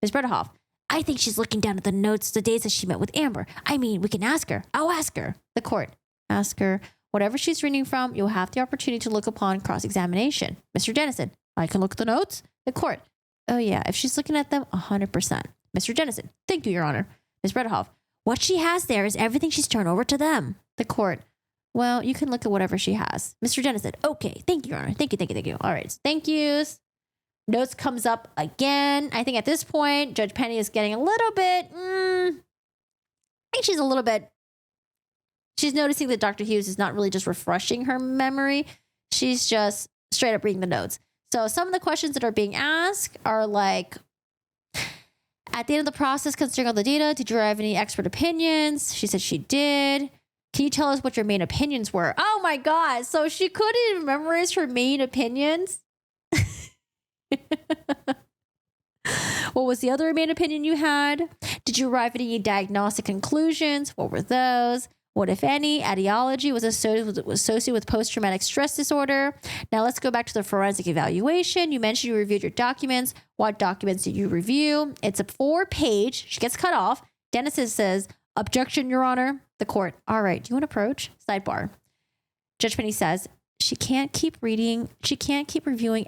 Ms. Bredehoff, I think she's looking down at the notes the days that she met with Amber. I mean, we can ask her. I'll ask her. The court, ask her. Whatever she's reading from, you'll have the opportunity to look upon cross-examination. Mr. Dennison, I can look at the notes? The court, oh yeah, if she's looking at them, 100%. Mr. Dennison, thank you, Your Honor. Ms. Bredehoff, what she has there is everything she's turned over to them. The court, well, you can look at whatever she has. Mr. Dennison, okay, thank you, Your Honor. Thank you. All right, so thank yous. Notes comes up again. I think at this point, Judge Penny is getting a little bit, I think she's noticing that Dr. Hughes is not really just refreshing her memory. She's just straight up reading the notes. So some of the questions that are being asked are like, at the end of the process, considering all the data, did you have any expert opinions? She said she did. Can you tell us what your main opinions were? Oh my God. So she couldn't even memorize her main opinions. What was the other main opinion you had? Did you arrive at any diagnostic conclusions? What were those? What, if any, etiology was associated with post-traumatic stress disorder? Now let's go back to the forensic evaluation. You mentioned you reviewed your documents. What documents did you review? It's a 4-page. She gets cut off. Dennison says, objection, Your Honor. The court, all right, do you want to approach? Sidebar. Judge Penny says, she can't keep reviewing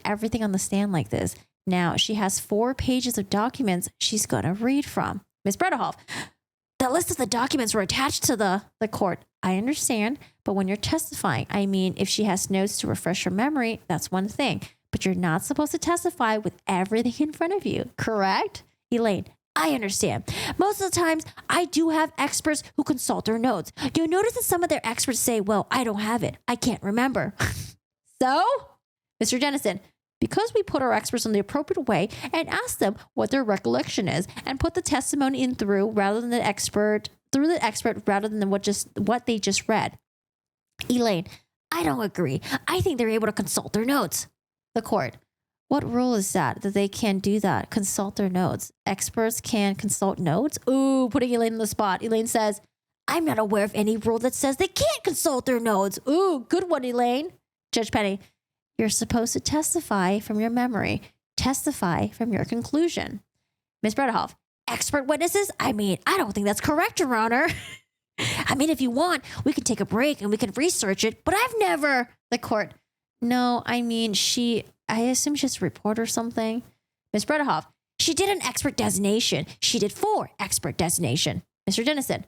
everything on the stand like this. Now, she has 4 pages of documents she's going to read from. Ms. Bredehoff, the list of the documents were attached to the court. I understand, but when you're testifying, I mean, if she has notes to refresh her memory, that's one thing. But you're not supposed to testify with everything in front of you, correct? Elaine, I understand. Most of the times, I do have experts who consult their notes. You'll notice that some of their experts say, well, I don't have it. I can't remember. So, Mr. Dennison, because we put our experts in the appropriate way and ask them what their recollection is and put the testimony in through the expert rather than what they just read. Elaine, I don't agree. I think they're able to consult their notes. The court, what rule is that they can do that? Consult their notes. Experts can consult notes? Ooh, putting Elaine on the spot. Elaine says, I'm not aware of any rule that says they can't consult their notes. Ooh, good one, Elaine. Judge Penny, you're supposed to testify from your memory. Testify from your conclusion. Ms. Bredehoff, expert witnesses? I don't think that's correct, Your Honor. If you want, we can take a break and we can research it, but I've never... The court, no, I assume she's a reporter or something. Ms. Bredehoff, she did an expert designation. She did 4 expert designation. Mr. Dennison,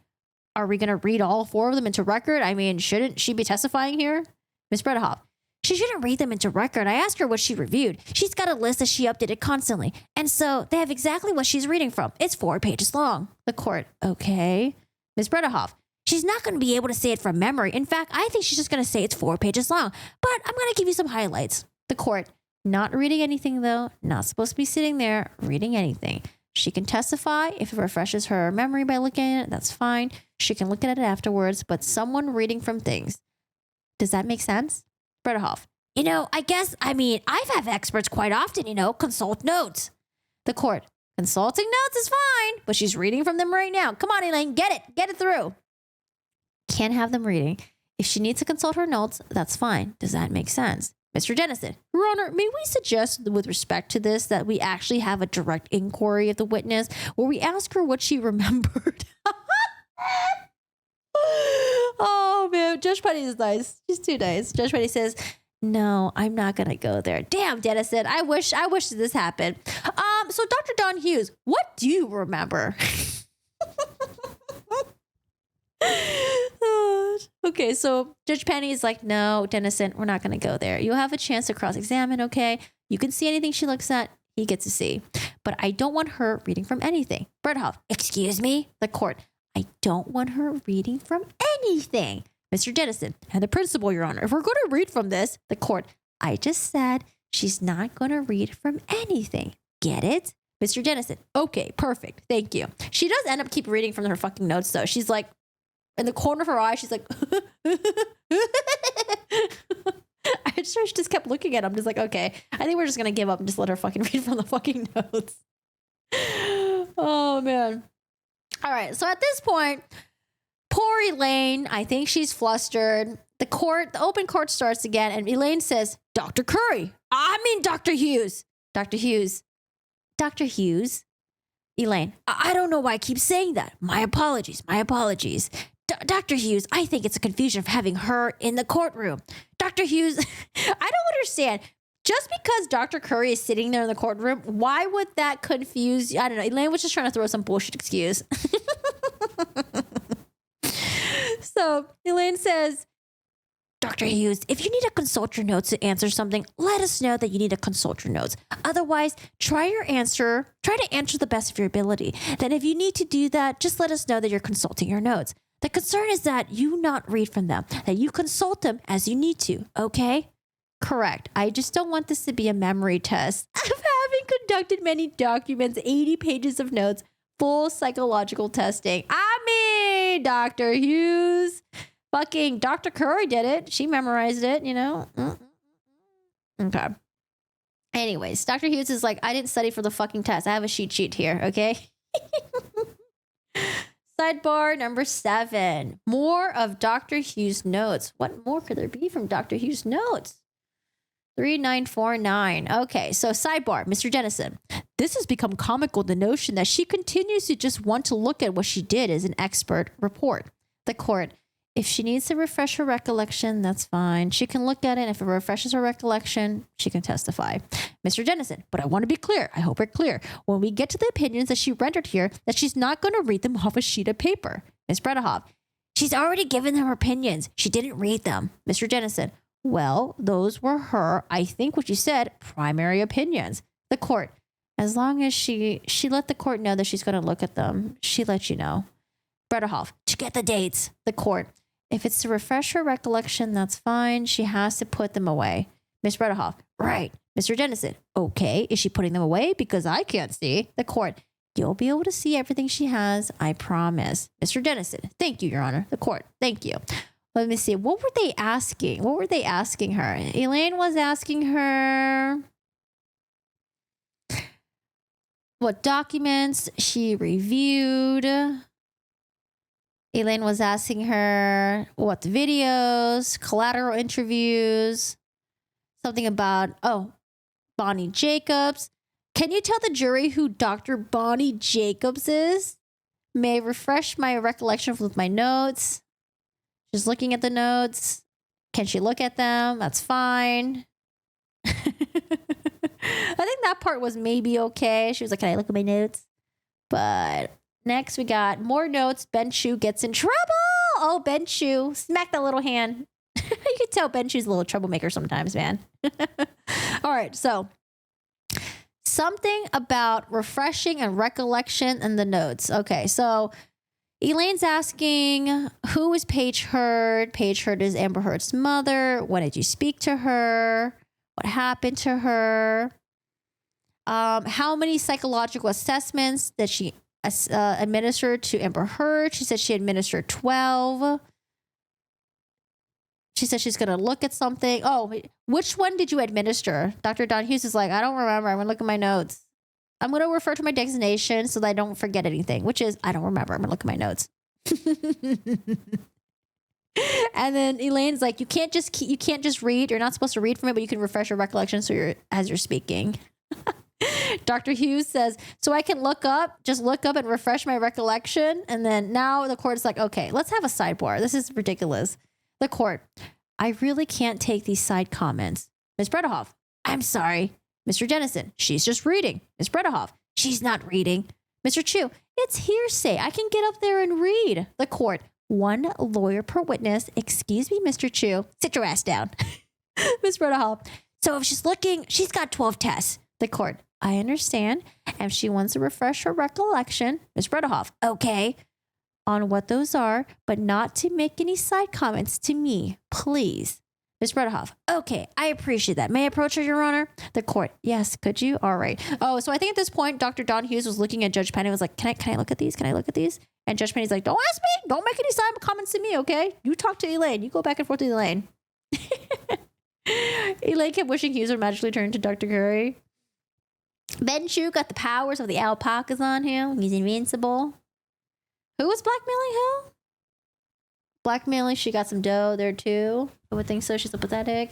are we going to read all 4 of them into record? Shouldn't she be testifying here? Ms. Bredehoff, she shouldn't read them into record. I asked her what she reviewed. She's got a list that she updated constantly. And so they have exactly what she's reading from. It's 4 pages long. The court, okay. Ms. Bredehoff, she's not going to be able to say it from memory. In fact, I think she's just going to say it's 4 pages long. But I'm going to give you some highlights. The court, not reading anything though. Not supposed to be sitting there reading anything. She can testify if it refreshes her memory by looking at it. That's fine. She can look at it afterwards. But someone reading from things. Does that make sense? Bredehoff, I guess, I've had experts quite often, consult notes. The court, consulting notes is fine, but she's reading from them right now. Come on, Elaine, get it through. Can't have them reading. If she needs to consult her notes, that's fine. Does that make sense? Mr. Dennison, Your Honor, may we suggest with respect to this that we actually have a direct inquiry of the witness where we ask her what she remembered? Oh, man. Judge Penny is nice. She's too nice. Judge Penny says, no, I'm not going to go there. Damn, Dennison. I wish this happened. So Dr. Don Hughes, what do you remember? Okay, so Judge Penny is like, no, Dennison, we're not going to go there. You'll have a chance to cross-examine, okay? You can see anything she looks at, he gets to see. But I don't want her reading from anything. Bredehoff, excuse me? The court, I don't want her reading from anything. Mr. Dennison, and the principal, Your Honor, if we're going to read from this, the court, I just said she's not going to read from anything. Get it? Mr. Dennison, okay, perfect. Thank you. She does end up keep reading from her fucking notes, though. She's like, in the corner of her eye, she's like, I just kept looking at him. Just like, okay, I think we're just going to give up and just let her fucking read from the fucking notes. Oh, man. All right. So at this point, poor Elaine, I think she's flustered. The open court starts again. And Elaine says, Dr. Curry. Dr. Hughes. Dr. Hughes. Dr. Hughes. Elaine, I don't know why I keep saying that. My apologies. Dr. Hughes, I think it's a confusion of having her in the courtroom. Dr. Hughes, I don't understand. Just because Dr. Curry is sitting there in the courtroom, why would that confuse you? I don't know. Elaine was just trying to throw some bullshit excuse. So Elaine says, Dr. Hughes, if you need to consult your notes to answer something, let us know that you need to consult your notes. Otherwise, try to answer the best of your ability. Then if you need to do that, just let us know that you're consulting your notes. The concern is that you not read from them, that you consult them as you need to, okay? Correct. I just don't want this to be a memory test of having conducted many documents, 80 pages of notes, full psychological testing. Dr. Hughes, fucking Dr. Curry did it. She memorized it, Okay. Anyways, Dr. Hughes is like, I didn't study for the fucking test. I have a cheat sheet here, okay? Sidebar number 7. More of Dr. Hughes' notes. What more could there be from Dr. Hughes' notes? 3949. Okay, so sidebar, Mr. Dennison. This has become comical, the notion that she continues to just want to look at what she did as an expert report. The court, if she needs to refresh her recollection, that's fine. She can look at it, and if it refreshes her recollection, she can testify. Mr. Dennison, but I want to be clear. I hope we're clear. When we get to the opinions that she rendered here, that she's not going to read them off a sheet of paper. Ms. Bredehoff, she's already given them her opinions. She didn't read them. Mr. Dennison, well, those were her, I think what you said, primary opinions. The court, as long as she let the court know that she's going to look at them, she let you know. Bredehoff, to get the dates. The court, if it's to refresh her recollection, that's fine. She has to put them away. Ms. Bredehoff, right. Mr. Dennison, okay. Is she putting them away? Because I can't see. The court, you'll be able to see everything she has. I promise. Mr. Dennison, thank you, Your Honor. The court, thank you. Let me see. What were they asking? What were they asking her? Elaine was asking her what documents she reviewed. Elaine was asking her what the videos, collateral interviews, something about, Bonnie Jacobs. Can you tell the jury who Dr. Bonnie Jacobs is? May I refresh my recollection with my notes? She's looking at the notes. Can she look at them? That's fine. I think that part was maybe okay. She was like, can I look at my notes? But next we got more notes. Ben Chu gets in trouble. Oh, Ben Chu. Smack that little hand. You can tell Ben Chu's a little troublemaker sometimes, man. All right, so something about refreshing and recollection in the notes. Okay, so Elaine's asking, who is Paige Heard? Paige Heard is Amber Heard's mother. When did you speak to her? What happened to her? How many psychological assessments did she administer to Amber Heard? She said she administered 12. She said she's going to look at something. Oh, which one did you administer? Dr. Don Hughes is like, I don't remember. I'm going to look at my notes. I'm going to refer to my designation so that I don't forget anything, which is, I don't remember. I'm going to look at my notes. And then Elaine's like, you can't just read. You're not supposed to read from it, but you can refresh your recollection as you're speaking. Dr. Hughes says, so I can just look up and refresh my recollection. And then now the court's like, okay, let's have a sidebar. This is ridiculous. The court, I really can't take these side comments. Ms. Bredehoff, I'm sorry. Mr. Dennison, she's just reading. Ms. Bredehoff, she's not reading. Mr. Chu, it's hearsay. I can get up there and read. The court, one lawyer per witness. Excuse me, Mr. Chu. Sit your ass down. Ms. Bredehoff, so if she's looking, she's got 12 tests. The court, I understand. And if she wants to refresh her recollection, Ms. Bredehoff, okay, on what those are, but not to make any side comments to me, please. Ms. Bredehoff, okay, I appreciate that. May I approach her, Your Honor? The court, yes, could you? All right. Oh, so I think at this point, Dr. Don Hughes was looking at Judge Penny and was like, can I look at these? Can I look at these? And Judge Penny's like, don't ask me. Don't make any side comments to me, okay? You talk to Elaine. You go back and forth with Elaine. Elaine kept wishing Hughes would magically turn to Dr. Curry. Ben Chu got the powers of the alpacas on him. He's invincible. Who was blackmailing who? Blackmailing, she got some dough there too. I would think so. She's empathetic.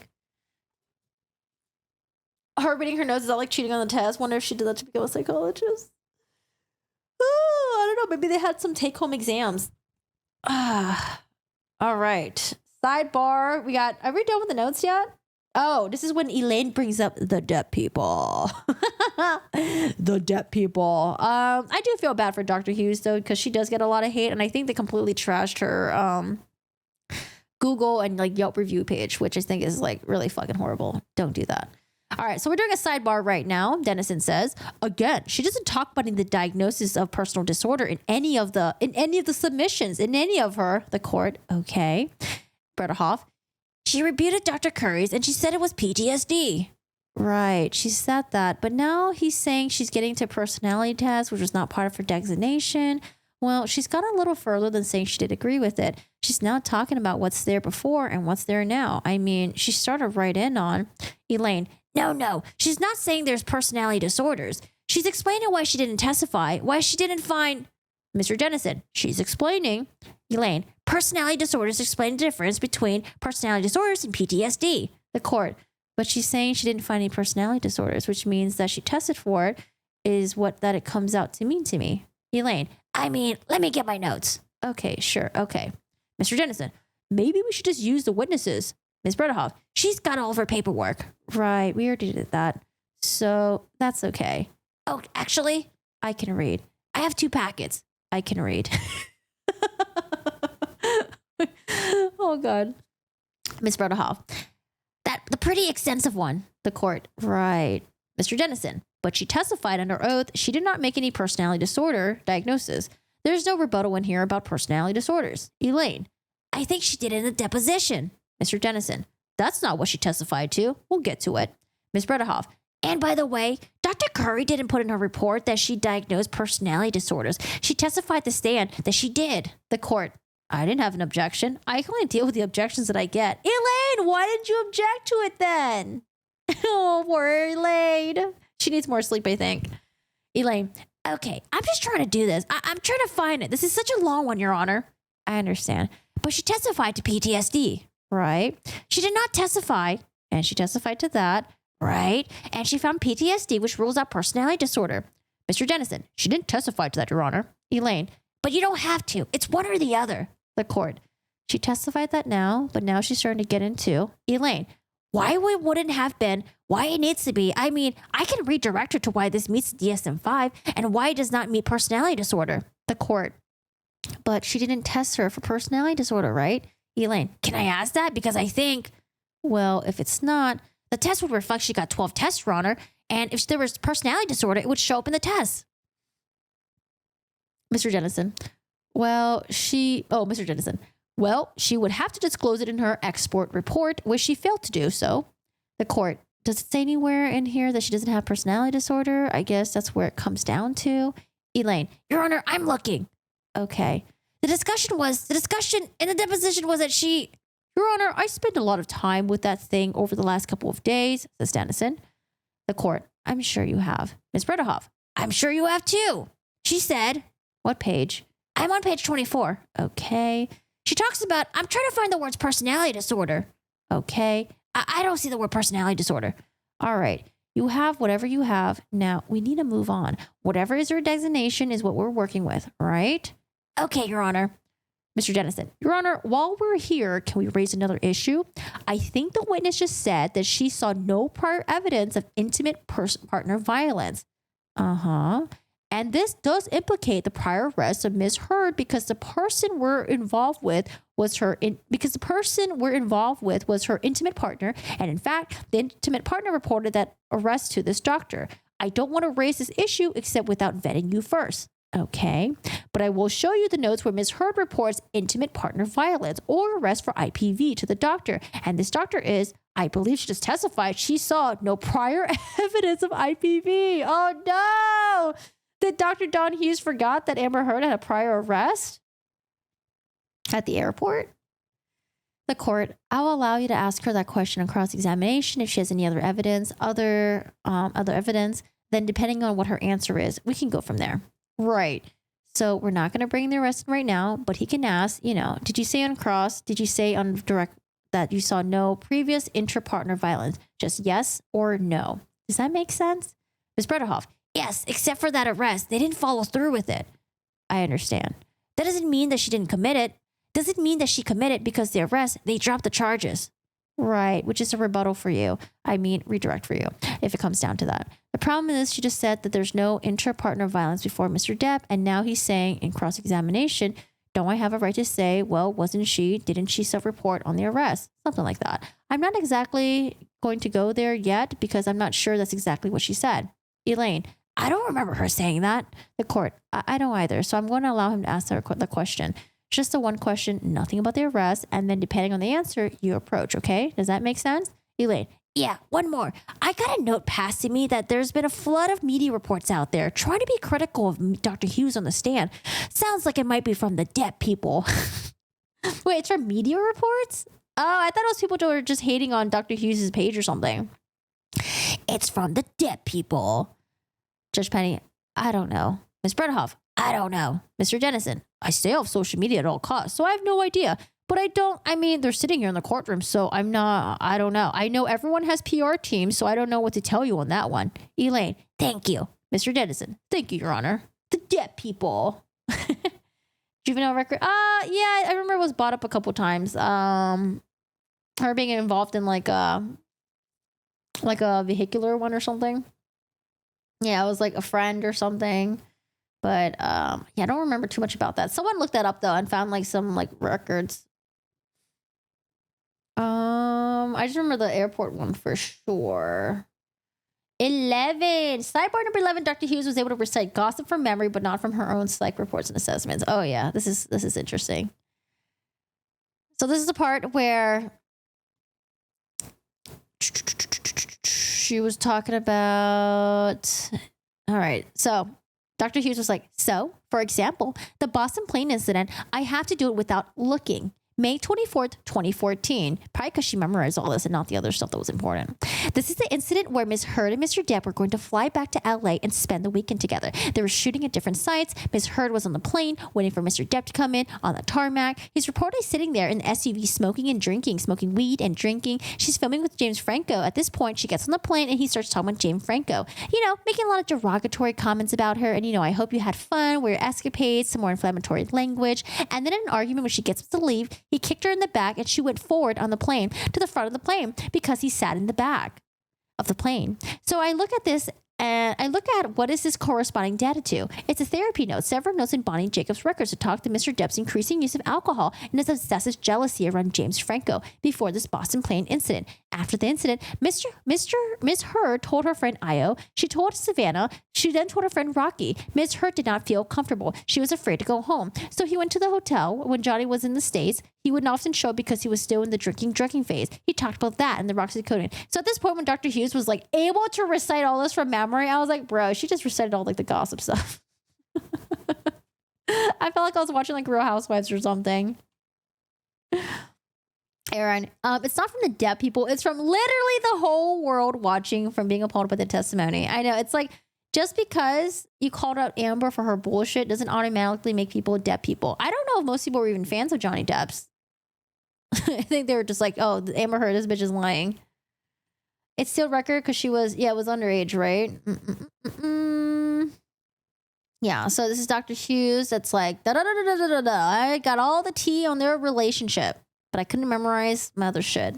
Her reading her notes is that like cheating on the test. Wonder if she did that to become a psychologist. Oh, I don't know. Maybe they had some take-home exams. All right. Sidebar. Are we done with the notes yet? Oh, this is when Elaine brings up the Depp people. The Depp people. I do feel bad for Dr. Hughes, though, because she does get a lot of hate. And I think they completely trashed her Google and like Yelp review page, which I think is like really fucking horrible. Don't do that. All right, so we're doing a sidebar right now. Dennison says, again, she doesn't talk about the diagnosis of personal disorder in any of the submissions, in any of her, the court. Okay. Bredehoff, she rebuted Dr. Curry's and she said it was PTSD. Right, she said that. But now he's saying she's getting to personality tests, which was not part of her designation. Well, she's gone a little further than saying she did agree with it. She's now talking about what's there before and what's there now. I mean, she started right in on Elaine. No. She's not saying there's personality disorders. She's explaining why she didn't testify, why she didn't find Mr. Dennison. She's explaining, Elaine, personality disorders explain the difference between personality disorders and PTSD. The court. But she's saying she didn't find any personality disorders, which means that she tested for it is what that it comes out to mean to me. Elaine, I mean, let me get my notes. Okay, sure. Okay. Mr. Dennison, maybe we should just use the witnesses. Ms. Bredehoff, she's got all of her paperwork. Right, we already did that. So that's okay. Oh, actually, I can read. I have 2 packets. I can read. Oh, God. Ms. Bredehoff, the pretty extensive one. The court. Right. Mr. Dennison, but she testified under oath she did not make any personality disorder diagnosis. There's no rebuttal in here about personality disorders. Elaine, I think she did it in a deposition. Mr. Dennison, that's not what she testified to. We'll get to it. Ms. Bredehoff, and by the way, Dr. Curry didn't put in her report that she diagnosed personality disorders. She testified at the stand that she did. The court, I didn't have an objection. I can only deal with the objections that I get. Elaine, why didn't you object to it then? Oh, poor Elaine. She needs more sleep, I think. Elaine, okay, I'm just trying to do this. I'm trying to find it. This is such a long one, Your Honor. I understand. But she testified to PTSD, right? She did not testify, and she testified to that, right? And she found PTSD, which rules out personality disorder. Mr. Dennison, she didn't testify to that, Your Honor. Elaine, but you don't have to. It's one or the other. The court, she testified that now, but now she's starting to get into Elaine. Why it wouldn't have been, why it needs to be. I mean, I can redirect her to why this meets DSM-5 and why it does not meet personality disorder. The court, but she didn't test her for personality disorder, right? Elaine, can I ask that? Because I think, well, if it's not, the test would reflect she got 12 tests, Your Honor. And if there was personality disorder, it would show up in the test. Mr. Dennison, Mr. Dennison, well, she would have to disclose it in her export report, which she failed to do so. The court, does it say anywhere in here that she doesn't have personality disorder? I guess that's where it comes down to. Elaine, Your Honor, I'm looking. Okay. The discussion in the deposition was that Your Honor, I spent a lot of time with that thing over the last couple of days, says Dennison. The court, I'm sure you have. Ms. Bredehoff, I'm sure you have too. She said, what page? I'm on page 24. Okay. She talks about, I'm trying to find the words personality disorder. Okay. I don't see the word personality disorder. All right. You have whatever you have. Now we need to move on. Whatever is her designation is what we're working with, right? Okay, Your Honor. Mr. Dennison, Your Honor, while we're here, can we raise another issue? I think the witness just said that she saw no prior evidence of intimate partner violence. And this does implicate the prior arrest of Ms. Heard because the person we're involved with was her intimate partner. And in fact, the intimate partner reported that arrest to this doctor. I don't want to raise this issue except without vetting you first. Okay, but I will show you the notes where Ms. Heard reports intimate partner violence or arrest for IPV to the doctor. And this doctor is, I believe she just testified, she saw no prior evidence of IPV. Oh no! Did Dr. Don Hughes forgot that Amber Heard had a prior arrest at the airport? The court, I'll allow you to ask her that question on cross-examination if she has any other evidence, other evidence. Then depending on what her answer is, we can go from there. Right. So we're not going to bring the arrest in right now, but he can ask, did you say on cross, did you say on direct that you saw no previous intra-partner violence? Just yes or no. Does that make sense? Ms. Bredehoff, yes, except for that arrest. They didn't follow through with it. I understand. That doesn't mean that she didn't commit it. Doesn't mean that she committed because the arrest, they dropped the charges. Right, which is a rebuttal for you. Redirect for you, if it comes down to that. The problem is she just said that there's no intra-partner violence before Mr. Depp, and now he's saying in cross-examination, don't I have a right to say, well, didn't she self-report on the arrest? Something like that. I'm not exactly going to go there yet because I'm not sure that's exactly what she said. Elaine, I don't remember her saying that. The court, I don't either, so I'm going to allow him to ask her the question. Just the one question, nothing about the arrest, and then depending on the answer, you approach, okay? Does that make sense? Elaine, yeah, one more. I got a note passed to me that there's been a flood of media reports out there trying to be critical of Dr. Hughes on the stand. Sounds like it might be from the Depp people. Wait, it's from media reports? Oh, I thought it was people who were just hating on Dr. Hughes' page or something. It's from the Depp people. Judge Penny, I don't know. Ms. Bredehoff, I don't know. Mr. Dennison, I stay off social media at all costs, so I have no idea. But they're sitting here in the courtroom, so I don't know. I know everyone has PR teams, so I don't know what to tell you on that one. Elaine, thank you. Mr. Dennison, thank you, Your Honor. The Depp people. Juvenile record. Yeah, I remember it was brought up a couple times. Her being involved in like a vehicular one or something. Yeah, it was like a friend or something. But I don't remember too much about that. Someone looked that up though and found like some like records. I just remember the airport one for sure. 11. Sidebar number 11. Dr. Hughes was able to recite gossip from memory, but not from her own psych reports and assessments. Oh yeah, this is interesting. So this is the part where she was talking about. All right, so Dr. Hughes was like, so, for example, the Boston plane incident, I have to do it without looking, May 24th, 2014. Probably because she memorized all this and not the other stuff that was important. This is the incident where Ms. Heard and Mr. Depp were going to fly back to LA and spend the weekend together. They were shooting at different sites. Ms. Heard was on the plane waiting for Mr. Depp to come in on the tarmac. He's reportedly sitting there in the SUV smoking weed and drinking. She's filming with James Franco. At this point, she gets on the plane and he starts talking with James Franco, making a lot of derogatory comments about her. And, I hope you had fun with your escapades, some more inflammatory language. And then in an argument when she gets to leave, he kicked her in the back and she went forward on the plane to the front of the plane because he sat in the back of the plane. So I look at this and I look at what is this corresponding data to. It's a therapy note, several notes in Bonnie Jacobs' records to talk to Mr. Depp's increasing use of alcohol and his obsessive jealousy around James Franco before this Boston plane incident. After the incident, Miss Heard told her friend Io. She told Savannah. She then told her friend Rocky. Miss Heard did not feel comfortable. She was afraid to go home. So he went to the hotel when Johnny was in the States. He wouldn't often show up because he was still in the drinking phase. He talked about that and the Roxy coding. So at this point, when Dr. Hughes was able to recite all this from memory, I was like, bro, she just recited all the gossip stuff. I felt like I was watching Real Housewives or something. Aaron, it's not from the Depp people. It's from literally the whole world watching from being appalled by the testimony. I know. It's just because you called out Amber for her bullshit doesn't automatically make people Depp people. I don't know if most people were even fans of Johnny Depp's. I think they were just oh, Amber Heard, this bitch is lying. It's still record because she was, it was underage, right? Yeah, so this is Dr. Hughes. That's da-da-da-da-da-da-da. I got all the tea on their relationship, but I couldn't memorize my other shit.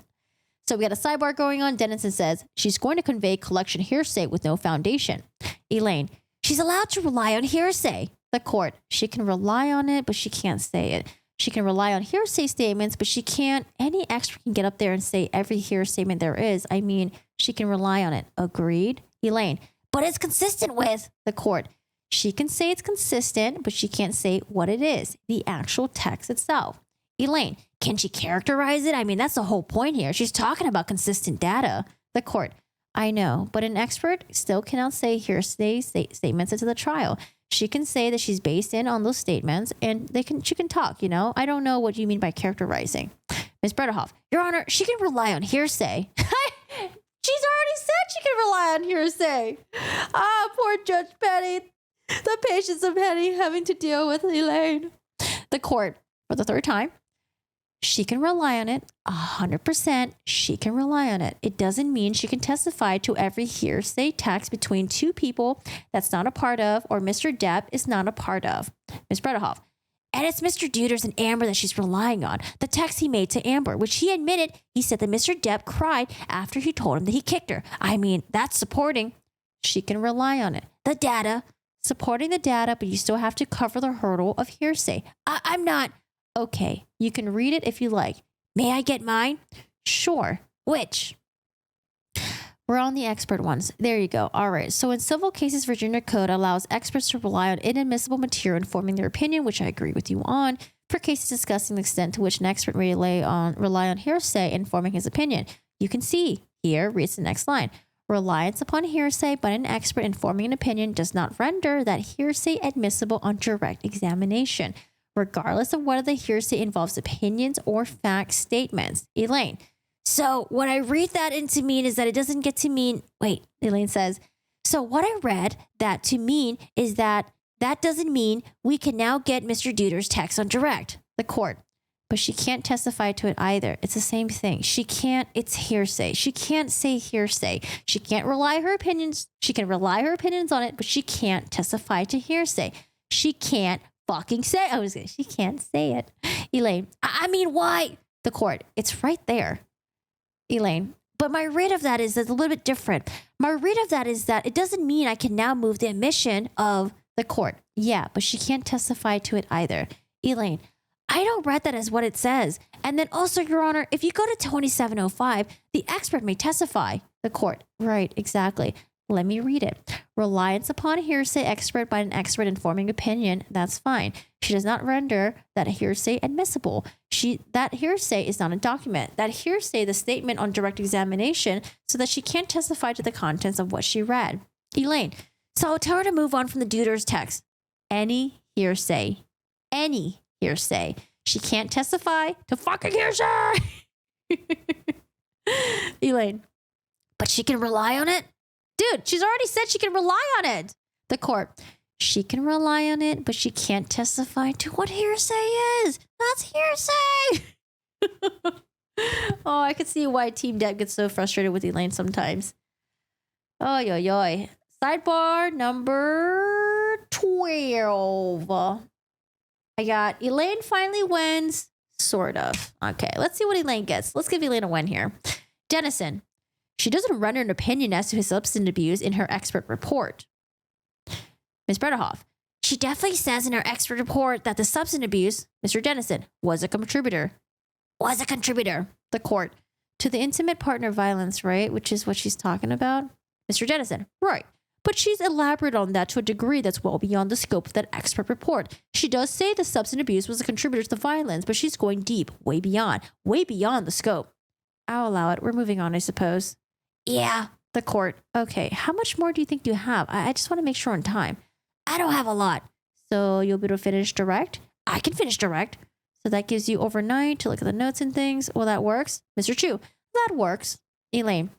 So we got a sidebar going on. Dennison says, she's going to convey collection hearsay with no foundation. Elaine, she's allowed to rely on hearsay. The court, she can rely on it, but she can't say it. She can rely on hearsay statements, but she can't. Any expert can get up there and say every hearsay statement there is. I mean, she can rely on it. Agreed? Elaine, but it's consistent with the court. She can say it's consistent, but she can't say what it is, the actual text itself. Elaine, can she characterize it? I mean, that's the whole point here. She's talking about consistent data. The court, I know, but an expert still cannot say hearsay statements into the trial. She can say that she's based in on those statements and she can talk, I don't know what you mean by characterizing. Ms. Bredehoff, Your Honor, she can rely on hearsay. She's already said she can rely on hearsay. Ah, poor Judge Penny. The patience of Penny having to deal with Elaine. The court, for the third time, she can rely on it 100%. She can rely on it. It doesn't mean she can testify to every hearsay text between two people that's not a part of or Mr. Depp is not a part of. Ms. Bredehoff. And it's Mr. Deuters and Amber that she's relying on. The text he made to Amber, which he admitted, he said that Mr. Depp cried after he told him that he kicked her. I mean, that's supporting. She can rely on it. The data, supporting the data, but you still have to cover the hurdle of hearsay. I'm not. Okay, you can read it if you like. May I get mine? Sure. Which? We're on the expert ones. There you go. All right. So in civil cases, Virginia Code allows experts to rely on inadmissible material in forming their opinion, which I agree with you on. For cases discussing the extent to which an expert may rely on hearsay in forming his opinion, you can see here, reads the next line. Reliance upon hearsay by an expert in forming an opinion does not render that hearsay admissible on direct examination, regardless of whether the hearsay involves opinions or fact statements. Elaine. So what I read that into mean is that it doesn't get to mean, wait, Elaine says, so what I read that to mean is that doesn't mean we can now get Mr. Deuter's text on direct. The court. But she can't testify to it either. It's the same thing. She can't, it's hearsay. She can't say hearsay. She can't rely her opinions. She can rely her opinions on it, but she can't testify to hearsay. She can't fucking say, she can't say it. Elaine, I mean, why? The court, it's right there. Elaine, but my read of that is a little bit different. My read of that is that it doesn't mean I can now move the admission of the court. Yeah, but she can't testify to it either. Elaine, I don't read that as what it says. And then also, Your Honor, if you go to 2705, the expert may testify. The court. Right, exactly. Let me read it. Reliance upon hearsay expert by an expert in forming opinion, that's fine. She does not render that hearsay admissible. That hearsay is not a document. That hearsay, the statement on direct examination, so that she can't testify to the contents of what she read. Elaine, so I'll tell her to move on from the Deuter's text. Any hearsay. She can't testify to fucking hearsay. Elaine, but she can rely on it? Dude, she's already said she can rely on it. The court, she can rely on it, but she can't testify to what hearsay is. That's hearsay. Oh, I could see why Team Depp gets so frustrated with Elaine sometimes. Oh, yo, yo. Sidebar number 12. I got Elaine finally wins. Sort of. Okay, let's see what Elaine gets. Let's give Elaine a win here. Dennison. She doesn't render an opinion as to his substance abuse in her expert report. Ms. Bredehoff. She definitely says in her expert report that the substance abuse, Mr. Dennison, was a contributor. Was a contributor. The court. To the intimate partner violence, right? Which is what she's talking about. Mr. Dennison. Right. But she's elaborated on that to a degree that's well beyond the scope of that expert report. She does say the substance abuse was a contributor to the violence, but she's going deep, way beyond the scope. I'll allow it. We're moving on, I suppose. Yeah. The court. Okay, how much more do you think you have? I just want to make sure on time. I don't have a lot. So you'll be able to finish direct? I can finish direct. So that gives you overnight to look at the notes and things. Well, that works. Mr. Chu, that works. Elaine.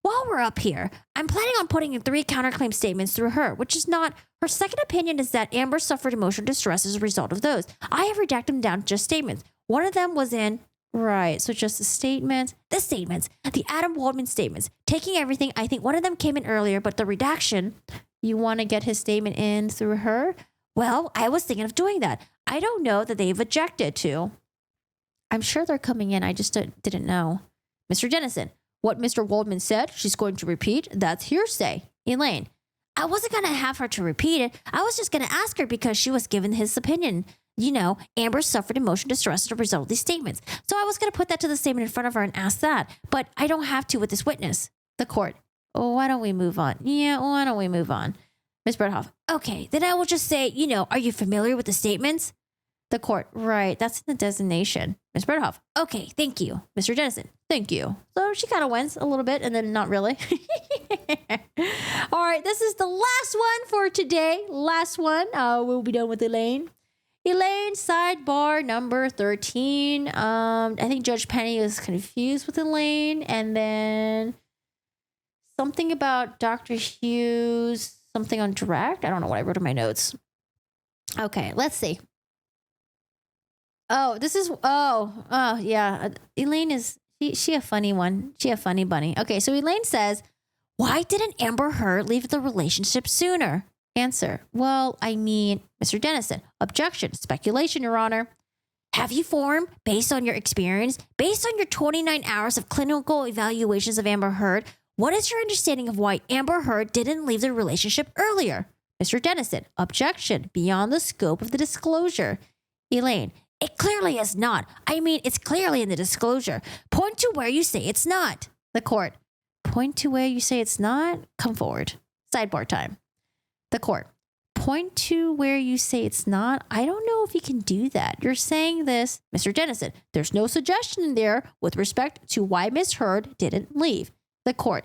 While we're up here, I'm planning on putting in 3 counterclaim statements through her, which is not. Her second opinion is that Amber suffered emotional distress as a result of those. I have redacted them down to just statements. One of them was in, right, so just the statements, the Adam Waldman statements. Taking everything, I think one of them came in earlier, but the redaction, you want to get his statement in through her? Well, I was thinking of doing that. I don't know that they've objected to. I'm sure they're coming in, I just didn't know. Mr. Dennison. What Mr. Waldman said, she's going to repeat. That's hearsay. Elaine. I wasn't going to have her to repeat it. I was just going to ask her because she was given his opinion. You know, Amber suffered emotional distress as a result of these statements. So I was going to put that to the statement in front of her and ask that. But I don't have to with this witness. The court. Oh, why don't we move on? Yeah, why don't we move on? Ms. Bredehoff. Okay, then I will just say, you know, are you familiar with the statements? The court. Right, that's in the designation. Ms. Bredehoff. Okay, thank you. Mr. Dennison. Thank you. So she kind of wins a little bit and then not really. All right, this is the last one for today. Last one. We'll be done with Elaine. Elaine, sidebar number 13. I think Judge Penny is confused with Elaine. And then something about Dr. Hughes, something on direct. I don't know what I wrote in my notes. Okay, let's see. Oh, this is, yeah. Elaine is, she a funny one. She a funny bunny. Okay, so Elaine says, why didn't Amber Heard leave the relationship sooner? Answer, well, I mean, Mr. Dennison. Objection, speculation, Your Honor. Have you formed, based on your experience, based on your 29 hours of clinical evaluations of Amber Heard, what is your understanding of why Amber Heard didn't leave the relationship earlier? Mr. Dennison, objection, beyond the scope of the disclosure. Elaine, it clearly is not. I mean, it's clearly in the disclosure. Point to where you say it's not. The court. Point to where you say it's not? Come forward. Sidebar time. The court. Point to where you say it's not? I don't know if you can do that. You're saying this, Mr. Dennison. There's no suggestion in there with respect to why Miss Heard didn't leave. The court.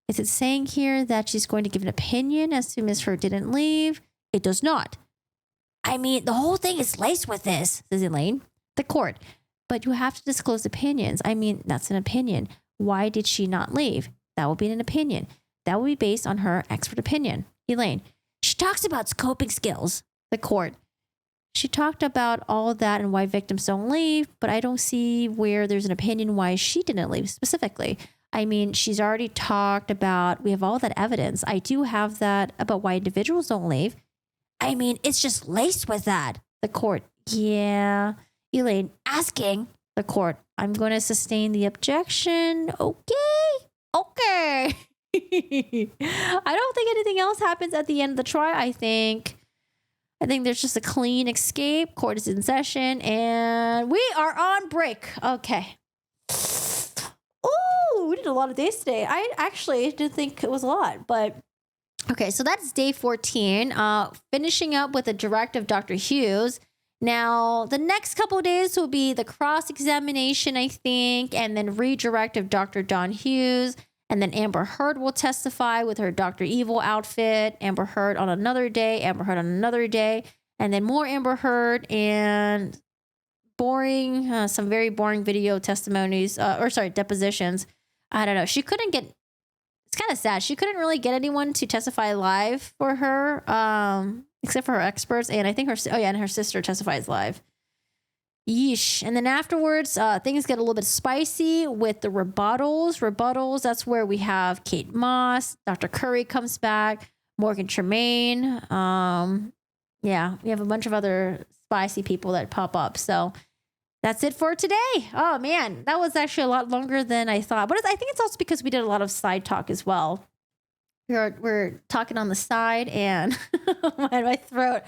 Is it saying here that she's going to give an opinion as to Miss Heard didn't leave? It does not. I mean, the whole thing is laced with this, says Elaine. The court. But you have to disclose opinions. I mean, that's an opinion. Why did she not leave? That will be an opinion. That will be based on her expert opinion. Elaine. She talks about coping skills. The court. She talked about all of that and why victims don't leave, but I don't see where there's an opinion why she didn't leave specifically. I mean, she's already talked about, we have all that evidence. I do have that about why individuals don't leave. I mean, it's just laced with that. The court. Yeah. Elaine asking the court. I'm going to sustain the objection. Okay. Okay. I don't think anything else happens at the end of the trial. I think there's just a clean escape. Court is in session and we are on break. Okay. Oh, we did a lot of days today. I actually didn't think it was a lot, but okay. So that's day 14. Finishing up with a direct of Dr. Hughes. Now, the next couple of days will be the cross-examination, I think, and then redirect of Dr. Don Hughes. And then Amber Heard will testify with her Dr. Evil outfit. Amber Heard on another day. Amber Heard on another day. And then more Amber Heard. And boring, some very boring video testimonies, depositions. I don't know. She couldn't get, it's kind of sad. She couldn't really get anyone to testify live for her, except for her experts. And I think and her sister testifies live. Yeesh. And then afterwards, things get a little bit spicy with the rebuttals. That's where we have Kate Moss, Dr. Curry comes back, Morgan Tremaine. We have a bunch of other spicy people that pop up. So that's it for today. Oh man, that was actually a lot longer than I thought. But I think it's also because we did a lot of side talk as well. We're talking on the side and my throat.